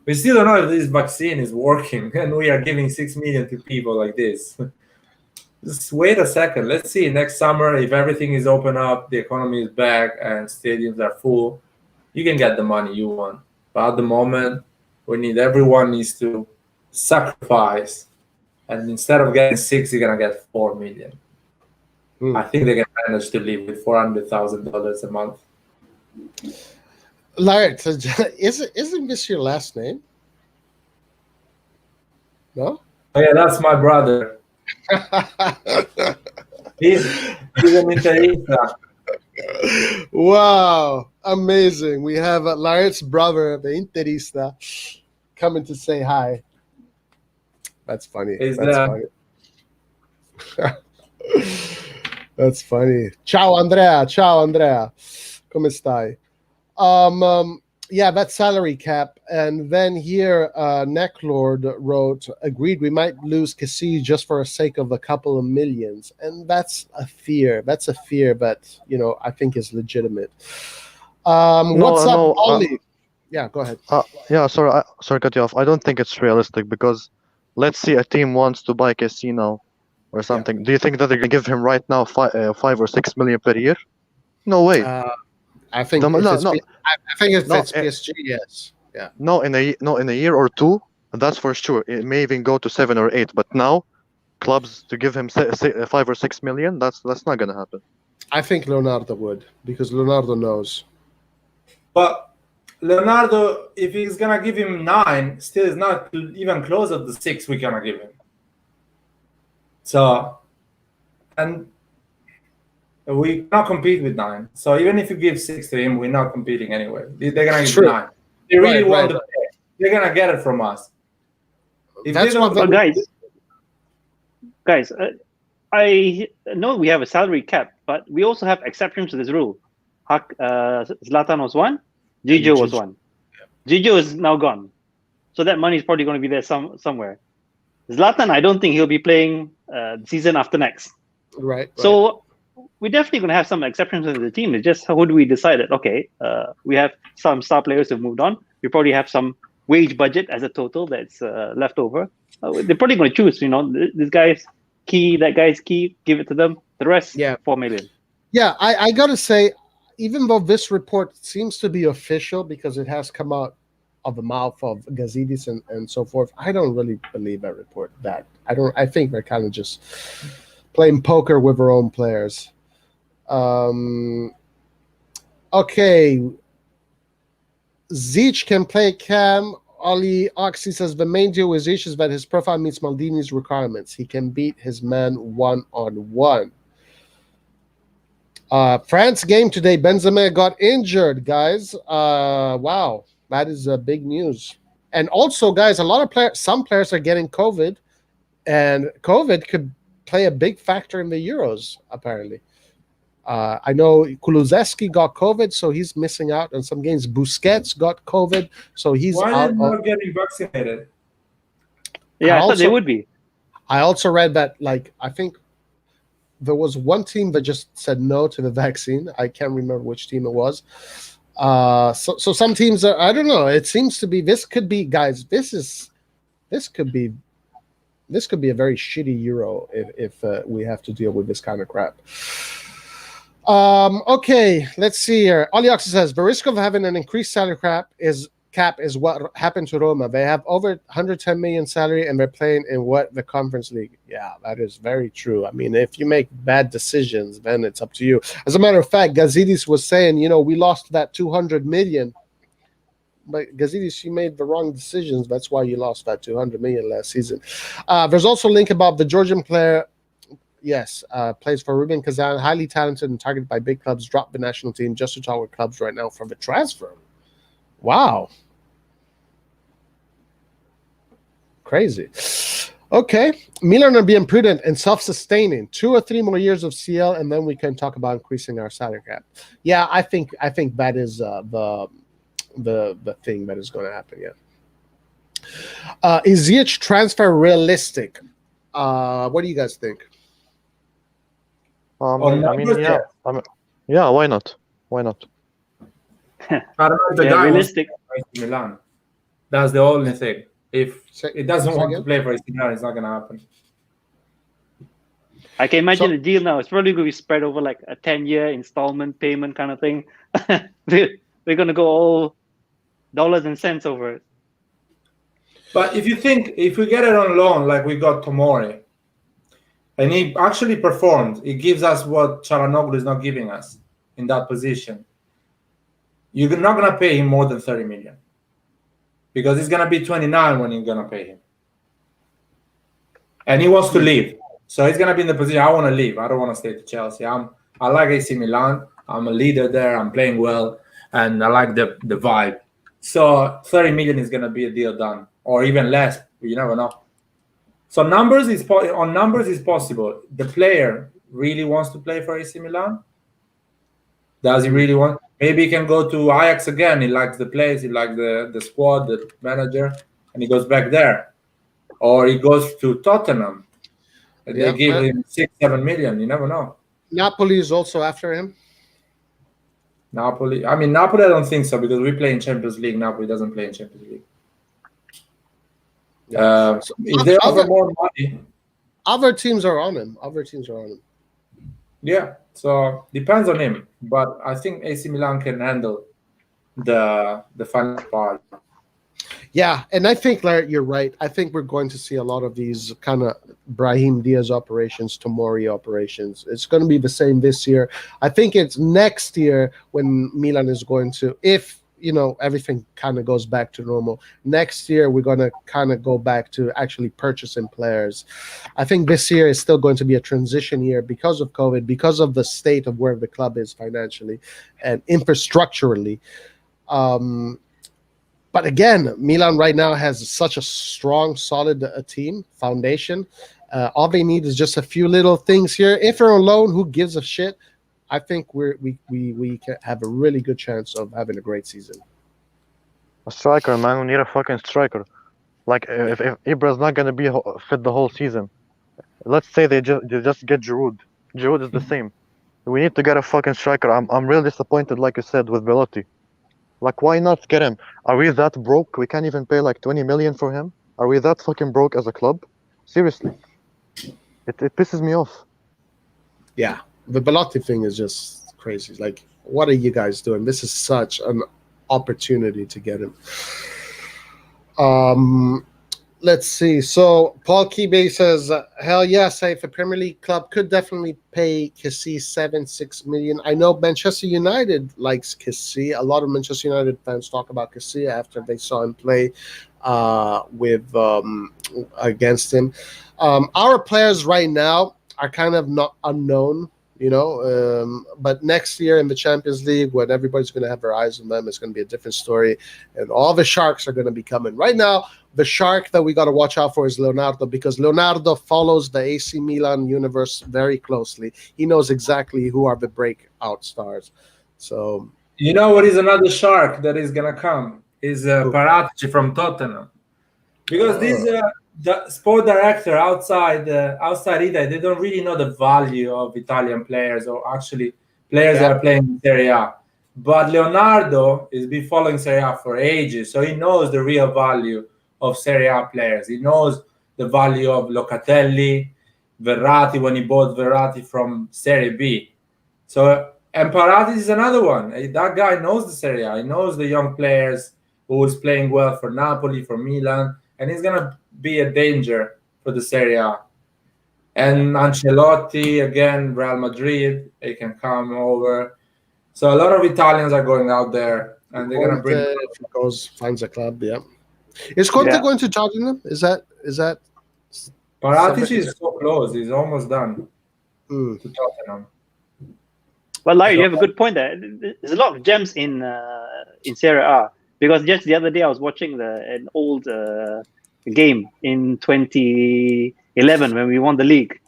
We still don't know if this vaccine is working, and we are giving 6 million to people like this. Just wait a second. Let's see next summer if everything is open up, the economy is back, and stadiums are full. You can get the money you want, but at the moment, everyone needs to sacrifice, and instead of getting 6, you're gonna get 4 million. I think they can manage to live with $400,000 a month. Larry, isn't this your last name? No. Oh, yeah, that's my brother. He's an Interista. Wow, amazing. We have Larry's brother, the Interista, coming to say hi. That's funny. That's funny. That's funny. Ciao Andrea. Come stai? Yeah, that salary cap. And then here, Necklord wrote, agreed, we might lose Kessie just for the sake of a couple of millions. And that's a fear. That's a fear, but, I think is legitimate. What's up, Ollie? Yeah, go ahead. Sorry to cut you off. I don't think it's realistic because let's see a team wants to buy Kessie now or something. Yeah. Do you think that they're going to give him right now 5 or 6 million per year? No way. I think if it's PSG, yes. Yeah. No, in a year or 2, that's for sure. It may even go to 7 or 8. But now, clubs to give him 5 or 6 million, that's not going to happen. I think Leonardo would, because Leonardo knows. But Leonardo, if he's gonna give him 9, still is not even close to the 6 we're gonna give him. So, and we cannot compete with 9. So even if you give 6 to him, we're not competing anyway. They're gonna give 9. They really want the play. They're gonna get it from us. That's what guys. I know we have a salary cap, but we also have exceptions to this rule. Zlatan was one. Gigio was one. Yeah. Gigio is now gone, so that money is probably going to be there somewhere. Zlatan, I don't think he'll be playing the season after next. Right. So we're definitely going to have some exceptions to the team. It's just how do we decide it? Okay, we have some star players who've moved on. We probably have some wage budget as a total that's left over. they're probably going to choose. This guy's key, that guy's key. Give it to them. The rest, Yeah. 4 million. Yeah, I gotta say, even though this report seems to be official because it has come out of the mouth of Gazidis and so forth, I don't really believe that report. I think they're kind of just playing poker with their own players. Okay. Zich can play cam. Ali Oxy says the main deal with Zich is that his profile meets Maldini's requirements. He can beat his man one-on-one. France game today. Benzema got injured, guys. Wow, that is big news. And also, guys, some players are getting COVID, and COVID could play a big factor in the Euros, apparently. I know Kulusevski got COVID, so he's missing out on some games. Busquets got COVID, so he's Why out. are they not getting vaccinated? Yeah, I thought they would be. I also read that, I think there was one team that just said no to the vaccine. I can't remember which team it was. So some teams are, I don't know. It seems to be, this could be, guys, this could be a very shitty Euro if we have to deal with this kind of crap. Okay, let's see here. Oliox says the risk of having an increased salary cap is what happened to Roma. They have over 110 million salary and they're playing in the Conference League. Yeah, that is very true. I mean, if you make bad decisions, then it's up to you. As a matter of fact, Gazidis was saying, we lost that 200 million. But Gazidis, you made the wrong decisions. That's why you lost that 200 million last season. There's also a link about the Georgian player. Yes, plays for Rubin Kazan, highly talented and targeted by big clubs, dropped the national team just to talk with clubs right now from the transfer. Wow. Crazy. Okay. Milan are being prudent and self-sustaining. 2 or 3 more years of CL, and then we can talk about increasing our salary cap. Yeah, I think that is the thing that is going to happen. Yeah. Is Ziyech transfer realistic? What do you guys think? Yeah. Why not? Why not? I don't know if the guy realistic. wants to play for AC Milan. That's the only thing. If it doesn't want again? to play for AC Milan, it's not going to happen. I can imagine the deal now. It's probably going to be spread over like a 10-year installment payment kind of thing. We're going to go all dollars and cents over it. But if we get it on loan, like we got Tomori, and he actually performed, it gives us what Çalhanoğlu is not giving us in that position. You're not going to pay him more than 30 million. Because he's going to be 29 when you're going to pay him. And he wants to leave. So he's going to be in the position, I want to leave. I don't want to stay to Chelsea. I like AC Milan. I'm a leader there. I'm playing well. And I like the vibe. So 30 million is going to be a deal done. Or even less. You never know. So on numbers is possible. The player really wants to play for AC Milan. Does he really want? Maybe he can go to Ajax again. He likes the place. He likes the squad, the manager, and he goes back there. Or he goes to Tottenham. They give him 6-7 million. You never know. Napoli is also after him. Napoli. I don't think so because we play in Champions League. Napoli doesn't play in Champions League. If they offer more money, other teams are on him. Yeah, so depends on him. But I think AC Milan can handle the final part. Yeah, and I think, Larry, you're right. I think we're going to see a lot of these kind of Brahim Diaz operations, Tomori operations. It's going to be the same this year. I think it's next year when Milan is going to, if everything kind of goes back to normal. Next year, we're going to kind of go back to actually purchasing players. I think this year is still going to be a transition year because of COVID, because of the state of where the club is financially and infrastructurally. But again, Milan right now has such a strong, solid team, foundation. All they need is just a few little things here. If they're on loan, who gives a shit? I think we can have a really good chance of having a great season. A striker, man. We need a fucking striker. Like if Ibra's not gonna be fit the whole season, let's say they just get Giroud. Giroud is the same. We need to get a fucking striker. I'm really disappointed, like you said, with Bellotti. Like, why not get him? Are we that broke? We can't even pay like 20 million for him. Are we that fucking broke as a club? Seriously. It pisses me off. Yeah, the Bellotti thing is just crazy. Like, what are you guys doing? This is such an opportunity to get him. Let's see. So Paul Kebe says, hell yes, if a Premier League club could definitely pay Kessie 7-6 million. I know Manchester United likes Kessie. A lot of Manchester United fans talk about Kessie after they saw him play against him. Our players right now are kind of not unknown, but next year in the Champions League, when everybody's going to have their eyes on them, it's going to be a different story, and all the sharks are going to be coming. Right now, the shark that we got to watch out for is Leonardo, because Leonardo follows the AC Milan universe very closely. He knows exactly who are the breakout stars. So, you know what is another shark that is going to come? Is Paratici from Tottenham. Because the sport director outside Italy, they don't really know the value of Italian players, or actually players that are playing in Serie A. But Leonardo has been following Serie A for ages, so he knows the real value of Serie A players. He knows the value of Locatelli, Verratti, when he bought Verratti from Serie B. So, and Paratici is another one. That guy knows the Serie A. He knows the young players who is playing well for Napoli, for Milan, and he's going to be a danger for the Serie A. And Ancelotti, again, Real Madrid, they can come over. So a lot of Italians are going out there, and they're going to bring. If he goes, finds a club, Is Conte going to Tottenham? Is that? Paratici is so close. He's almost done to Tottenham. Well, Larry, you have a good point there. There's a lot of gems in Serie A, because just the other day I was watching an old game in 2011 when we won the league,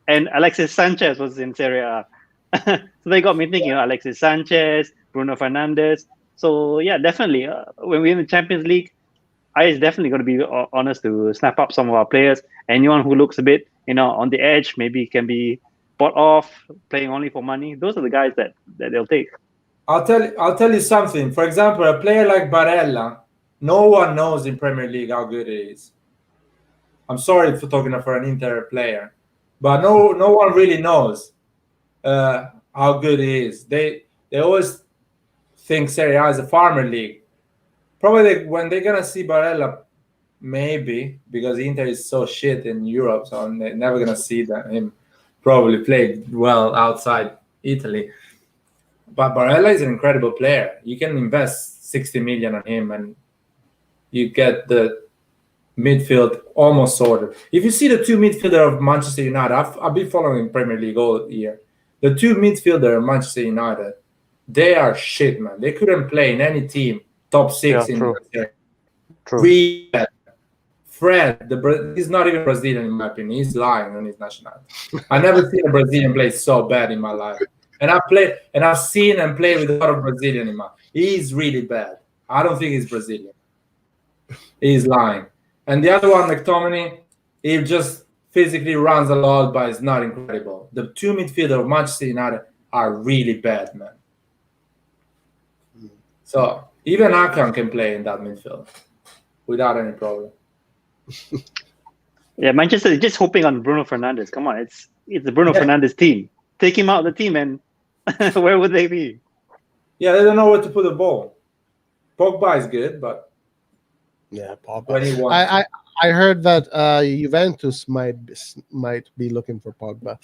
and Alexis Sanchez was in Serie A. So they got me thinking, Alexis Sanchez, Bruno Fernandes. So yeah, definitely when we're in the Champions League, it's definitely going to be honest to snap up some of our players. Anyone who looks a bit, on the edge, maybe can be bought off, playing only for money. Those are the guys that they'll take. I'll tell you something. For example, a player like Barella, no one knows in Premier League how good he is. I'm sorry for talking for an Inter player, but no one really knows how good he is. They always think Serie A is a farmer league. Probably when they're gonna see Barella, maybe, because Inter is so shit in Europe, so they're never gonna see him probably play well outside Italy. But Barella is an incredible player. You can invest 60 million on him, and you get the midfield almost sorted. If you see the two midfielders of Manchester United, I've been following Premier League all year. The two midfielders of Manchester United, they are shit, man. They couldn't play in any team top 6 in the year. Really bad. Fred, he's not even Brazilian in my opinion. He's lying on his nationality. I've never seen a Brazilian play so bad in my life. And I've seen and played with a lot of Brazilian in my. He's really bad. I don't think he's Brazilian. He's lying. And the other one, McTominay, he just physically runs a lot, but it's not incredible. The two midfielders of Manchester United are really bad, man. So even Acmilan can play in that midfield without any problem. Yeah, Manchester is just hoping on Bruno Fernandes. Come on, it's the Bruno Fernandes team. Take him out of the team, and where would they be? Yeah, they don't know where to put the ball. Pogba is good, but Pogba. I heard that Juventus might be looking for Pogba.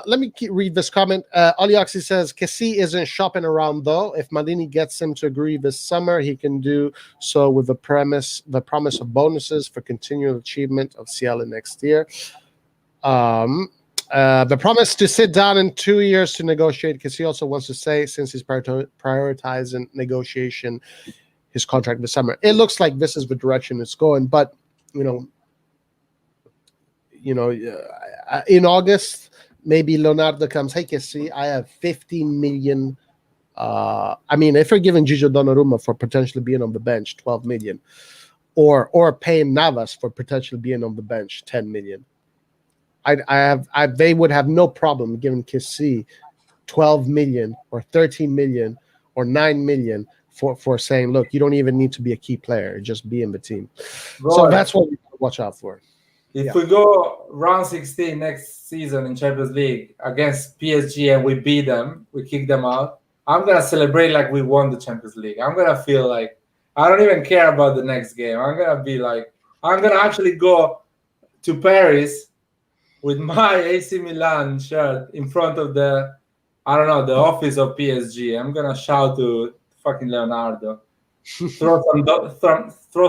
Let me read this comment. Olioxy says, Kessie isn't shopping around though. If Maldini gets him to agree this summer, he can do so with the promise of bonuses for continual achievement of CL next year. The promise to sit down in 2 years to negotiate, because he also wants to say, since he's prioritizing negotiation, his contract this summer. It looks like this is the direction it's going, but in August, maybe Leonardo comes, hey, Kessie, I have 15 million. If you're giving Gigio Donnarumma for potentially being on the bench, 12 million, or paying Navas for potentially being on the bench, 10 million. They would have no problem giving Kessie 12 million or 13 million or 9 million for saying, look, you don't even need to be a key player, just be in the team. Roy, So that's what we watch out for. If we go round 16 next season in Champions League against PSG and we beat them, we kick them out, I'm going to celebrate like we won the Champions League. I'm going to feel like I don't even care about the next game. I'm going to be like, I'm going to actually go to Paris with my AC Milan shirt in front of the, I don't know, the office of PSG. I'm going to shout to fucking Leonardo. Throw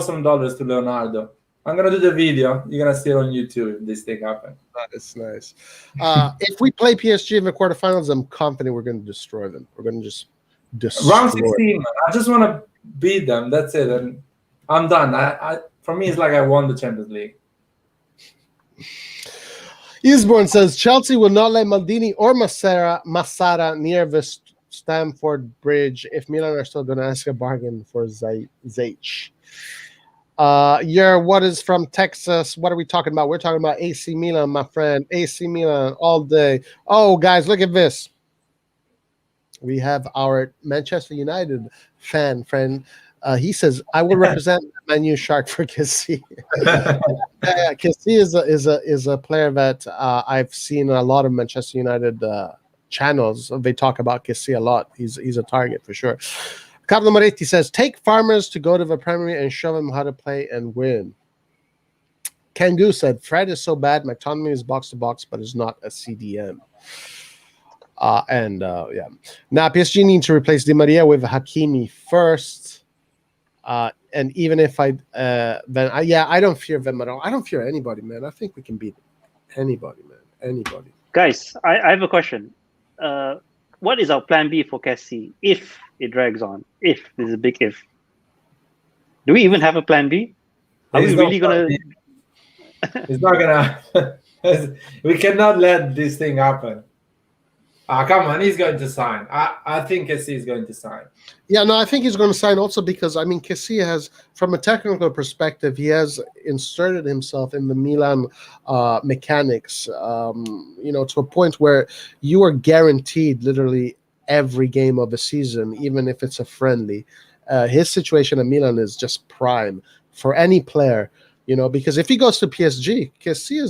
some dollars to Leonardo. I'm going to do the video. You're going to see it on YouTube if this thing happens. That's nice. If we play PSG in the quarterfinals, I'm confident we're going to destroy them. We're going to just destroy Round 16, man. I just want to beat them. That's it. And I'm done. For me, it's like I won the Champions League. Eastbourne says Chelsea will not let Maldini or Massara near the Stamford Bridge if Milan are still going to ask a bargain for Ziyech. What is from Texas? What are we talking about? We're talking about AC Milan, my friend. AC Milan all day. Oh, guys, look at this. We have our Manchester United fan friend. He says, I will represent Man U Shark for Kessie. Kessie is a player that I've seen a lot of Manchester United channels. They talk about Kessie a lot. He's a target for sure. Carlo Moretti says, take farmers to go to the Premier and show them how to play and win. Kangu said, Fred is so bad. McTominay is box to box, but is not a CDM. Now PSG need to replace Di Maria with Hakimi first. And even if I don't fear them at all. I don't fear anybody, man. I think we can beat anybody, man. Anybody. Guys, I have a question. What is our plan B for Kessie if it drags on? If there's a big if. Do we even have a plan B? Are we really gonna? It's not gonna. We cannot let this thing happen. Come on, he's going to sign. I think Kessie is going to sign. Yeah, no, I think he's going to sign also because, I mean, Kessie has, from a technical perspective, he has inserted himself in the Milan mechanics, to a point where you are guaranteed literally every game of the season, even if it's a friendly. His situation at Milan is just prime for any player, because if he goes to PSG, Kessie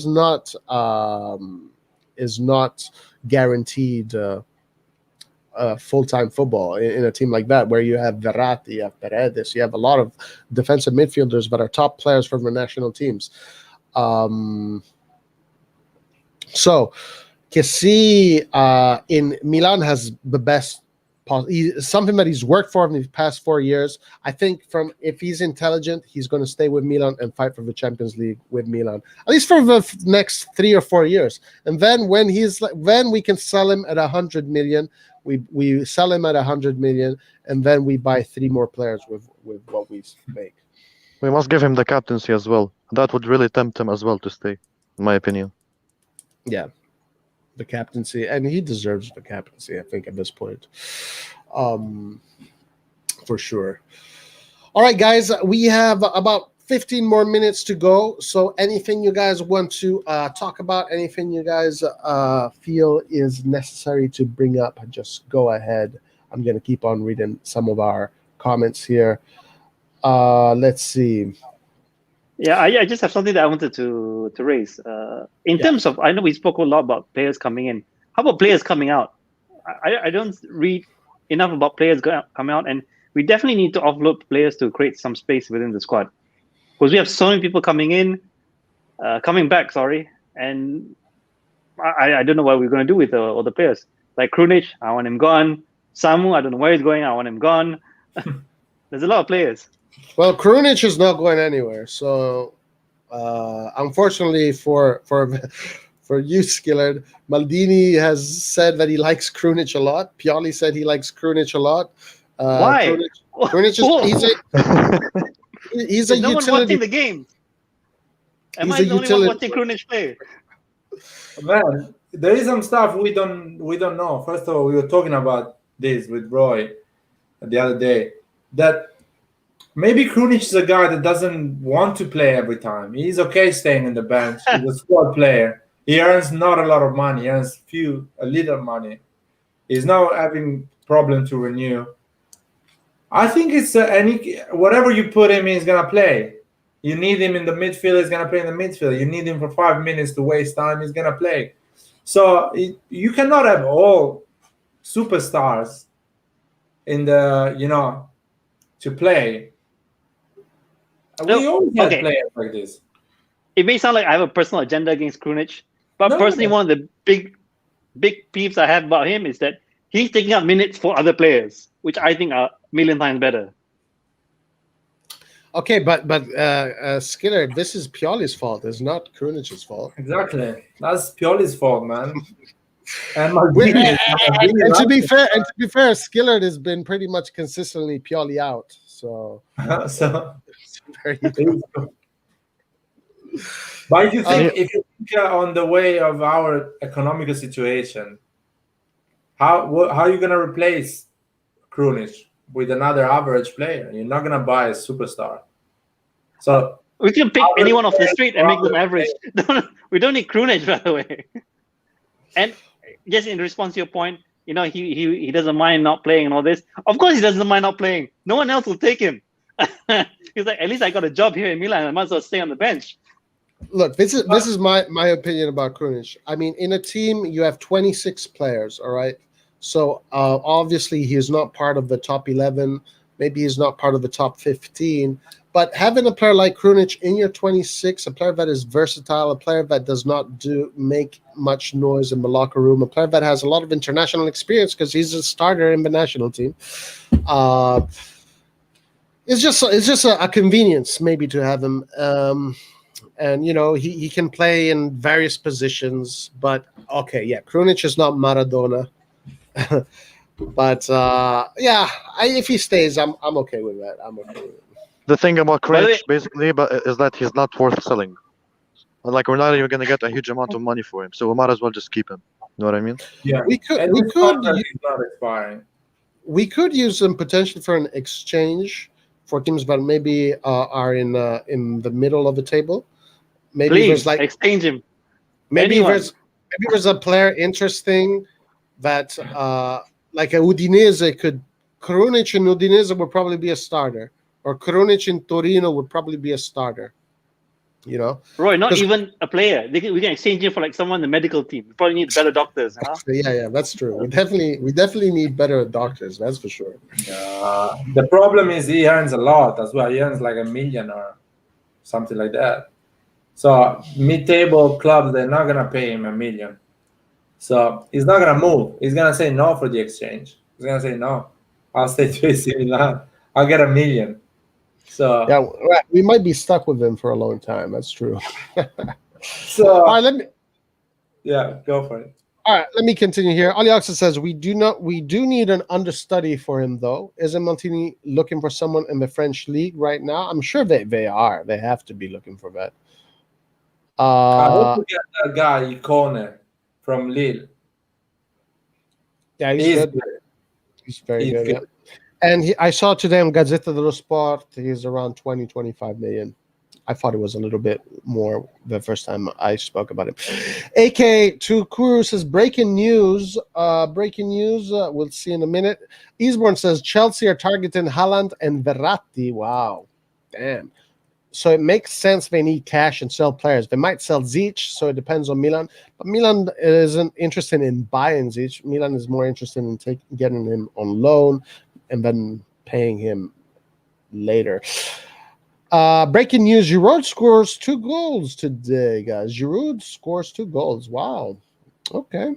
is not guaranteed full-time football in a team like that, where you have Verratti, you have Paredes, you have a lot of defensive midfielders that are top players from the national teams. So Kessie in Milan has the best something that he's worked for in the past 4 years. I think if he's intelligent, he's going to stay with Milan and fight for the Champions League with Milan, at least for the next 3 or 4 years. And then when we can sell him at 100 million, we sell him at 100 million, and then we buy 3 more players with what we make. We must give him the captaincy as well. That would really tempt him as well to stay, in my opinion. Yeah. The captaincy, and he deserves the captaincy, I think, at this point, for sure. All right, guys, we have about 15 more minutes to go. So anything you guys want to talk about, anything you guys feel is necessary to bring up, just go ahead. I'm going to keep on reading some of our comments here. Let's see. Yeah, I just have something that I wanted to raise. In terms of, I know we spoke a lot about players coming in. How about players coming out? I don't read enough about players coming out, and we definitely need to offload players to create some space within the squad. Because we have so many people coming back, and I don't know what we're going to do with all the players. Like Krunic, I want him gone. Samu, I don't know where he's going, I want him gone. There's a lot of players. Well, Krunic is not going anywhere. So, unfortunately for you, Skillard, Maldini has said that he likes Krunic a lot. Pioli said he likes Krunic a lot. Why? Krunic he's a no utility. one watching the game. Am I the only one watching Krunic play? Man, there is some stuff we don't know. First of all, we were talking about this with Roy the other day, that maybe Krunic is a guy that doesn't want to play every time. He's okay staying in the bench. He's a squad player. He earns not a lot of money. He earns a little money. He's now having problem to renew. I think it's whatever you put him in, he's gonna play. You need him in the midfield, he's gonna play in the midfield. You need him for 5 minutes to waste time, he's gonna play. So you cannot have all superstars in the to play. We always had players like this. It may sound like I have a personal agenda against Krunic, but personally, one of the big peeves I have about him is that he's taking up minutes for other players, which I think are a million times better. Okay, but Skinner, this is Pioli's fault. It's not Krunic's fault. Exactly, that's Pioli's fault, man. And to be fair, Skillard has been pretty much consistently Pioli out. So, but if you think on the way of our economical situation, how are you gonna replace Krunic with another average player? You're not gonna buy a superstar. So we can pick anyone off the street and make them average. We don't need Krunic, by the way. And just in response to your point, he doesn't mind not playing and all this. Of course, he doesn't mind not playing. No one else will take him. He's like, at least I got a job here in Milan. I might as well stay on the bench. Look, this is my opinion about Krunic. I mean, in a team, you have 26 players, all right? So obviously, he is not part of the top 11. Maybe he's not part of the top 15. But having a player like Krunic in your 26, a player that is versatile, a player that does not make much noise in the locker room, a player that has a lot of international experience because he's a starter in the national team. It's just a convenience maybe to have him. And he can play in various positions. But okay, yeah, Krunic is not Maradona. But if he stays, I'm okay with that. I'm okay with it. The thing about Krunic, basically, is that he's not worth selling. Like, we're not even going to get a huge amount of money for him, so we might as well just keep him. You know what I mean? Yeah, we could use him potentially for an exchange for teams that maybe are in the middle of the table. Maybe Please exchange him. Maybe there's a player interesting that like a Udinese Krunic in Udinese would probably be a starter. Or Krunic in Torino would probably be a starter, Roy, not even a player. We can exchange him for like someone in the medical team. We probably need better doctors, huh? Yeah, that's true. We definitely need better doctors. That's for sure. The problem is he earns a lot as well. He earns like $1 million or something like that. So mid-table clubs, they're not gonna pay him $1 million. So he's not gonna move. He's gonna say no for the exchange. He's gonna say no. I'll stay to AC Milan. I'll get $1 million. So yeah, we might be stuck with him for a long time. That's true. So all right, go for it. All right, let me continue here. Alioxa says we do need an understudy for him though. Isn't Maldini looking for someone in the French league right now? I'm sure they are. They have to be looking for that. I hope we get that guy Icone from Lille. Yeah, he's good. He's very good. Yeah. And I saw today on Gazzetta dello Sport, he's around 20-25 million. I thought it was a little bit more the first time I spoke about him. AK2 Kuru says, breaking news. We'll see in a minute. Eastbourne says, Chelsea are targeting Haaland and Verratti. Wow. Damn. So it makes sense they need cash and sell players. They might sell Zic, so it depends on Milan. But Milan isn't interested in buying Zic. Milan is more interested in getting him on loan and then paying him later. Breaking news, Giroud scores 2 goals today, guys. Giroud scores 2 goals. Wow. Okay.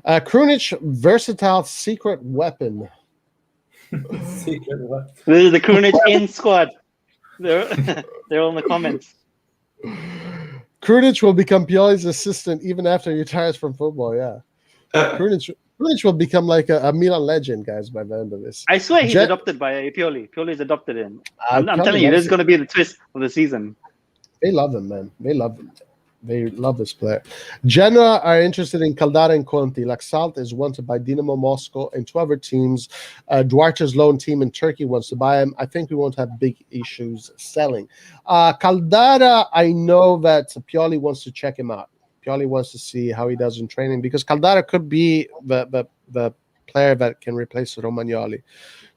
Krunic, versatile secret weapon. Secret weapon. This is the Krunic in squad. They're on the comments. Krunic will become Pioli's assistant even after he retires from football, yeah. Krunic will become like a Milan legend, guys, by the end of this. I swear he's adopted by Pioli. Pioli's adopted him. I'm telling you, this is going to be the twist of the season. They love him, man. They love him. They love this player. Genoa are interested in Caldara and Conti. Laxalt is wanted by Dinamo Moscow and 2 other teams. Duarte's loan team in Turkey wants to buy him. I think we won't have big issues selling. Caldara, I know that Pioli wants to check him out. Pioli wants to see how he does in training because Caldara could be the player that can replace Romagnoli.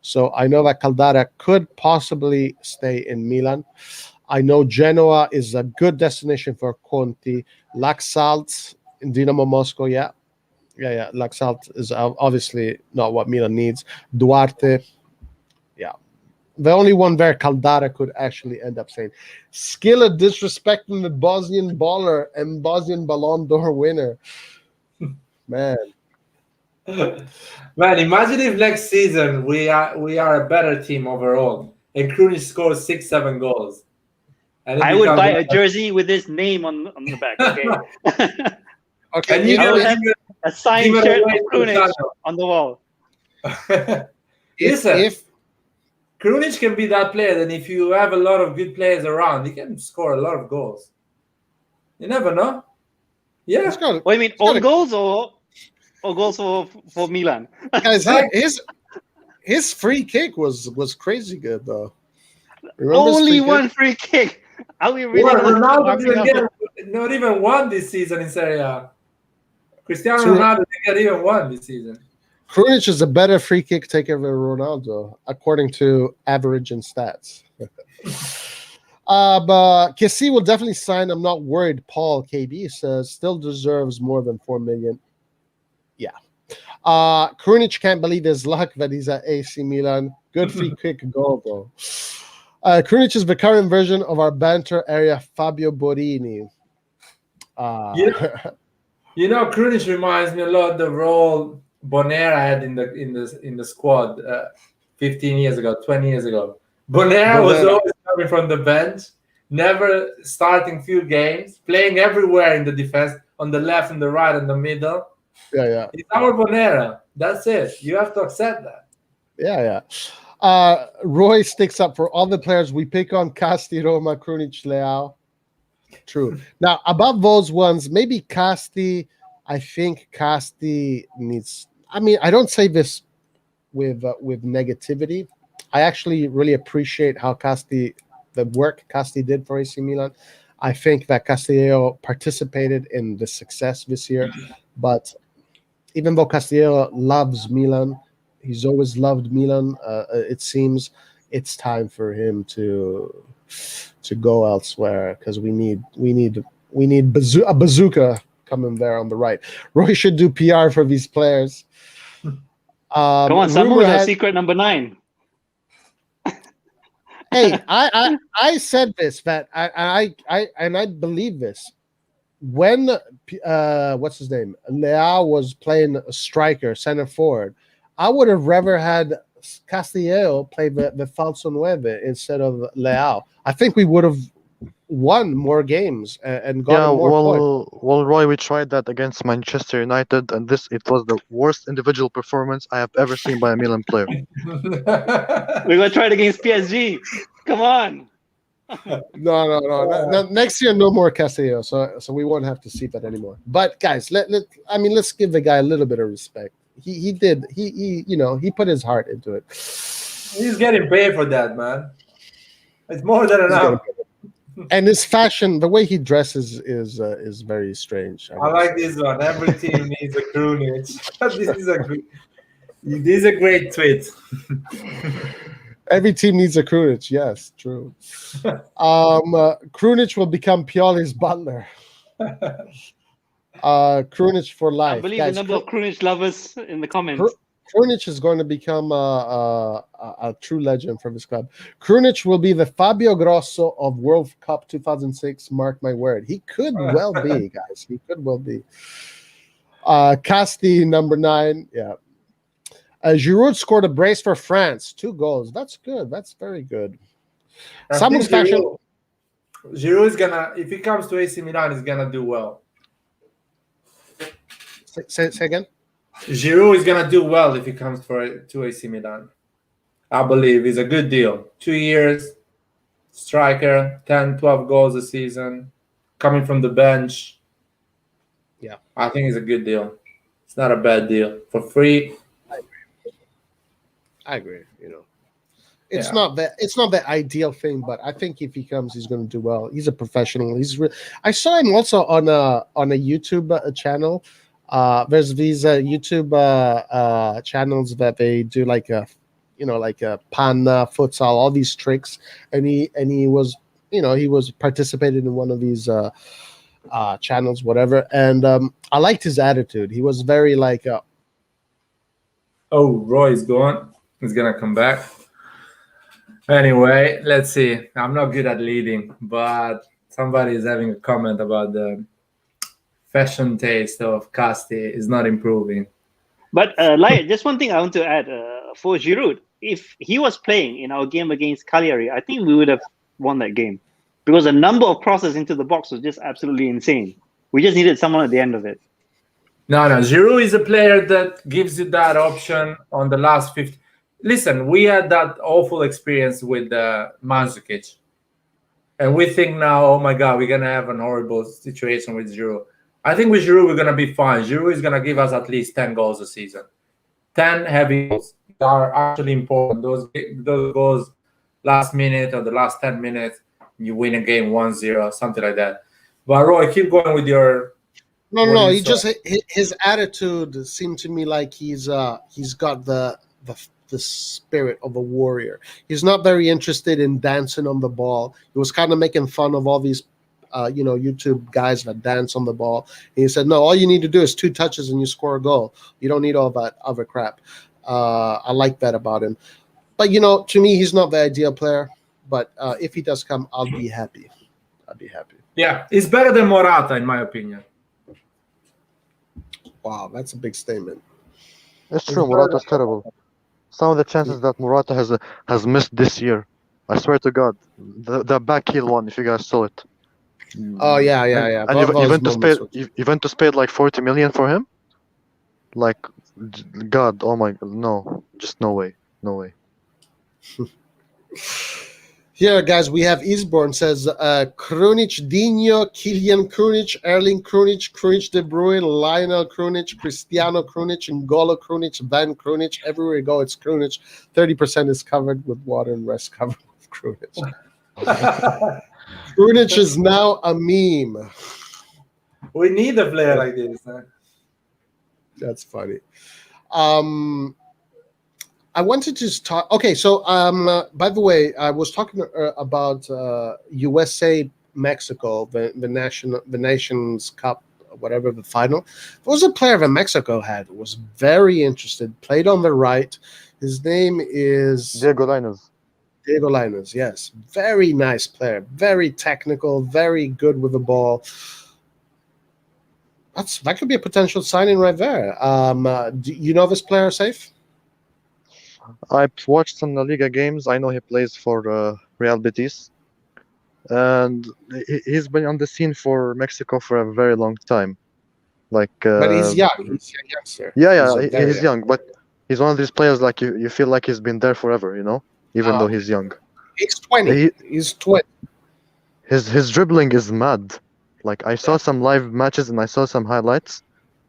So I know that Caldara could possibly stay in Milan. I know Genoa is a good destination for Conti. Laxalt in Dinamo Moscow, yeah. Laxalt is obviously not what Milan needs. Duarte, yeah. The only one there, Caldara, could actually end up saying. Skilla disrespecting the Bosnian baller and Bosnian Ballon d'Or winner. Man. Man, imagine if next season we are a better team overall, and Krunic scores 6-7 goals. And I would buy a jersey with his name on the back. Okay. Okay. And you I know, would have a signed shirt of Krunic on the wall. Listen, if Krunic can be that player, then if you have a lot of good players around, he can score a lot of goals. You never know. Yeah. What do you mean, own goals or goals for Milan? Guys, his free kick was crazy good though. Remember only one free kick. Are we really Ronaldo didn't get not even one this season in Serie A. Cristiano Ronaldo didn't get even one this season. Krunic is a better free kick taker than Ronaldo, according to average and stats. But Kessie will definitely sign. I'm not worried. Paul KB says still deserves more than 4 million. Yeah. Krunic can't believe his luck that he's at AC Milan. Good free kick goal though. Krunic is the current version of our banter area Fabio Borini. You know, Krunic reminds me a lot of the role Bonera had in the squad 15 years ago, 20 years ago. Bonera was always coming from the bench, never starting few games, playing everywhere in the defense, on the left and the right and the middle. Yeah. It's our Bonera. That's it. You have to accept that. Yeah. Roy sticks up for all the players we pick on: Casti, Roma, Krunic, Leao. True. Now, above those ones, maybe Casti. I think Casti needs. I mean, I don't say this with negativity. I actually really appreciate how the work Casti did for AC Milan. I think that Castillo participated in the success this year, but even though Castillo loves Milan, he's always loved Milan. It seems it's time for him to go elsewhere because we need a bazooka coming there on the right. Roy should do PR for these players. Come on, someone has secret number 9. Hey, I said this that I believe this. When what's his name? Leao was playing a striker, center forward, I would have rather had Castillo play the falso nueve instead of Leao. I think we would have won more games and gotten more points. Well, Roy, we tried that against Manchester United, and it was the worst individual performance I have ever seen by a Milan player. We're gonna try it against PSG. Come on. No. Next year, no more Castillo, so we won't have to see that anymore. But guys, let's give the guy a little bit of respect. He put his heart into it. He's getting paid for that, man. It's more than enough. And his fashion, the way he dresses, is very strange. I like this one. Every team needs a Krunic. This is a great tweet. Every team needs a Krunic. Yes, true. Krunic will become Pioli's butler. Krunic for life. I believe the number of Krunic lovers in the comments. Krunic is going to become a true legend for this club. Krunic will be the Fabio Grosso of World Cup 2006. Mark my word. He could well be, guys. He could well be. Casti, number 9. Yeah. Giroud scored a brace for France. 2 goals. That's good. That's very good. Giroud is gonna, if he comes to AC Milan, he's gonna do well. Say again? Giroud is gonna do well if he comes to AC Milan. I believe he's a good deal. 2 years, striker, 10, 12 goals a season, coming from the bench. Yeah, I think it's a good deal. It's not a bad deal. For free. I agree. It's not the ideal thing, but I think if he comes, he's going to do well. He's a professional. I saw him also on a YouTube channel. There's these YouTube channels that they do like a, like a pan futsal, all these tricks, and he was, he was participated in one of these channels, whatever, and I liked his attitude. He was very like, Oh, Roy is gone. He's gonna come back. Anyway, let's see. I'm not good at leading, but somebody is having a comment about the fashion taste of Casti is not improving. But just one thing I want to add for Giroud. If he was playing in our game against Cagliari, I think we would have won that game because the number of crosses into the box was just absolutely insane. We just needed someone at the end of it. No, Giroud is a player that gives you that option on the last 50. Listen, we had that awful experience with Mandzukic. And we think now, oh my God, we're going to have an horrible situation with Giroud. I think with Giroud, we're going to be fine. Giroud is going to give us at least 10 goals a season. 10 heavy goals are actually important. Those goals last minute or the last 10 minutes, you win a game 1-0, something like that. But Roy, keep going with your... No. He just, his attitude seemed to me like he's got the spirit of a warrior. He's not very interested in dancing on the ball. He was kind of making fun of all these, YouTube guys that dance on the ball. And he said, no, all you need to do is 2 touches and you score a goal. You don't need all that other crap. I like that about him. But, to me, he's not the ideal player. But if he does come, I'll be happy. Yeah, he's better than Morata, in my opinion. Wow, that's a big statement. It's true. Morata's terrible. Some of the chances that Morata has missed this year, I swear to God, the back heel one, if you guys saw it. Oh yeah. And Juventus paid like 40 million for him. Like, God, oh my, no, just no way. Here, guys, we have Eastbourne says Krunic, Dino, Kylian Krunic, Erling Krunic, Krunic De Bruyne, Lionel Krunic, Cristiano Krunic, N'Golo Krunic, Van Krunic. Everywhere you go, it's Krunic. 30% is covered with water and rest covered with Krunic. Krunic is now a meme. We need a player like this. Huh? That's funny. I wanted to talk. Okay, so by the way, I was talking about USA Mexico, the Nations Cup, whatever the final. There was a player that Mexico had was very interested. Played on the right. His name is Diego Lainez. Yes, very nice player. Very technical. Very good with the ball. That could be a potential signing right there. Do you know this player, Safe? I've watched some La Liga games. I know he plays for Real Betis, and he's been on the scene for Mexico for a very long time. Like, but he's young. He's a youngster. Yeah, he's young, but he's one of these players like you feel like he's been there forever, even though he's young. He's 20. He's 20. His dribbling is mad. Like, I saw some live matches and I saw some highlights.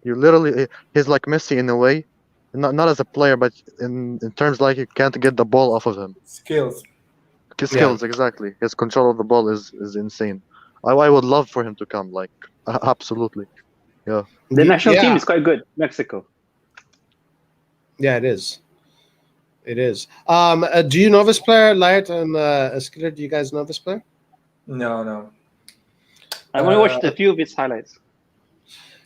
He's like Messi in a way. Not as a player, but in terms like you can't get the ball off of him. Skills, exactly. His control of the ball is insane. I would love for him to come, like, absolutely. Yeah. The national team is quite good, Mexico. Yeah, it is. Do you know this player, Light and Skiller? Do you guys know this player? No. I only watched a few of his highlights.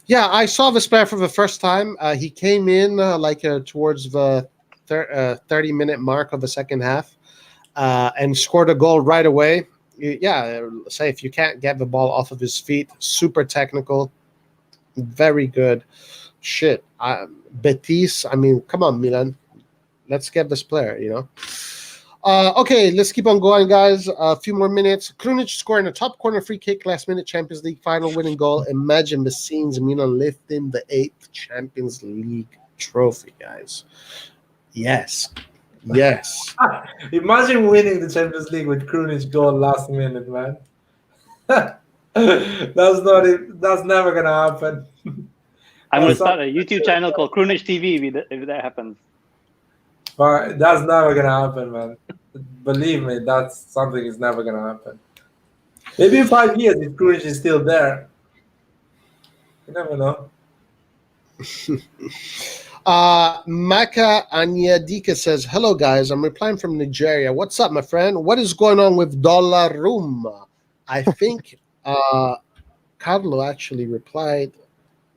Yeah, I saw this player for the first time. He came in towards the 30-minute mark of the second half and scored a goal right away. Say if you can't get the ball off of his feet, super technical, very good. Shit, Betis. I mean, come on, Milan. Let's get this player, Okay, let's keep on going, guys. A few more minutes. Krunic scoring a top corner free kick last minute Champions League final winning goal. Imagine the scenes. Milan lifting the 8th Champions League trophy, guys. Yes. Imagine winning the Champions League with Krunic goal last minute, man. That's never gonna happen. I'm gonna start a YouTube channel called Krunic TV if that happens. But that's never gonna happen, man. Believe me, that's something is never gonna happen. Maybe in 5 years, if Krunic is still there, you never know. Maka Anyadika says, hello guys, I'm replying from Nigeria. What's up, my friend? What is going on with Donnarumma? I think Carlo actually replied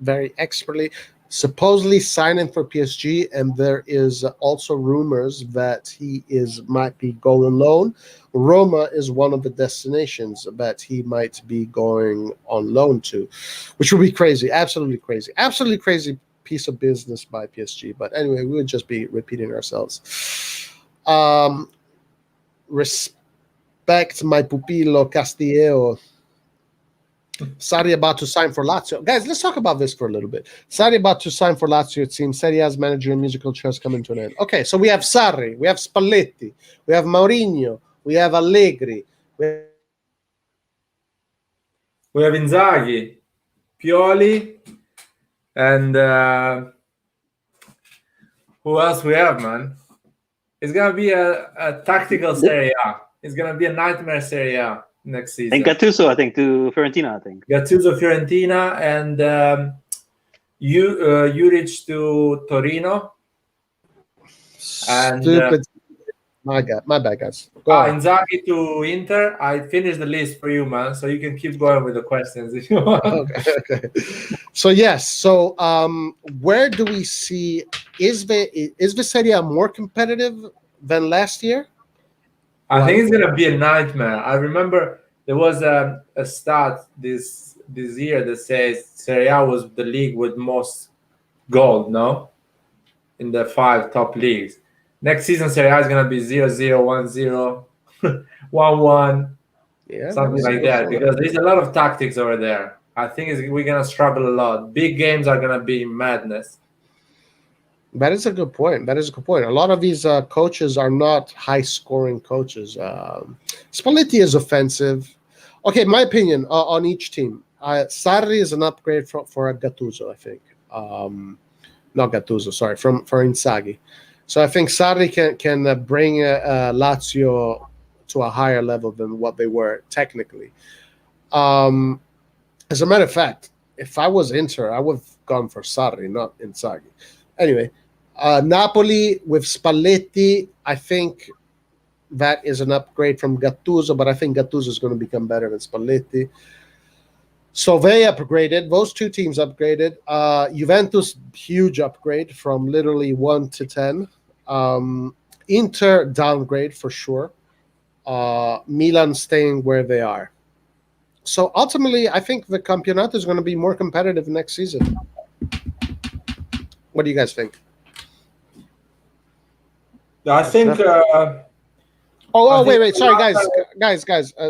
very expertly, supposedly signing for PSG, and there is also rumors that he might be going loan. Roma is one of the destinations that he might be going on loan to, which would be crazy, absolutely crazy piece of business by PSG. But anyway, we would just be repeating ourselves. Respect my pupillo Castillo. Sarri about to sign for Lazio. Guys, let's talk about this for a little bit. Sarri about to sign for Lazio. It seems Serie A's manager and musical chairs coming to an end. Okay, so we have Sarri, we have Spalletti, we have Mourinho, we have Allegri, we have Inzaghi, Pioli, and who else we have, man? It's gonna be a tactical Serie A. It's gonna be a nightmare Serie A next season. And Gattuso, I think, to Fiorentina. I think Gattuso, Fiorentina, and Juric to Torino. And stupid. My bad, guys. Inzaghi to Inter. I finished the list for you, man, so you can keep going with the questions if you want. Okay. So yes. So where do we see is the Serie A more competitive than last year? I think it's gonna be a nightmare. I remember there was a stat this year that says Serie A was the league with most goals, no? In the 5 top leagues. Next season, Serie A is going to be 0-0, 1-0, 1-1, something like that, because there's a lot of tactics over there. I think we're going to struggle a lot. Big games are going to be madness. That is a good point. A lot of these coaches are not high-scoring coaches. Spalletti is offensive. Okay, my opinion on each team. Sarri is an upgrade for a Gattuso, I think. Not Gattuso, sorry, for Inzaghi. So I think Sarri can bring Lazio to a higher level than what they were technically. As a matter of fact, if I was Inter, I would have gone for Sarri, not Inzaghi. Anyway, Napoli with Spalletti, I think that is an upgrade from Gattuso, but I think Gattuso is going to become better than Spalletti. So they upgraded. Those two teams upgraded. Juventus, huge upgrade from literally 1 to 10. Inter, downgrade for sure. Milan staying where they are. So ultimately, I think the Campionato is going to be more competitive next season. What do you guys think? I think... wait. Sorry, guys.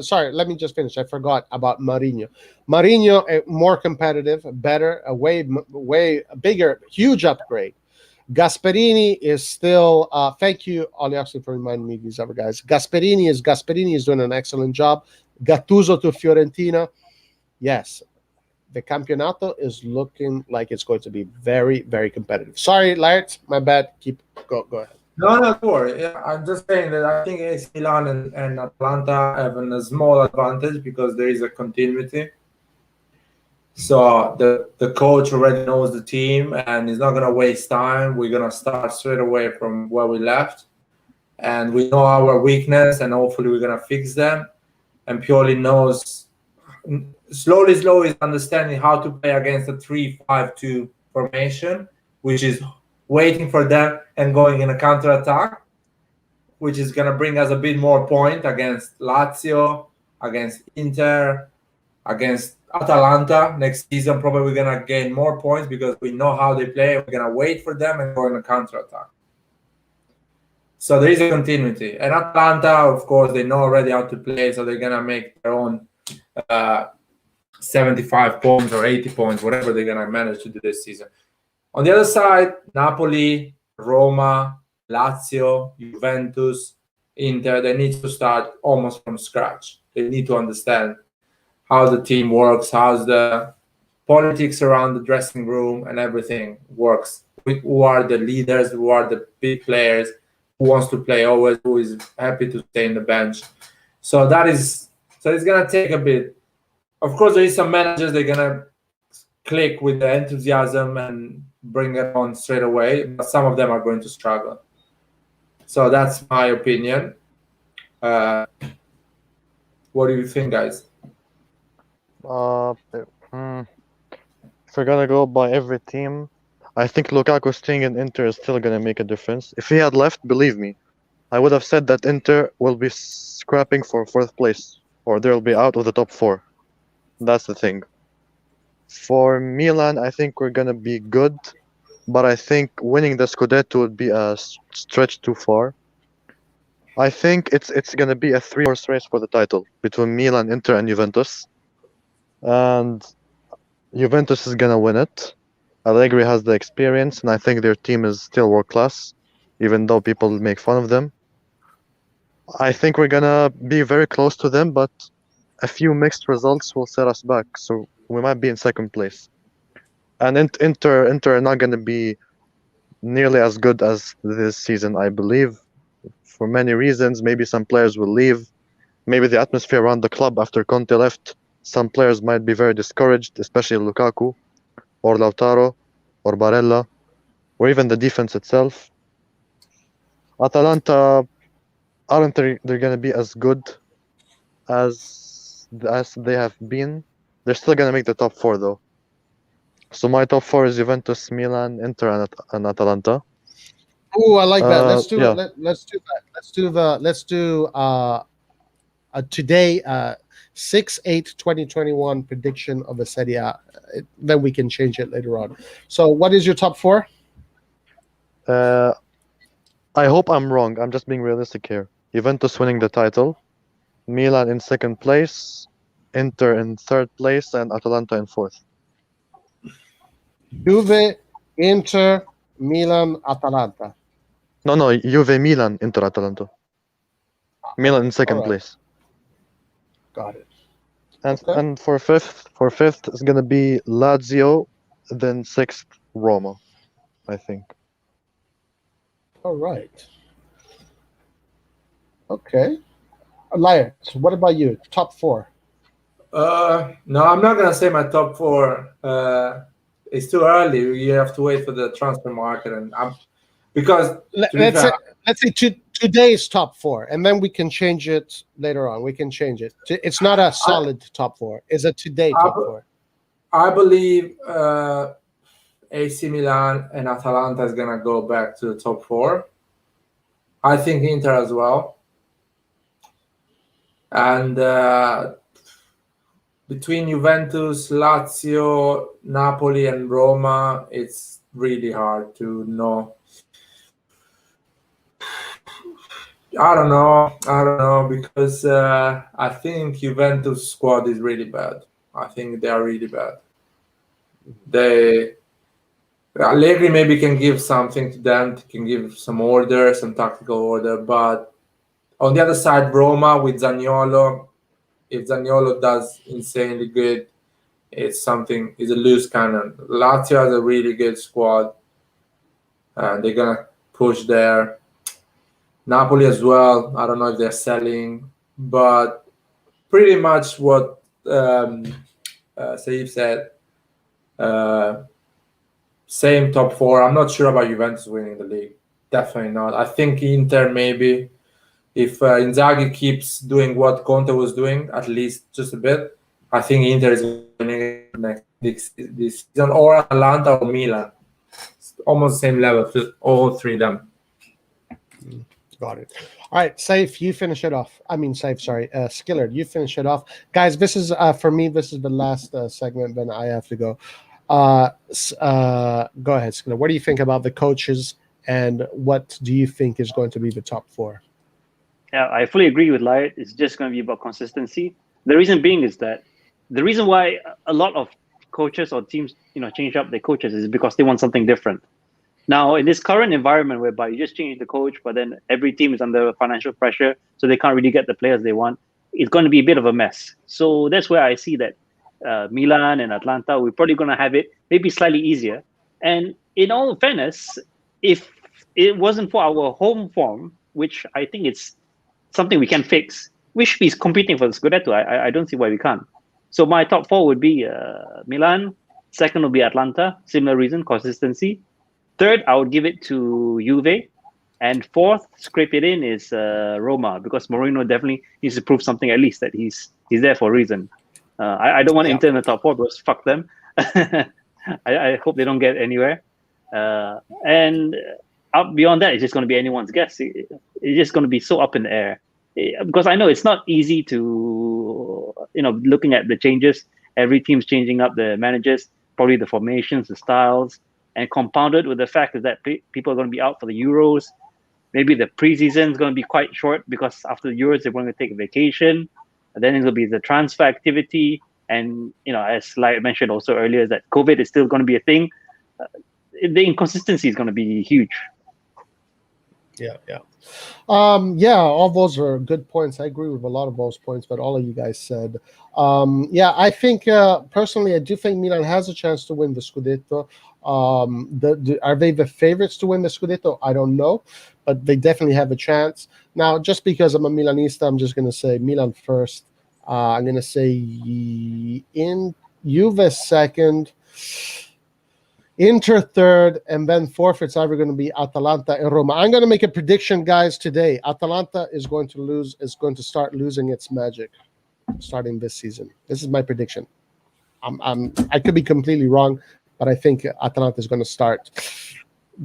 Sorry, let me just finish. I forgot about Mourinho. Mourinho, more competitive, better, a way bigger, huge upgrade. Gasperini is still. Thank you, Oliaxi, for reminding me of these other guys. Gasperini is doing an excellent job. Gattuso to Fiorentina. Yes, the Campionato is looking like it's going to be very, very competitive. Sorry, Laird, my bad. Go ahead. No, don't worry. Yeah, I'm just saying that I think AC Milan and Atalanta have a small advantage because there is a continuity. So the coach already knows the team and he's not going to waste time. We're going to start straight away from where we left. And we know our weakness and hopefully we're going to fix them. And Pioli knows, slowly is understanding how to play against a 3-5-2 formation, which is waiting for them and going in a counter-attack, which is going to bring us a bit more point against Lazio, against Inter, against Atalanta. Next season, probably we're going to gain more points because we know how they play. We're going to wait for them and go in a counter-attack. So there is a continuity. And Atalanta, of course, they know already how to play, so they're going to make their own 75 points or 80 points, whatever they're going to manage to do this season. On the other side, Napoli, Roma, Lazio, Juventus, Inter, they need to start almost from scratch. They need to understand how the team works, how the politics around the dressing room and everything works. Who are the leaders, who are the big players, who wants to play always, who is happy to stay in the bench. So it's going to take a bit. Of course, there is some managers, they're going to click with the enthusiasm and bring it on straight away, but some of them are going to struggle. So that's my opinion. What do you think, guys? If we're gonna go by every team, I think Lukaku staying in Inter is still gonna make a difference. If he had left, believe me, I would have said that Inter will be scrapping for 4th place, or they'll be out of the top 4. That's the thing. For Milan, I think we're gonna be good, but I think winning the Scudetto would be a stretch too far. I think it's gonna be a 3-horse race for the title between Milan, Inter, and Juventus, and Juventus is gonna win it. Allegri has the experience, and I think their team is still world class, even though people make fun of them. I think we're gonna be very close to them, but a few mixed results will set us back, so we might be in 2nd place. And Inter are not gonna be nearly as good as this season, I believe, for many reasons. Maybe some players will leave. Maybe the atmosphere around the club after Conte left, some players might be very discouraged, especially Lukaku, or Lautaro, or Barella, or even the defense itself. Atalanta aren't they're going to be as good as they have been. They're still going to make the top 4 though. So my top 4 is Juventus, Milan, Inter, and Atalanta. Oh, I like that. Let's do yeah. let's do that. Let's do today 6/8/2021 prediction of a Serie A. Then we can change it later on. So what is your top 4? I hope I'm wrong. I'm just being realistic here. Juventus winning the title, Milan in 2nd place, Inter in 3rd place, and Atalanta in 4th. Juve, Inter, Milan, Atalanta. No, Juve, Milan, Inter, Atalanta. Milan in 2nd Alright. place. Got it. And Okay. and for fifth it's gonna be Lazio, then 6th Roma, I think. All right. Okay. Elias, what about you? Top 4. No, I'm not gonna say my top 4. It's too early. You have to wait for the transfer market, and Let's say today's top 4, and then we can change it later on. We can change it. It's not a solid top 4. It's a today top 4. I believe AC Milan and Atalanta is gonna go back to the top 4. I think Inter as well. And between Juventus, Lazio, Napoli, and Roma, it's really hard to know. I don't know because I think Juventus squad is really bad. I think they are really bad. Allegri maybe can give something to them, can give some order, some tactical order, but on the other side, Roma with Zaniolo, if Zaniolo does insanely good, it's a loose cannon. Lazio has a really good squad. They're gonna push there. Napoli as well. I don't know if they're selling, but pretty much what Saif said. Same top 4. I'm not sure about Juventus winning the league. Definitely not. I think Inter maybe. If Inzaghi keeps doing what Conte was doing, at least just a bit, I think Inter is winning this season, or Atalanta or Milan. It's almost the same level to all 3 of them. Got it. All right, Saif, you finish it off. Skillard, you finish it off. Guys, this is, for me, this is the last segment, then I have to go. Go ahead, Skillard. What do you think about the coaches, and what do you think is going to be the top 4? Yeah, I fully agree with Lyot. It's just going to be about consistency. The reason being is that the reason why a lot of coaches or teams, change up their coaches is because they want something different. Now, in this current environment whereby you just change the coach, but then every team is under financial pressure, so they can't really get the players they want, it's going to be a bit of a mess. So that's where I see that Milan and Atlanta, we're probably going to have it maybe slightly easier. And in all fairness, if it wasn't for our home form, which I think it's something we can fix, we should be competing for the Scudetto. I don't see why we can't. So my top 4 would be Milan, Second will be Atlanta, similar reason, consistency. Third, I would give it to Juve. And fourth, scrape it in, is Roma, because Mourinho definitely needs to prove something, at least that he's there for a reason. I don't want Inter in the top four, because fuck them. I hope they don't get anywhere. And up beyond that, it's just going to be anyone's guess. It's just going to be so up in the air. Because I know it's not easy to, looking at the changes. Every team's changing up the managers, probably the formations, the styles, and compounded with the fact that people are going to be out for the Euros. Maybe the preseason is going to be quite short, because after the Euros, they're going to take a vacation. And then it'll be the transfer activity. And, as I mentioned also earlier, that COVID is still going to be a thing. The inconsistency is going to be huge. Yeah. All those are good points. I agree with a lot of those points, but all of you guys said. I think personally, I do think Milan has a chance to win the Scudetto. Are they the favorites to win the Scudetto? I don't know, but they definitely have a chance. Now, just because I'm a Milanista, I'm just going to say Milan first. I'm going to say in Juve second, Inter third, and then fourth, it's either going to be Atalanta and Roma. I'm going to make a prediction, guys, today. Atalanta is going to start losing its magic starting this season. This is my prediction. I could be completely wrong, but I think Atalanta is going to start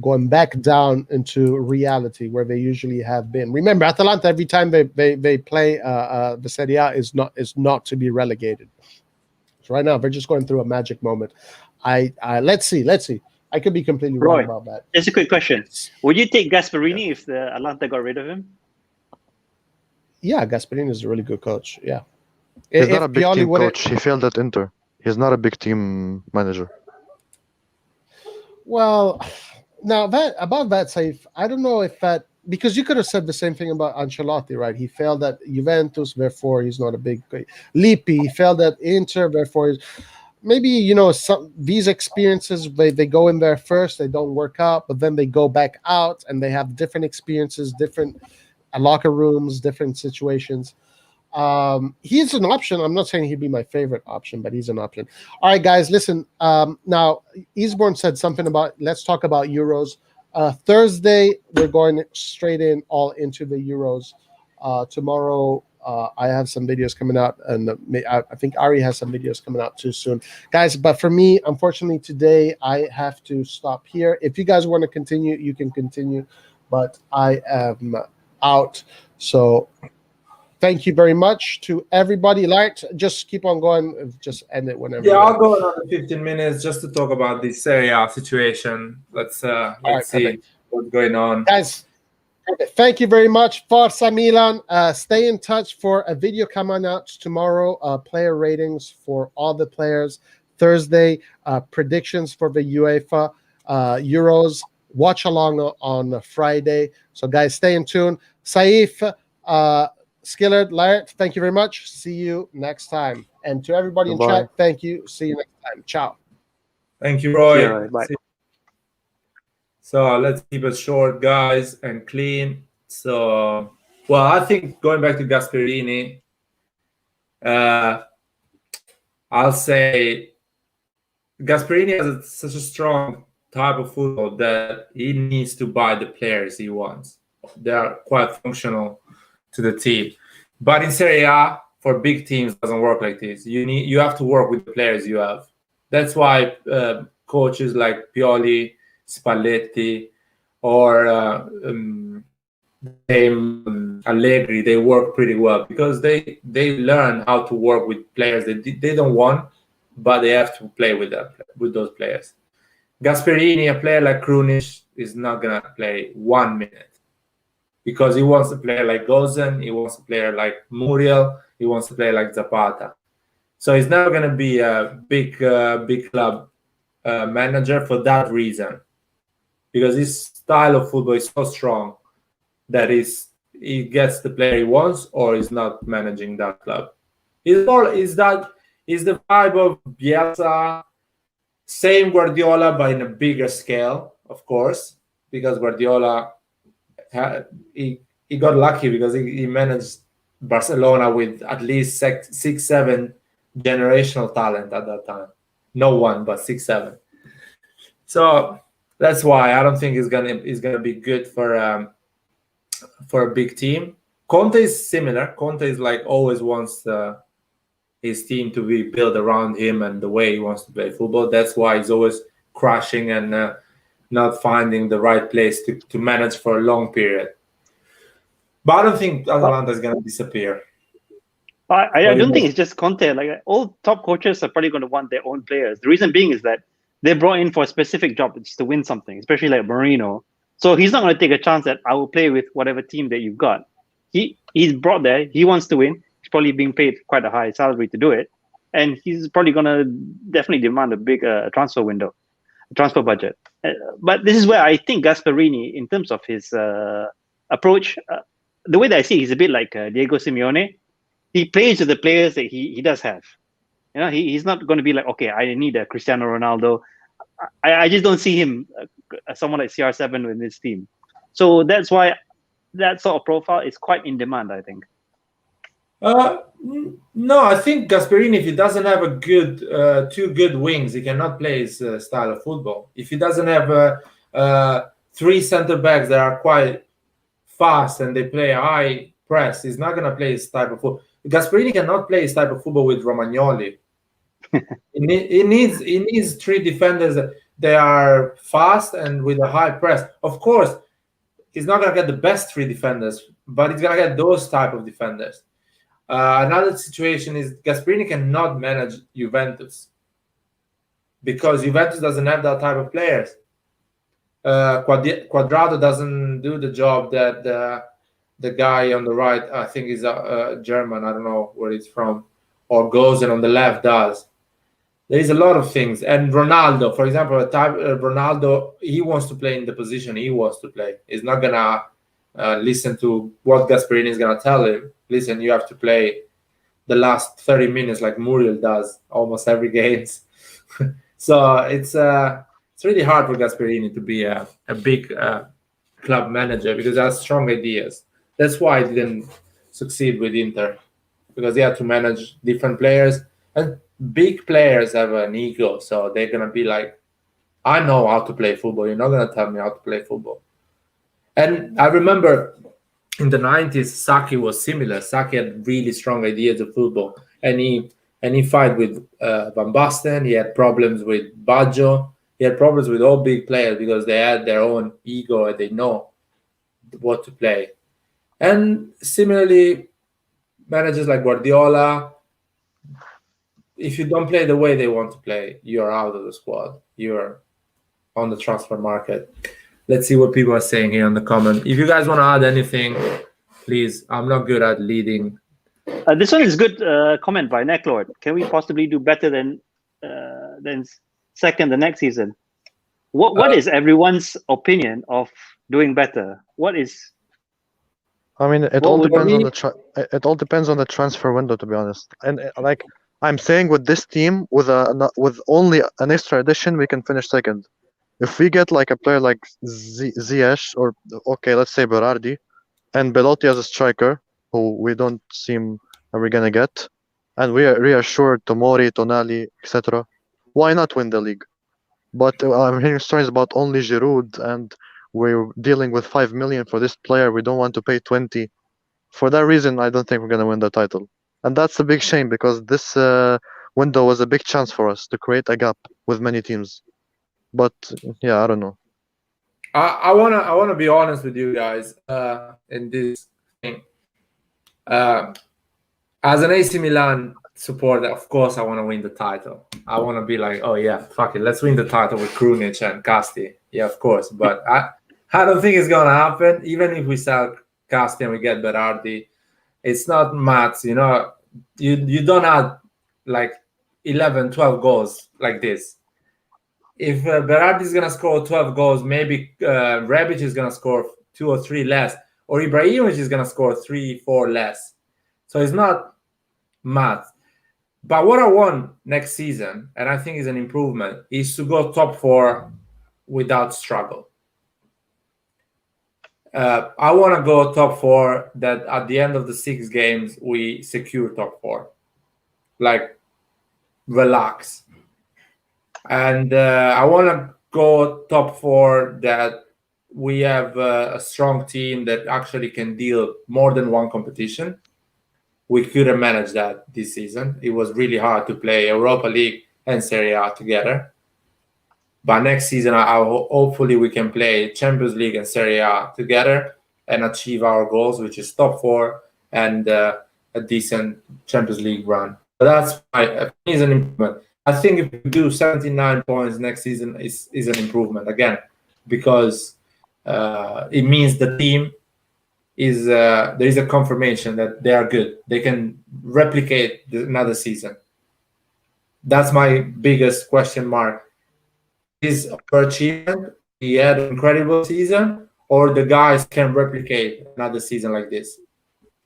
going back down into reality where they usually have been. Remember, Atalanta, every time they play the Serie A is not to be relegated. So right now, they're just going through a magic moment. Let's see. I could be completely wrong about that. Just a quick question: would you take Gasperini if the Atalanta got rid of him? Yeah, Gasperini is a really good coach. Yeah, he's not a big team coach. He failed at Inter. He's not a big team manager. Well, now about that, Saif, I don't know if that, because you could have said the same thing about Ancelotti, right? He failed at Juventus, therefore he's not a big. Lippi, he failed at Inter, therefore he's. Maybe, these experiences, they go in there first, they don't work out, but then they go back out and they have different experiences, different locker rooms, different situations. He's an option. I'm not saying he'd be my favorite option, but he's an option. All right, guys, listen. Now, Eastbourne said something about, let's talk about Euros. Thursday, we're going straight all into the Euros. Tomorrow, I have some videos coming out, and I think Ari has some videos coming out too soon. Guys, but for me, unfortunately, today, I have to stop here. If you guys want to continue, you can continue, but I am out. So thank you very much to everybody. Just keep on going. Just end it whenever. Yeah, I'll go another 15 minutes just to talk about the Serie A situation. Let's see perfect. What's going on. Guys, thank you very much. Forza Milan. Stay in touch for a video coming out tomorrow. Player ratings for all the players. Thursday, predictions for the UEFA Euros. Watch along on Friday. So, guys, stay in tune. Saif, Skillard, Laird, thank you very much. See you next time. And to everybody in chat, thank you. See you next time. Ciao. Thank you, Roy. Yeah, bye. So let's keep it short, guys, and clean. So, well, I think going back to Gasperini, I'll say Gasperini has such a strong type of football that he needs to buy the players he wants. They are quite functional to the team. But in Serie A, for big teams, it doesn't work like this. You have to work with the players you have. That's why coaches like Pioli, Spalletti, or Allegri, they work pretty well because they learn how to work with players they don't want, but they have to play with those players. Gasperini, a player like Krunic, is not gonna play 1 minute because he wants to play like Gozen, he wants to play like Muriel, he wants to play like Zapata. So he's never gonna be a big club manager for that reason, because his style of football is so strong that he gets the player he wants, or he's not managing that club. Is the vibe of Bielsa, same Guardiola, but in a bigger scale, of course, because Guardiola he got lucky because he managed Barcelona with at least 6-7 generational talent at that time. no one, but 6-7. So that's why I don't think it's gonna be good for a big team. Conte is similar. Conte is like always wants his team to be built around him and the way he wants to play football. That's why he's always crashing and not finding the right place to manage for a long period. But I don't think Atalanta is going to disappear. I don't think it's just Conte. Like all top coaches are probably going to want their own players. The reason being is that they're brought in for a specific job, it's to win something, especially like Mourinho. So he's not going to take a chance that I will play with whatever team that you've got. He's brought there. He wants to win. He's probably being paid quite a high salary to do it, and he's probably going to definitely demand a big transfer window, transfer budget. But this is where I think Gasperini, in terms of his approach, the way that I see it, he's a bit like Diego Simeone. He plays with the players that he does have. You know, he's not going to be like, okay, I need a Cristiano Ronaldo. I just don't see him someone like CR7 in this team. So that's why that sort of profile is quite in demand, I think. No, I think Gasperini, if he doesn't have a good two good wings, he cannot play his style of football. If he doesn't have three center backs that are quite fast and they play high press, he's not going to play his type of football. Gasperini cannot play his type of football with Romagnoli. He needs three defenders that are fast and with a high press. Of course, he's not going to get the best three defenders, but he's going to get those type of defenders. Another situation is Gasperini cannot manage Juventus because Juventus doesn't have that type of players. Quadrado doesn't do the job that the guy on the right, I think is German, I don't know where he's from, or Gozen on the left does. There is a lot of things. And Ronaldo, for example, Ronaldo, he wants to play in the position he wants to play. He's not going to listen to what Gasperini is going to tell him. Listen, you have to play the last 30 minutes like Muriel does almost every game. So it's really hard for Gasperini to be a big club manager because he has strong ideas. That's why he didn't succeed with Inter, because he had to manage different players. And big players have an ego, so they're going to be like, I know how to play football. You're not going to tell me how to play football. And I remember in the 90s, Saki was similar. Saki had really strong ideas of football. And he fight with Van Basten. He had problems with Baggio. He had problems with all big players because they had their own ego and they know what to play. And similarly, managers like Guardiola, if you don't play the way they want to play, you're out of the squad. You're on the transfer market. Let's see what people are saying here in the comment. If you guys want to add anything, please. I'm not good at leading. This one is good comment by Necklord. Can we possibly do better than second the next season? What is everyone's opinion of doing better? What is? I mean, it all depends on it all depends on the transfer window, to be honest. And like I'm saying, with this team, with only an extra addition, we can finish second. If we get like a player like Ziyech, or okay, let's say Berardi, and Bellotti as a striker, who we don't seem we're gonna get, and we are reassured Tomori, Tonali, etc., why not win the league? But I'm hearing stories about only Giroud, and we're dealing with 5 million for this player. We don't want to pay 20. For that reason, I don't think we're gonna win the title, and that's a big shame because this window was a big chance for us to create a gap with many teams. But yeah, I don't know. I wanna be honest with you guys in this thing. As an AC Milan supporter, of course, I want to win the title. I want to be like, oh yeah, fuck it, let's win the title with Krunic and Casti. Yeah, of course. But I don't think it's gonna happen. Even if we sell Casti and we get Berardi, it's not maths. You know, you don't add like 11, 12 goals like this. If Berardi is gonna score 12 goals, maybe Rebic is gonna score 2 or 3 less, or Ibrahimovic is gonna score 3, 4 less. So it's not math. But what I want next season, and I think is an improvement, is to go top 4 without struggle. I want to go top 4 that at the end of the 6 games, we secure top 4. Like, relax. And I want to go top 4 that we have a strong team that actually can deal more than one competition. We couldn't manage that this season. It was really hard to play Europa League and Serie A together. But next season, hopefully we can play Champions League and Serie A together and achieve our goals, which is top 4 and a decent Champions League run. So that's is an improvement. I think if we do 79 points next season is an improvement again, because it means the team is there is a confirmation that they are good. They can replicate another season. That's my biggest question mark. Is overachievement? He had an incredible season, or the guys can replicate another season like this?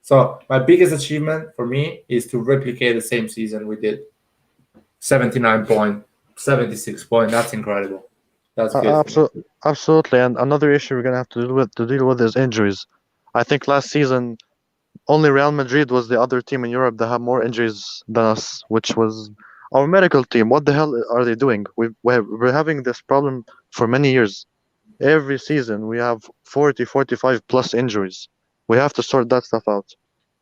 So my biggest achievement for me is to replicate the same season we did. 79 point, 76 point. That's incredible. That's good. Absolutely. And another issue we're gonna have to deal with is injuries. I think last season only Real Madrid was the other team in Europe that had more injuries than us, which was our medical team. What the hell are they doing? We're having this problem for many years. Every season we have 40, 45 plus injuries. We have to sort that stuff out.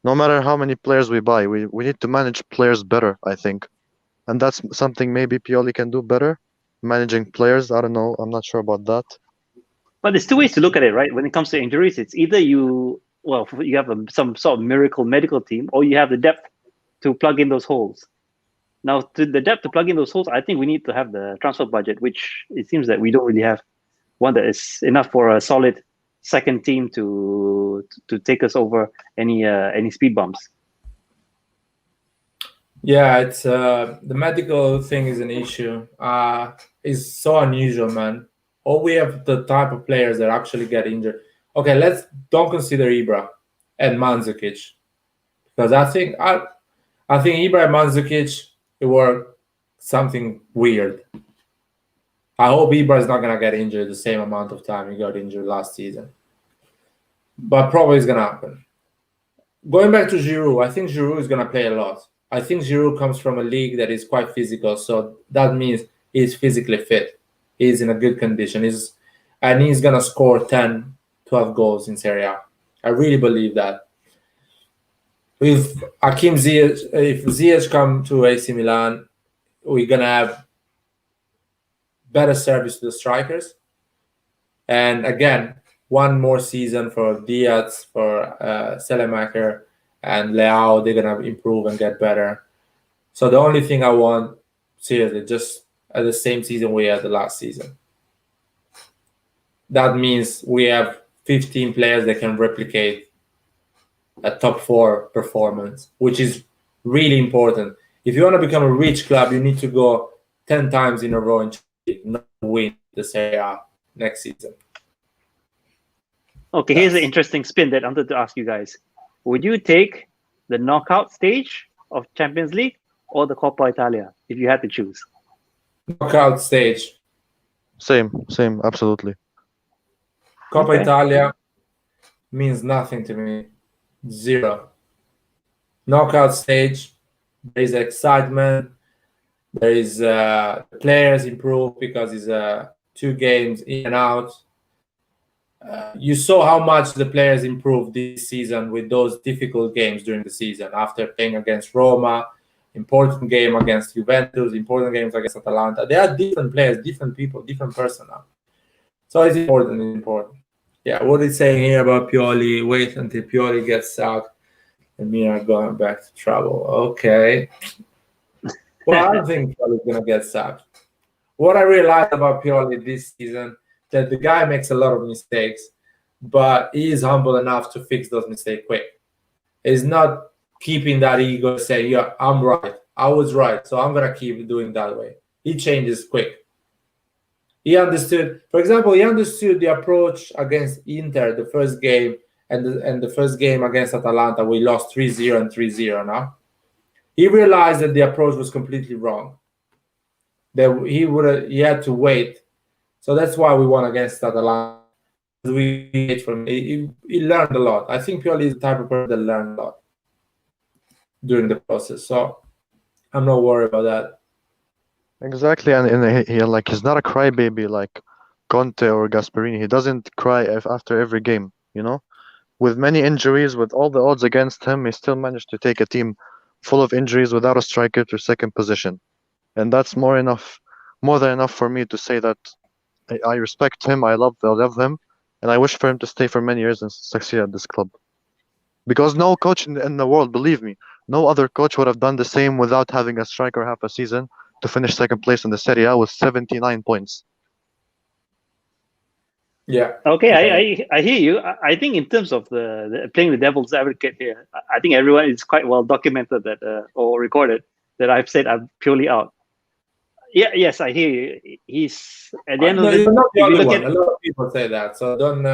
No matter how many players we buy, we need to manage players better, I think. And that's something maybe Pioli can do better, managing players. I don't know. I'm not sure about that. But there's 2 ways to look at it, right? When it comes to injuries, it's either you have some sort of miracle medical team, or you have the depth to plug in those holes. Now, to the depth to plug in those holes, I think we need to have the transfer budget, which it seems that we don't really have one that is enough for a solid second team to take us over any speed bumps. Yeah, it's the medical thing is an issue. It's so unusual, man. Or we have the type of players that actually get injured. Okay, let's don't consider Ibra and Mandzukic, because I think Ibra and Mandzukic were something weird. I hope Ibra is not gonna get injured the same amount of time he got injured last season, but probably it's gonna happen. Going back to Giroud, I think Giroud is gonna play a lot. I think Giroud comes from a league that is quite physical, so that means he's physically fit. He's in a good condition. He's going to score 10, 12 goals in Serie A. I really believe that. If Ziyech come to AC Milan, we're going to have better service to the strikers. And again, one more season for Diaz, for Selemaker, and Leao. They're going to improve and get better. So the only thing I want, seriously, just at the same season we had the last season. That means we have 15 players that can replicate a top 4 performance, which is really important. If you want to become a rich club, you need to go 10 times in a row and not win the Serie A next season. Okay, here's an interesting spin that I wanted to ask you guys. Would you take the knockout stage of Champions League or the Coppa Italia if you had to choose? Knockout stage. Same, absolutely. Coppa Italia means nothing to me. 0. Knockout stage, there is excitement. There is players improve because it's 2 games in and out. You saw how much the players improved this season with those difficult games during the season. After playing against Roma, important game against Juventus, important games against Atalanta. They are different players, different people, different personnel. So it's important. Yeah, what is saying here about Pioli? Wait until Pioli gets out and we are going back to trouble. Okay. Well, I don't think Pioli's going to get sacked. What I realized about Pioli this season, that the guy makes a lot of mistakes, but he is humble enough to fix those mistakes quick. He's not keeping that ego, saying, yeah, I'm right. I was right, so I'm going to keep doing that way. He changes quick. He understood, for example, the approach against Inter, the first game, and the first game against Atalanta, we lost 3-0 and 3-0 now. He realized that the approach was completely wrong. That he had to wait. So that's why we won against Atalanta. We wait from he learned a lot. I think Pioli is the type of person that learned a lot during the process. So I'm not worried about that. Exactly, and he's not a crybaby like Conte or Gasperini. He doesn't cry after every game, you know? With many injuries, with all the odds against him, he still managed to take a team full of injuries without a striker to second position. And that's more than enough for me to say that I respect him, I love him, and I wish for him to stay for many years and succeed at this club. Because no coach in the world, believe me, no other coach would have done the same without having a striker half a season to finish second place in the Serie A with 79 points. Yeah. Okay, I hear you. I think in terms of the playing the devil's advocate here, I think everyone is quite well documented that or recorded that I've said I'm purely out. Yeah, yes, I hear you. He's at the end of No, the. you're not the If you only look one. at A lot of people say that, so don't.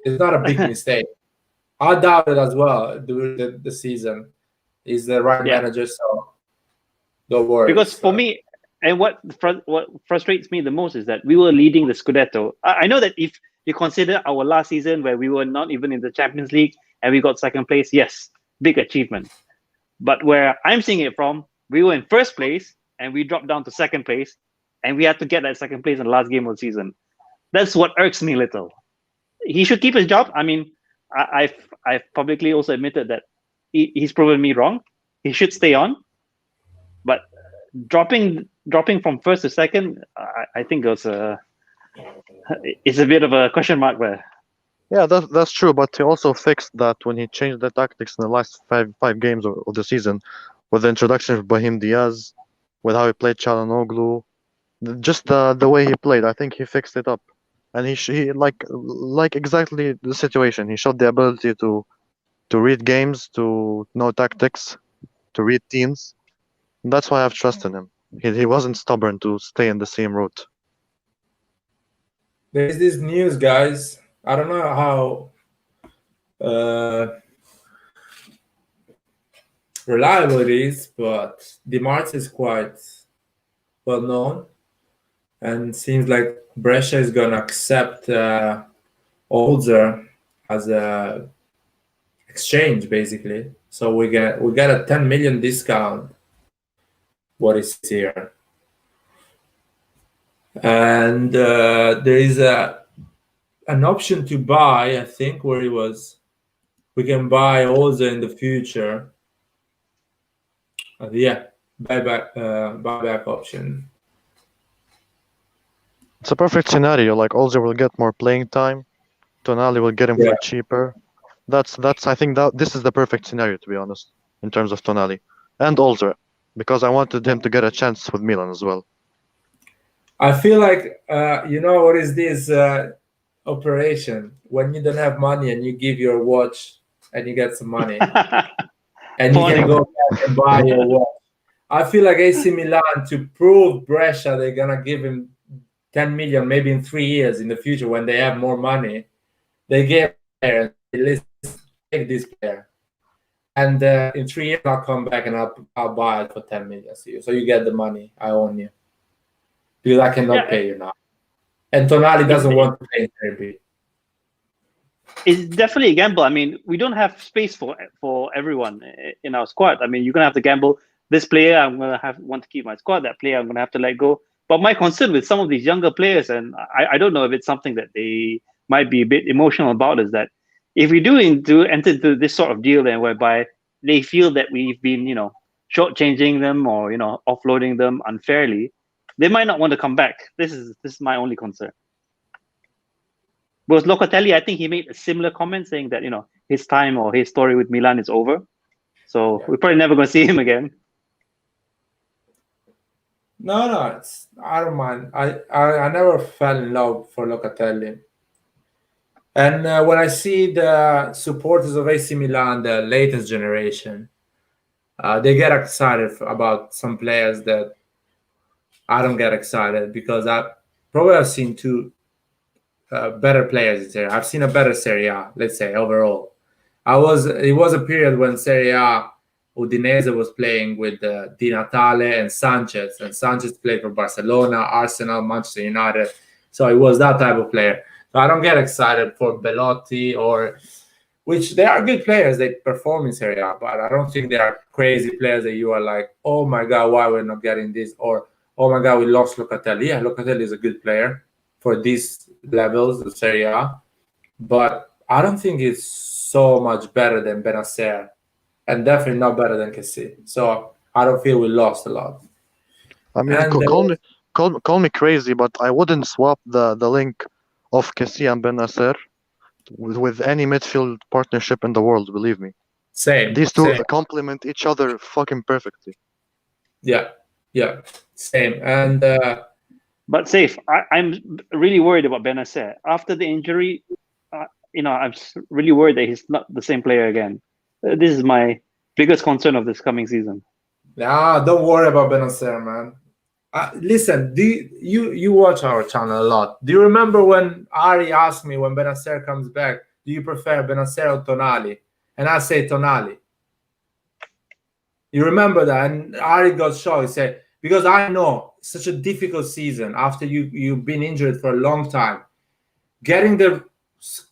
It's not a big mistake. I doubt it as well during the season. He's the right Yeah. manager, so don't worry. because for me, and what frustrates me the most is that we were leading the Scudetto. I know that if you consider our last season where we were not even in the Champions League and we got second place, yes, big achievement. But where I'm seeing it from, we were in first place and we dropped down to second place, and we had to get that second place in the last game of the season. That's what irks me a little. He should keep his job. I mean, I've publicly also admitted that he's proven me wrong. He should stay on, but dropping from first to second, I think it's a bit of a question mark there. Yeah, that's true, but he also fixed that when he changed the tactics in the last five games of the season, with the introduction of Brahim Diaz, with how he played Çalhanoğlu, just the way he played. I think he fixed it up, and he like exactly the situation. He showed the ability to read games, to know tactics, to read teams. And that's why I've trusted him. He wasn't stubborn to stay in the same route. There's this news, guys. I don't know how reliable it is, but Di Marzio is quite well known, and seems like Brescia is gonna accept Olzer as a exchange, basically. So we get a 10 million discount. What is here? And there is an option to buy. I think where he was, we can buy also in the future. Yeah, buyback option. It's a perfect scenario. Like Olzer will get more playing time, Tonali will get him for cheaper. That's I think that this is the perfect scenario, to be honest, in terms of Tonali and Olzer, because I wanted him to get a chance with Milan as well. I feel like what is this operation when you don't have money and you give your watch and you get some money and you can go back and buy your watch. I feel like AC Milan, to prove Brescia they're gonna give him 10 million maybe in 3 years in the future when they have more money, they gave player, let's take this player, and in 3 years I'll come back and I'll buy it for 10 million to you, so you get the money, I own you, because I cannot pay you now. And Tonali doesn't want to play in Serie B. It's definitely a gamble. I mean, we don't have space for everyone in our squad. I mean, you're gonna have to gamble. This player, I'm gonna want to keep my squad. That player, I'm gonna have to let go. But my concern with some of these younger players, and I don't know if it's something that they might be a bit emotional about, is that if we do enter into this sort of deal, then whereby they feel that we've been, shortchanging them or offloading them unfairly, they might not want to come back. This is my only concern. Because Locatelli, I think he made a similar comment saying that his time or his story with Milan is over, so we're probably never going to see him again. No, I don't mind. I never fell in love for Locatelli. And when I see the supporters of AC Milan, the latest generation, they get excited about some players that I don't get excited, because I've seen two better players in Serie A. I've seen a better Serie A, let's say, overall. It was a period when Serie A, Udinese was playing with Di Natale and Sanchez played for Barcelona, Arsenal, Manchester United. So it was that type of player. So I don't get excited for Bellotti, which they are good players. They perform in Serie A, but I don't think they are crazy players that you are like, oh my God, why we're not getting this? Or oh my God, we lost Locatelli. Yeah, Locatelli is a good player for these levels of Serie A, but I don't think it's so much better than Benacer, and definitely not better than Kessie. So I don't feel we lost a lot. I mean, And call me crazy, but I wouldn't swap the link of Kessie and Benacer with any midfield partnership in the world. Believe me, same. these two complement each other fucking perfectly. Yeah, same. And but Saif, I'm really worried about Benacer after the injury. I'm really worried that he's not the same player again. This is my biggest concern of this coming season. Nah, don't worry about Benacer, man. Listen, you watch our channel a lot. Do you remember when Ari asked me when Benacer comes back, do you prefer Benacer or Tonali? And I say Tonali. You remember that? And Ari got shocked. He said, because I know it's such a difficult season after you've been injured for a long time. Getting the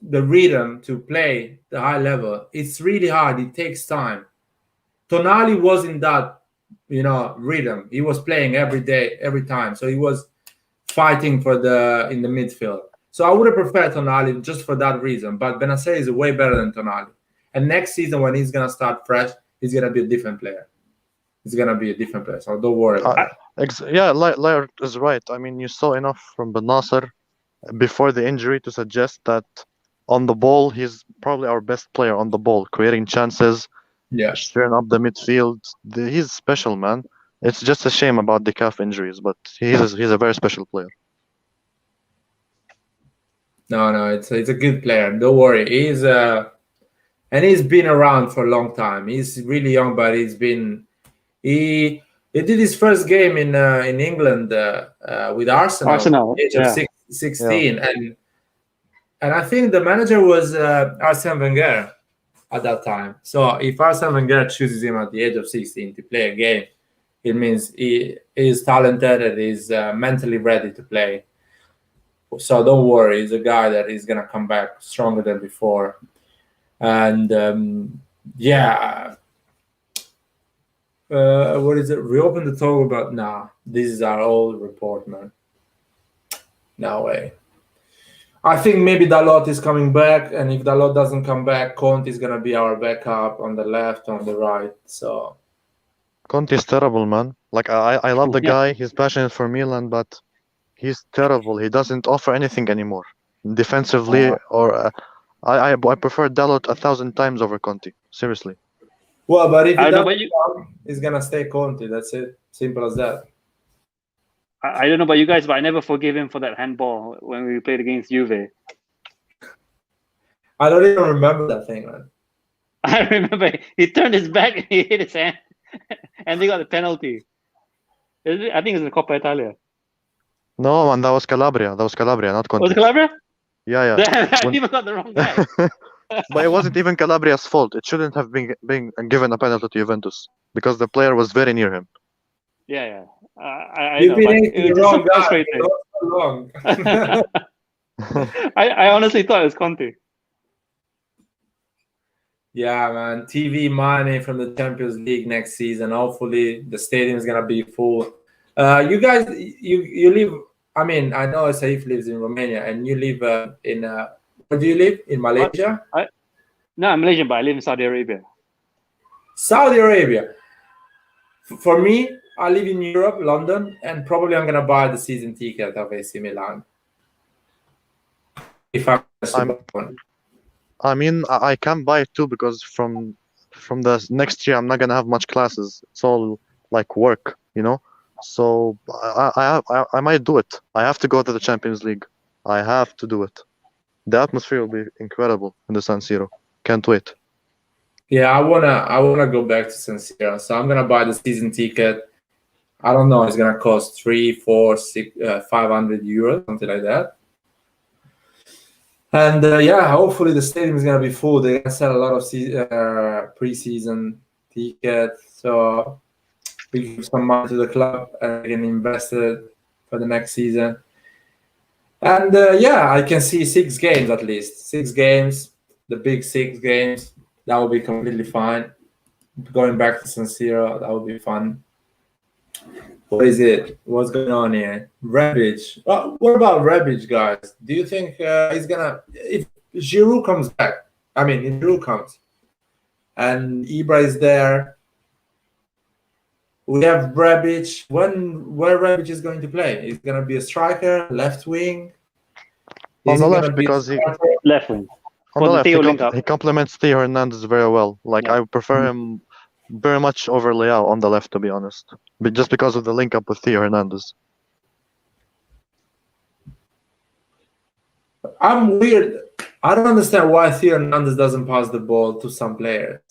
rhythm to play the high level, it's really hard. It takes time. Tonali was in that rhythm. He was playing every day, every time. So he was fighting in the midfield. So I would have preferred Tonali just for that reason. But Benacer is way better than Tonali. And next season, when he's gonna start fresh, he's gonna be a different player. He's gonna be a different player. So don't worry about it. Yeah, Lair is right. I mean, you saw enough from Benacer before the injury to suggest that on the ball, he's probably our best player on the ball, creating chances. Yeah, stirring up the midfield. He's special, man. It's just a shame about the calf injuries, but he's a very special player. No, it's a good player. Don't worry. He's been around for a long time. He's really young, but he did his first game in England with Arsenal. At the age of 16, yeah. And I think the manager was Arsene Wenger at that time. So if Arsene Wenger chooses him at the age of 16 to play a game, it means he is talented and is mentally ready to play. So don't worry, he's a guy that is going to come back stronger than before. And what is it? We opened the talk about, this is our old report, man. No way. I think maybe Bellotti is coming back, and if Bellotti doesn't come back, Conte is gonna be our backup on the left, on the right. So Conte is terrible, man. Like I love the guy. He's passionate for Milan, but he's terrible. He doesn't offer anything anymore defensively. Or I prefer Dalot 1,000 times over Conte. Seriously. Well, but if he doesn't come, he's gonna stay Conte. That's it. Simple as that. I don't know about you guys, but I never forgave him for that handball when we played against Juve. I don't even remember that thing, man. I remember he turned his back and he hit his hand, and they got the penalty. I think it was in the Coppa Italia. No, man, that was Calabria. Not Conte. Was it Calabria? Yeah. I even got the wrong guy. But it wasn't even Calabria's fault. It shouldn't have been given a penalty to Juventus because the player was very near him. Yeah. You've been the wrong guy. Wrong. I honestly thought it was Conte. Yeah, man. TV money from the Champions League next season. Hopefully, the stadium is gonna be full. You guys, you live. I mean, I know Saif lives in Romania, and you live in. Where do you live? In Malaysia? No, I'm Malaysian, but I live in Saudi Arabia. Saudi Arabia. For me, I live in Europe, London, and probably I'm gonna buy the season ticket of AC Milan. If I mean, I can buy it too because from the next year I'm not gonna have much classes. It's all like work, you know. So I might do it. I have to go to the Champions League. I have to do it. The atmosphere will be incredible in the San Siro. Can't wait. Yeah, I wanna go back to San Siro. So I'm gonna buy the season ticket. I don't know. It's gonna cost 300, 400, 600, 500 euros, something like that. And hopefully the stadium is gonna be full. They're gonna sell a lot of pre-season tickets, so we give some money to the club and we can invest it for the next season. And I can see 6 games at least. 6 games, the big 6 games. That would be completely fine. Going back to San Siro, that would be fun. What is it? What's going on here? Rebic. What about Rebic, guys? Do you think he's gonna, if Giroud comes back? I mean, if Giroud comes and Ibra is there, we have Rebic. Where Rebic is going to play? He's gonna be a striker, left wing. On Is the he left, gonna be a because starter? Left wing. on For the the left, Theo link up. he complements Theo Hernandez very well. Like, Yeah. I prefer him very much over Leao on the left, to be honest. But just because of the link up with Theo Hernandez. I'm weird. I don't understand why Theo Hernandez doesn't pass the ball to some players.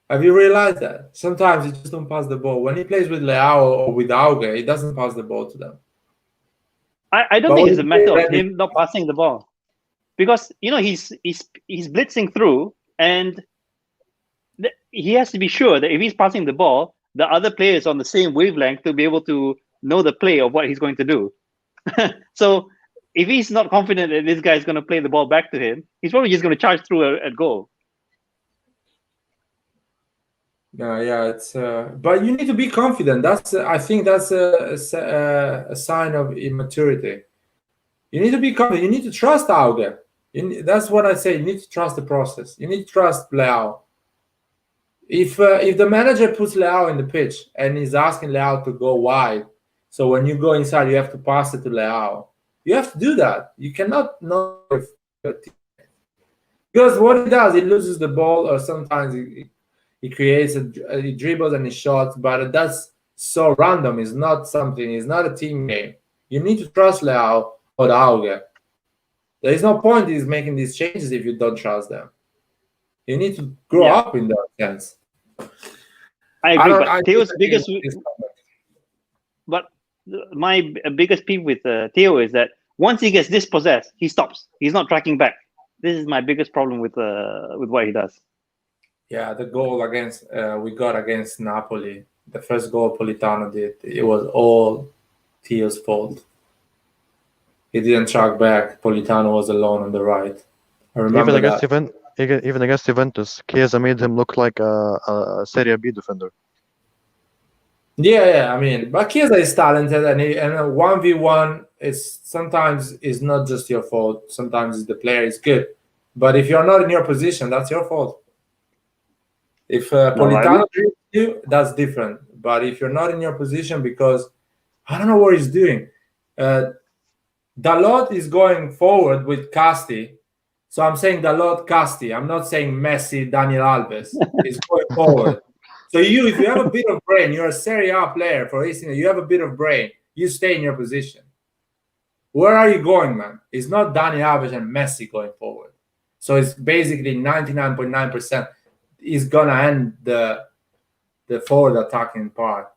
Have you realized that? Sometimes he just don't pass the ball. When he plays with Leao or with Auge, he doesn't pass the ball to them. I don't But think when it's a he matter plays of him not passing the ball, because he's blitzing through, and he has to be sure that if he's passing the ball, the other player is on the same wavelength to be able to know the play of what he's going to do. So if he's not confident that this guy is going to play the ball back to him, he's probably just going to charge through at goal. Yeah, it's. But you need to be confident. I think that's a sign of immaturity. You need to be confident. You need to trust Auge. That's what I say. You need to trust the process. You need to trust Leao. If the manager puts Leao in the pitch and is asking Leao to go wide, so when you go inside, you have to pass it to Leao. You have to do that. You cannot not, because what he does, he loses the ball, or sometimes he creates he dribbles and he shots, but that's so random. It's not something. It's not a team game. You need to trust Leao or Auge. There is no point in making these changes if you don't trust them. You need to grow up in that sense. I agree, but Theo's biggest. But my biggest peeve with Theo is that once he gets dispossessed, he stops. He's not tracking back. This is my biggest problem with what he does. Yeah, the goal against we got against Napoli, the first goal Politano did, it was all Theo's fault. He didn't track back. Politano was alone on the right. I remember Even against Juventus, Chiesa made him look like a Serie B defender. Yeah. I mean, but Chiesa is talented, and a 1v1 is sometimes is not just your fault. Sometimes the player is good, but if you're not in your position, that's your fault. If Politano dribbles you, that's different. But if you're not in your position, because I don't know what he's doing. Dalot is going forward with Casti. So I'm saying Dalot, Casti. I'm not saying Messi, Daniel Alves. He's going forward. So if you have a bit of brain, you're a Serie A player for AC Milan, you have a bit of brain, you stay in your position. Where are you going, man? It's not Daniel Alves and Messi going forward. So it's basically 99.9% is going to end the forward attacking part.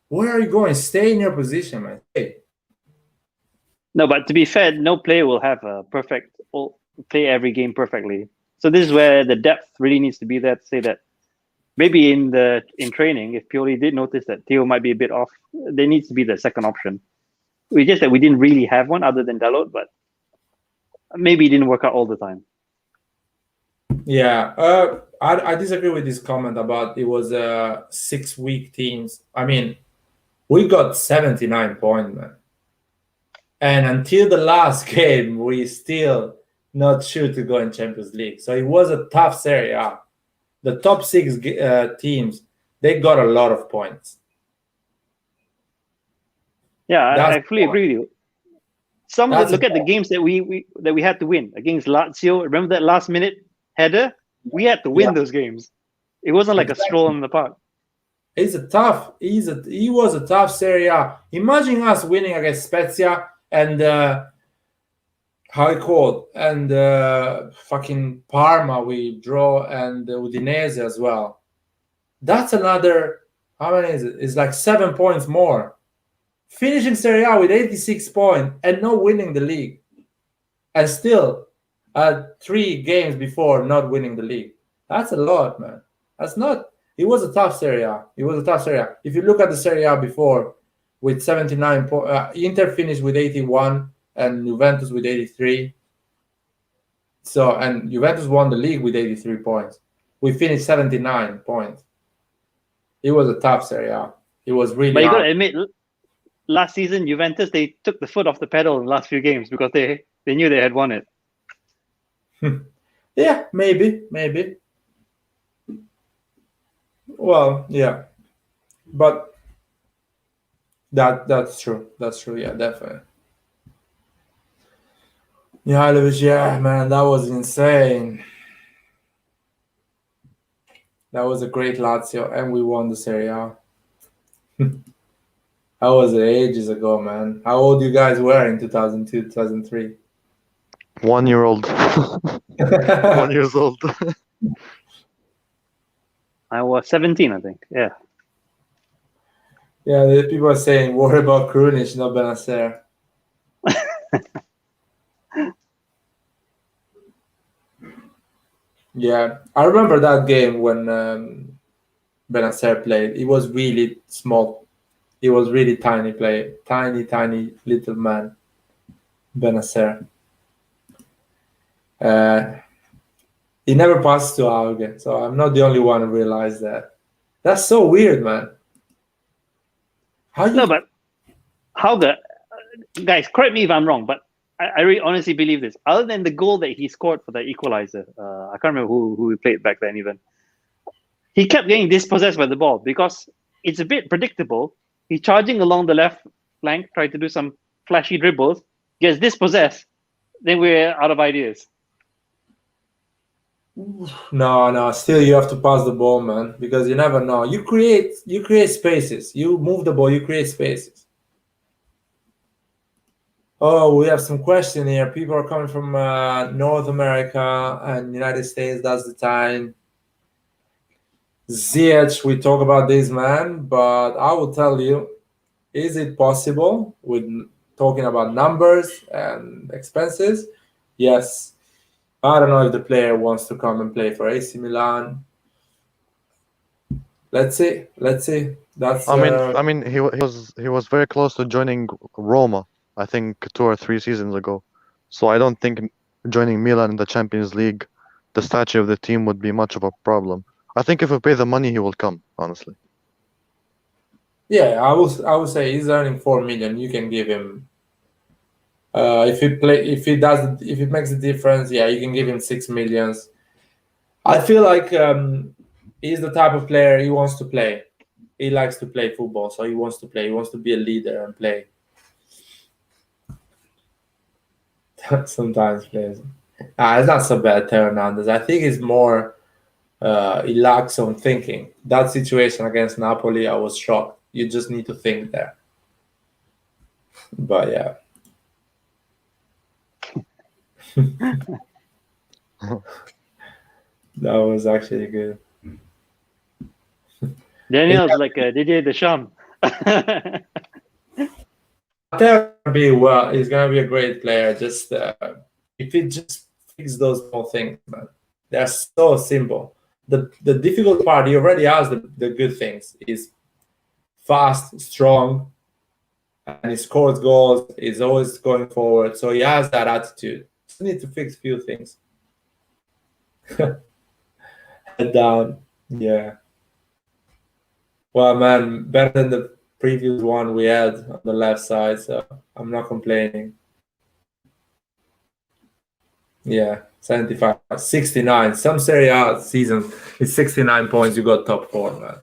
Where are you going? Stay in your position, man. Hey. No, but to be fair, no player will have a perfect play every game perfectly. So this is where the depth really needs to be there to say that maybe in training, if Pioli did notice that Theo might be a bit off, there needs to be the second option. It's just that we didn't really have one other than Dalot, but maybe it didn't work out all the time. Yeah, I disagree with this comment about it was 6 weak teams. I mean, we got 79 points, man. And until the last game, we still not sure to go in Champions League. So it was a tough Serie A. The top 6 teams, they got a lot of points. Yeah, I fully agree with you. Look at the games that we had to win against Lazio. Remember that last minute header? We had to win those games. It wasn't like a stroll in the park. He was a tough Serie A. Imagine us winning against Spezia and fucking Parma we draw, and Udinese as well. That's another, how many is it? It's like 7 points more. Finishing Serie A with 86 points and not winning the league. And still 3 games before not winning the league. That's a lot, man. It was a tough Serie A. If you look at the Serie A before, with 79 points, Inter finished with 81 and Juventus with 83. And Juventus won the league with 83 points. We finished 79 points. It was a tough Serie A. It was really But you got hard. to admit, last season Juventus, they took the foot off the pedal in the last few games because they knew they had won it. Yeah, maybe. Well, yeah, but that's true. That's true. Yeah, definitely. Mihailovic, yeah, man, that was insane. That was a great Lazio, and we won the Serie A. That was ages ago, man. How old you guys were in 2002, 2003? 1 year old. 1 years old. I was 17, I think. Yeah. Yeah, the people are saying, worry about Krunic, not Benacer. Yeah, I remember that game when Benacer played. It was really small. He was really tiny player, tiny little man, Benacer. He never passed to Auge, so I'm not the only one who realized that. That's so weird, man. No, but how guys, correct me if I'm wrong, but I really honestly believe this. Other than the goal that he scored for the equalizer, I can't remember who he played back then even. He kept getting dispossessed by the ball because it's a bit predictable. He's charging along the left flank, trying to do some flashy dribbles, gets dispossessed, then we're out of ideas. No, still you have to pass the ball, man, because you never know. You create spaces. You move the ball, you create spaces. Oh, we have some question here. People are coming from North America and United States. That's the time. Ziyech, we talk about this, man, but I will tell you, is it possible with talking about numbers and expenses? Yes. I don't know if the player wants to come and play for AC Milan. Let's see. That's. I mean, he was very close to joining Roma, I think 2 or 3 seasons ago. So I don't think joining Milan in the Champions League, the stature of the team would be much of a problem. I think if we pay the money, he will come. Honestly. Yeah, I would say he's earning 4 million. You can give him. If it makes a difference, yeah, you can give him 6 million. I feel like he's the type of player he wants to play. He likes to play football, so he wants to play. He wants to be a leader and play. Sometimes plays. It's not so bad, Hernandez. I think it's more he lacks some thinking. That situation against Napoli, I was shocked. You just need to think there. But yeah. That was actually good. Daniel's like Didier Deschamps. He's gonna be a great player. Just if he just fix those small things, man, they're so simple. The difficult part, he already has the good things. He's fast, strong, and he scores goals. He's always going forward, so he has that attitude. Just need to fix a few things. Head down, yeah. Well, man, better than the previous one we had on the left side, so I'm not complaining. Yeah, 75, 69. Some Serie A seasons, it's 69 points, you got top 4, man.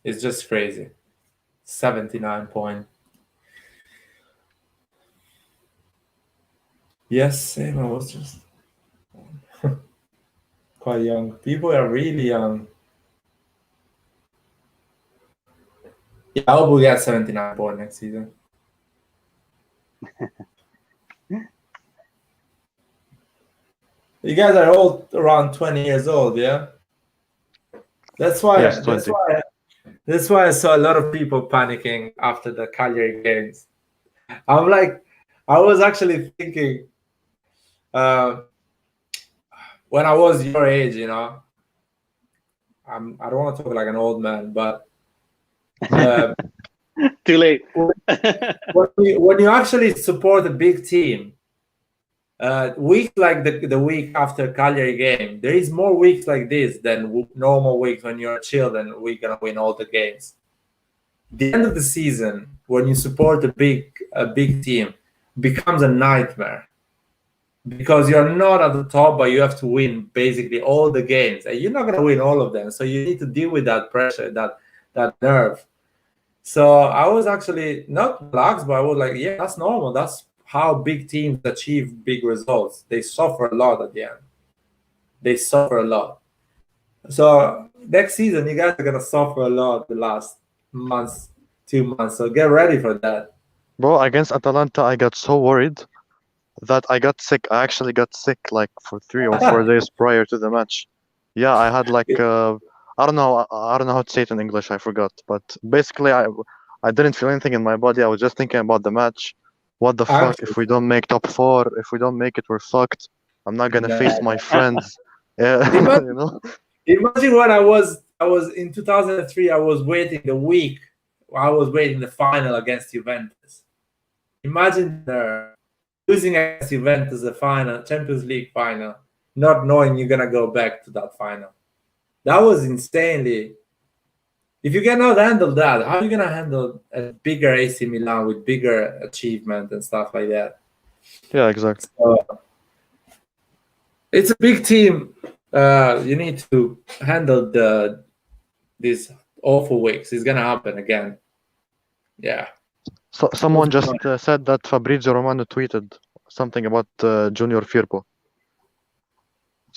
It's just crazy. 79 points. Yes, same. I was just quite young. People are really young. Yeah, I hope we get 79 points next season. You guys are all around 20 years old, yeah? That's why. Yes, 20. That's why I saw a lot of people panicking after the Cagliari games. I'm like, I was actually thinking, when I was your age, you know, I don't want to talk like an old man, but too late. when you actually support a big team, Weeks like the week after Cagliari game, there is more weeks like this than normal weeks when you're chilled and we're gonna win all the games. The end of the season, when you support a big team, becomes a nightmare because you're not at the top, but you have to win basically all the games, and you're not gonna win all of them. So you need to deal with that pressure, that nerve. So I was actually not relaxed, but I was like, yeah, that's normal. That's how big teams achieve big results. They suffer a lot at the end. They suffer a lot. So next season, you guys are gonna suffer a lot the last months, 2 months. So get ready for that. Bro, against Atalanta, I got so worried that I got sick. I actually got sick like for 3 or 4 days prior to the match. Yeah, I had like I don't know how to say it in English. I forgot, but basically, I didn't feel anything in my body. I was just thinking about the match. What the fuck if we don't make top 4? If we don't make it, we're fucked. I'm not gonna face my friends. Yeah, you know. Imagine when I was in 2003. I was waiting the week. I was waiting the final against Juventus. Imagine losing against Juventus, the final Champions League final, not knowing you're gonna go back to that final. That was insanely. If you cannot handle that, how are you gonna handle a bigger AC Milan with bigger achievement and stuff like that? Yeah, exactly. So, it's a big team. You need to handle these awful weeks. It's gonna happen again. Yeah. So someone just said that Fabrizio Romano tweeted something about Junior Firpo.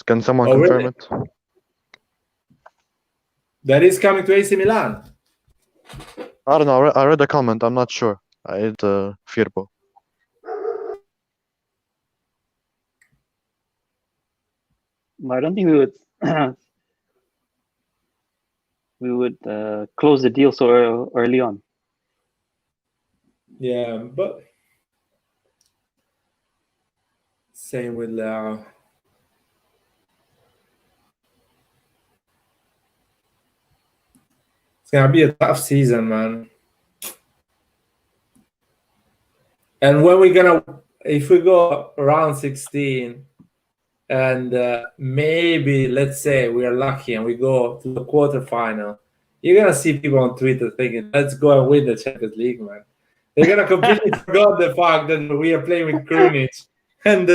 Can someone confirm it? That is coming to AC Milan. I don't know. I read a comment. I'm not sure. It's Firpo. I don't think we would close the deal so early on. Yeah, but same with Leao. It's gonna be a tough season, man. And when if we go around 16, and maybe let's say we are lucky and we go to the quarterfinal, you're gonna see people on Twitter thinking, "Let's go and win the Champions League, man." They're gonna completely forget the fact that we are playing with Krunic and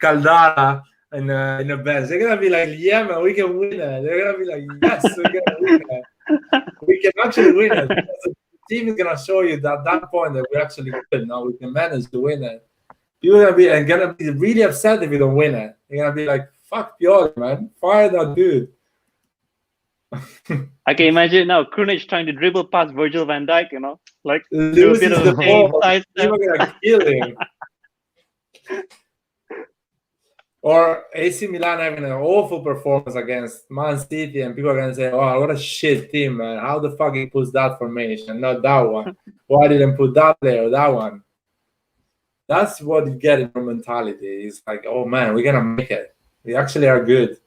Calha in the bench. They're gonna be like, "Yeah, man, we can win it." They're gonna be like, "Yes, we're gonna win it. We can actually win it." Because the team is gonna show you that at that point that we're actually good. Now we can manage to win it. You're gonna be really upset if you don't win it. You're gonna be like, "Fuck Pioli, man, fire that dude." I can imagine now Krunic trying to dribble past Virgil van Dijk, like loses the ball. People are gonna kill him. Or AC Milan having an awful performance against Man City, and people are gonna say, "Oh, what a shit team, man! How the fuck he puts that formation, not that one? Why didn't put that player or that one?" That's what you get in your mentality. It's like, "Oh man, we're gonna make it. We actually are good."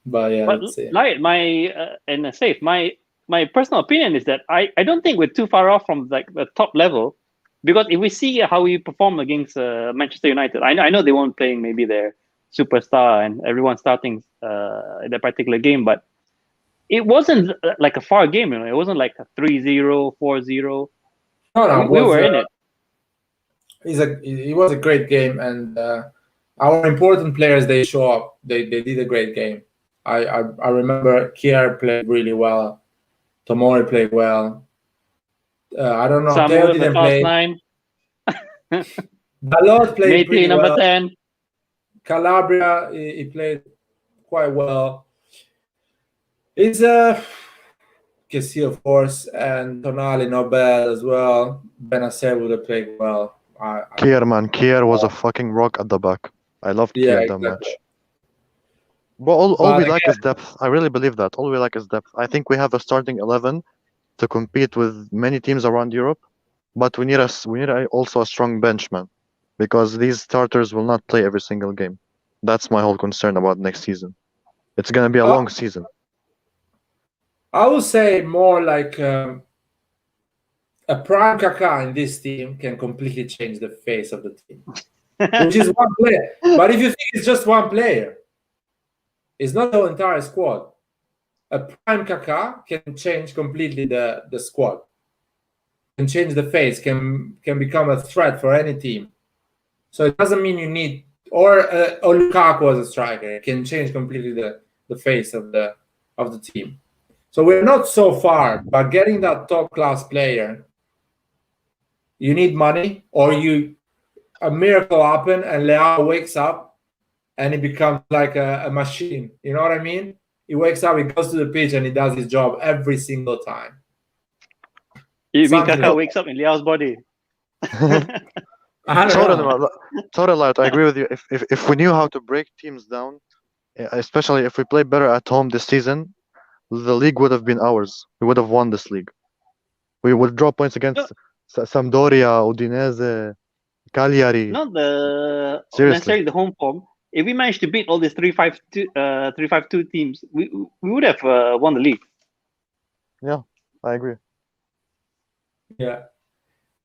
But yeah, like my personal opinion is that I don't think we're too far off from like the top level, because if we see how we perform against Manchester United, I know they weren't playing maybe their superstar and everyone starting in that particular game, but it wasn't like a far game. It wasn't like a 3-0, 4-0. No, we were in it. It was a great game, and our important players, they show up. They did a great game. I remember Kier played really well. Tomori played well. I don't know. Samuel Theo didn't play. Bellotti played Matey, pretty number well. 10. Calabria, he played quite well. It's Cassie, of course, and Tonali not bad as well. Benacer would have played well. Kier was a fucking rock at the back. I loved Kier that much. But all we lack is depth. I really believe that. All we lack is depth. I think we have a starting 11 to compete with many teams around Europe, but we need also a strong bench, man, because these starters will not play every single game. That's my whole concern about next season. It's gonna be a long season. I would say more like a prime Kaká in this team can completely change the face of the team. which is one player. But if you think it's just one player, it's not the entire squad. A prime Kaká can change completely the squad, can change the face, can become a threat for any team. So it doesn't mean you need, or Lukaku as a striker, it can change completely the face of the team. So we're not so far, but getting that top class player, you need money, or a miracle happen and Leao wakes up and he becomes like a machine. You know what I mean? He wakes up, he goes to the pitch, and he does his job every single time. You mean Kaká wakes up in Leao's body? Totally, I agree with you. If we knew how to break teams down, especially if we play better at home this season, the league would have been ours. We would have won this league. We would draw points against Sampdoria, Udinese, Cagliari. Not Seriously. necessarily the home form. If we managed to beat all these 3-5-2 teams, we would have won the league. Yeah, I agree. Yeah.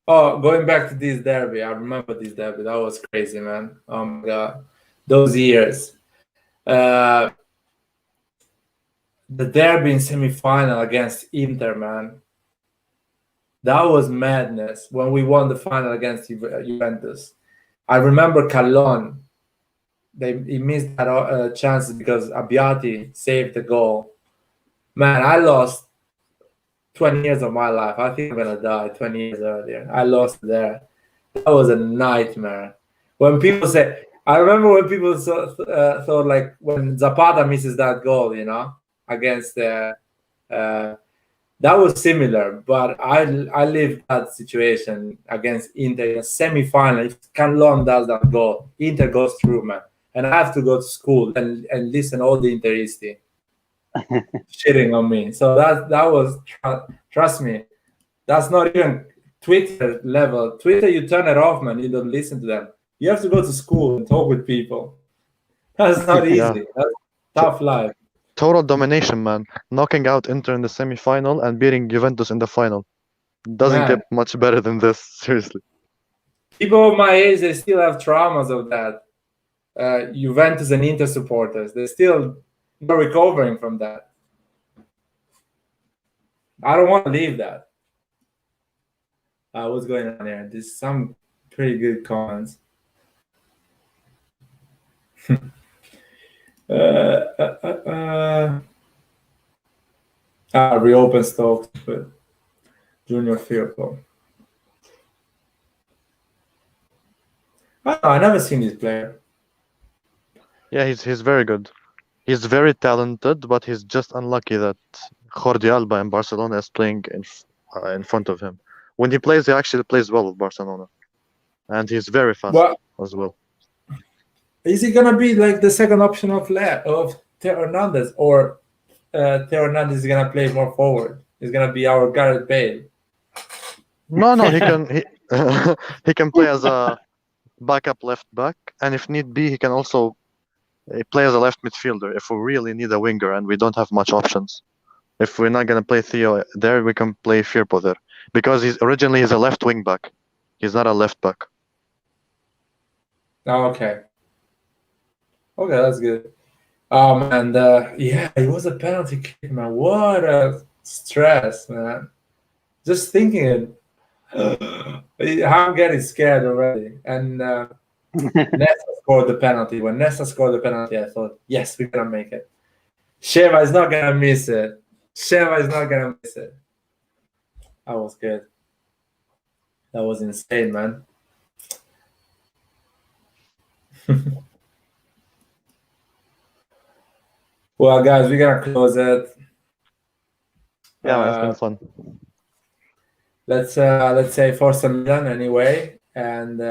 Oh, going back to this derby, I remember this derby. That was crazy, man. Oh my god, those years. The derby in semi-final against Inter, man. That was madness when we won the final against Juventus. I remember Calha. He missed that chance because Abbiati saved the goal. Man, I lost 20 years of my life. I think I'm gonna die 20 years earlier. I lost there. That was a nightmare. When people say, I remember when people thought like when Zapata misses that goal, you know, against that was similar, but I lived that situation against Inter in a semi-final. If Canlon does that goal, Inter goes through, man. And I have to go to school and listen all the Interisti shitting on me. So that was, trust me, that's not even Twitter level. Twitter, you turn it off, man. You don't listen to them. You have to go to school and talk with people. That's not easy. Yeah. That's tough life. Total domination, man. Knocking out Inter in the semi-final and beating Juventus in the final. Doesn't get much better than this, seriously. People of my age, they still have traumas of that. Juventus and Inter supporters, they're still recovering from that. I don't want to leave that. What's going on here? There's some pretty good comments. Reopen stocks with Junior Firpo. I never seen this player. Yeah, he's very good. He's very talented, but he's just unlucky that Jordi Alba in Barcelona is playing in front of him. When he plays, he actually plays well with Barcelona, and he's very fast as well. Is he gonna be like the second option of Theo Hernandez, or Theo Hernandez is gonna play more forward? He's gonna be our Gareth Bale. No, he can he can play as a backup left back, and if need be, he can also play as a left midfielder if we really need a winger and we don't have much options. If we're not gonna play Theo there, we can play Firpo there because he's a left wing back. He's not a left back. Oh, okay. Okay, that's good. Man, yeah, it was a penalty kick, man. What a stress, man. Just thinking it, I'm getting scared already. And Nesta scored the penalty. When Nesta scored the penalty, I thought, yes, we're gonna make it. Sheva is not gonna miss it. That was good. That was insane, man. Well, guys, we're gonna close it. Yeah, it's been fun. Let's say Forza Milan anyway, and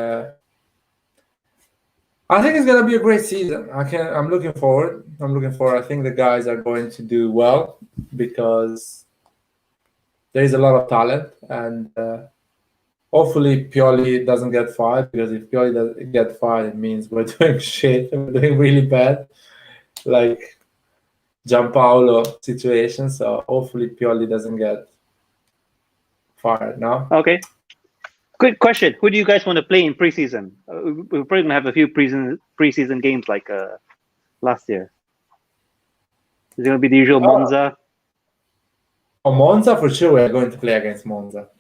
I think it's gonna be a great season. I'm looking forward. I think the guys are going to do well because there is a lot of talent, and hopefully Pioli doesn't get fired, because if Pioli doesn't get fired, it means we're doing shit. We're doing really bad, like Gianpaolo situation. So hopefully Pioli doesn't get fired now. Okay. Quick question: who do you guys want to play in preseason? We're probably gonna have a few preseason games like last year. Is it gonna be the usual Monza? On Monza, for sure, we're going to play against Monza.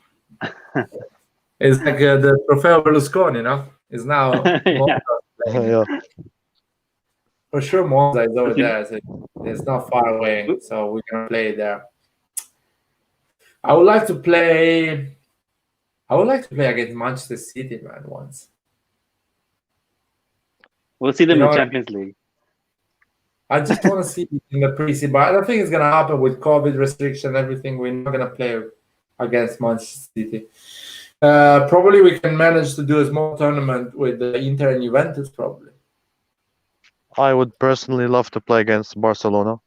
It's like the Trofeo Berlusconi, you know? It's now Monza. Yeah. For sure, Monza is over there. So it's not far away, so we can play there. I would like to play against Manchester City, man, once. We'll see them You in the know, Champions League. I just want to see it in the preseason, but I don't think it's going to happen with COVID restriction and everything. We're not going to play against Manchester City. Probably we can manage to do a small tournament with the Inter and Juventus, probably. I would personally love to play against Barcelona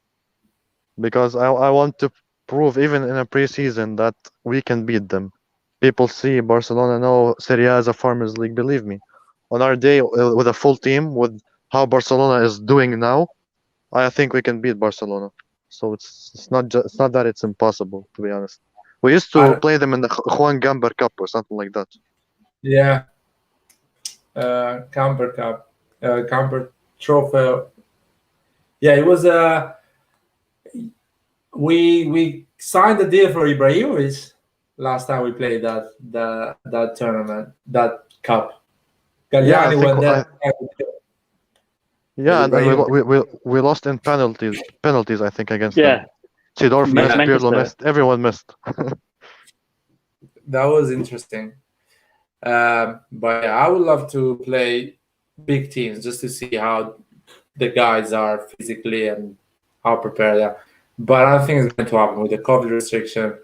because I want to prove even in a preseason that we can beat them. People see Barcelona know Serie A is a farmers league. Believe me, on our day with a full team, with how Barcelona is doing now, I think we can beat Barcelona. So it's not that it's impossible, to be honest. We used to play them in the Juan Gamper Cup or something like that. Yeah. Camper Cup, Camper Trophy. Yeah, it was we signed the deal for Ibrahimovic last time we played that tournament, that cup. Galliani went there. Yeah, and we lost in penalties, I think, against them. Sidorf missed, Pirlo missed, everyone missed. That was interesting. But yeah, I would love to play big teams just to see how the guys are physically and how prepared they are. But I don't think it's going to happen with the COVID restriction.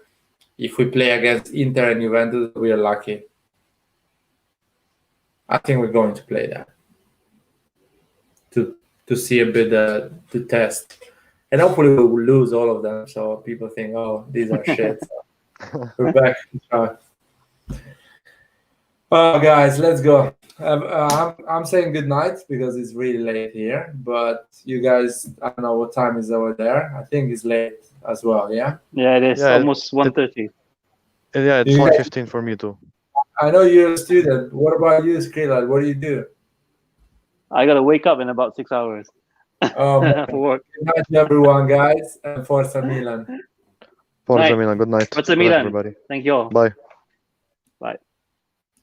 If we play against Inter and Juventus, we are lucky. I think we're going to play that to see a bit to test, and hopefully we'll lose all of them. So people think, oh, these are shit. So we're back. Oh, guys, let's go. I'm saying good night because it's really late here. But you guys, I don't know what time is over there. I think it's late as well. Yeah. Yeah, it is almost 1:30. Yeah, it's 1:15 for me too. I know you're a student. What about you, Skrilla? What do you do? I gotta wake up in about 6 hours for work. Good night to everyone, guys, and Forza Milan. Forza Milan. Good night. Forza Milan. Everybody. Thank you all. Bye.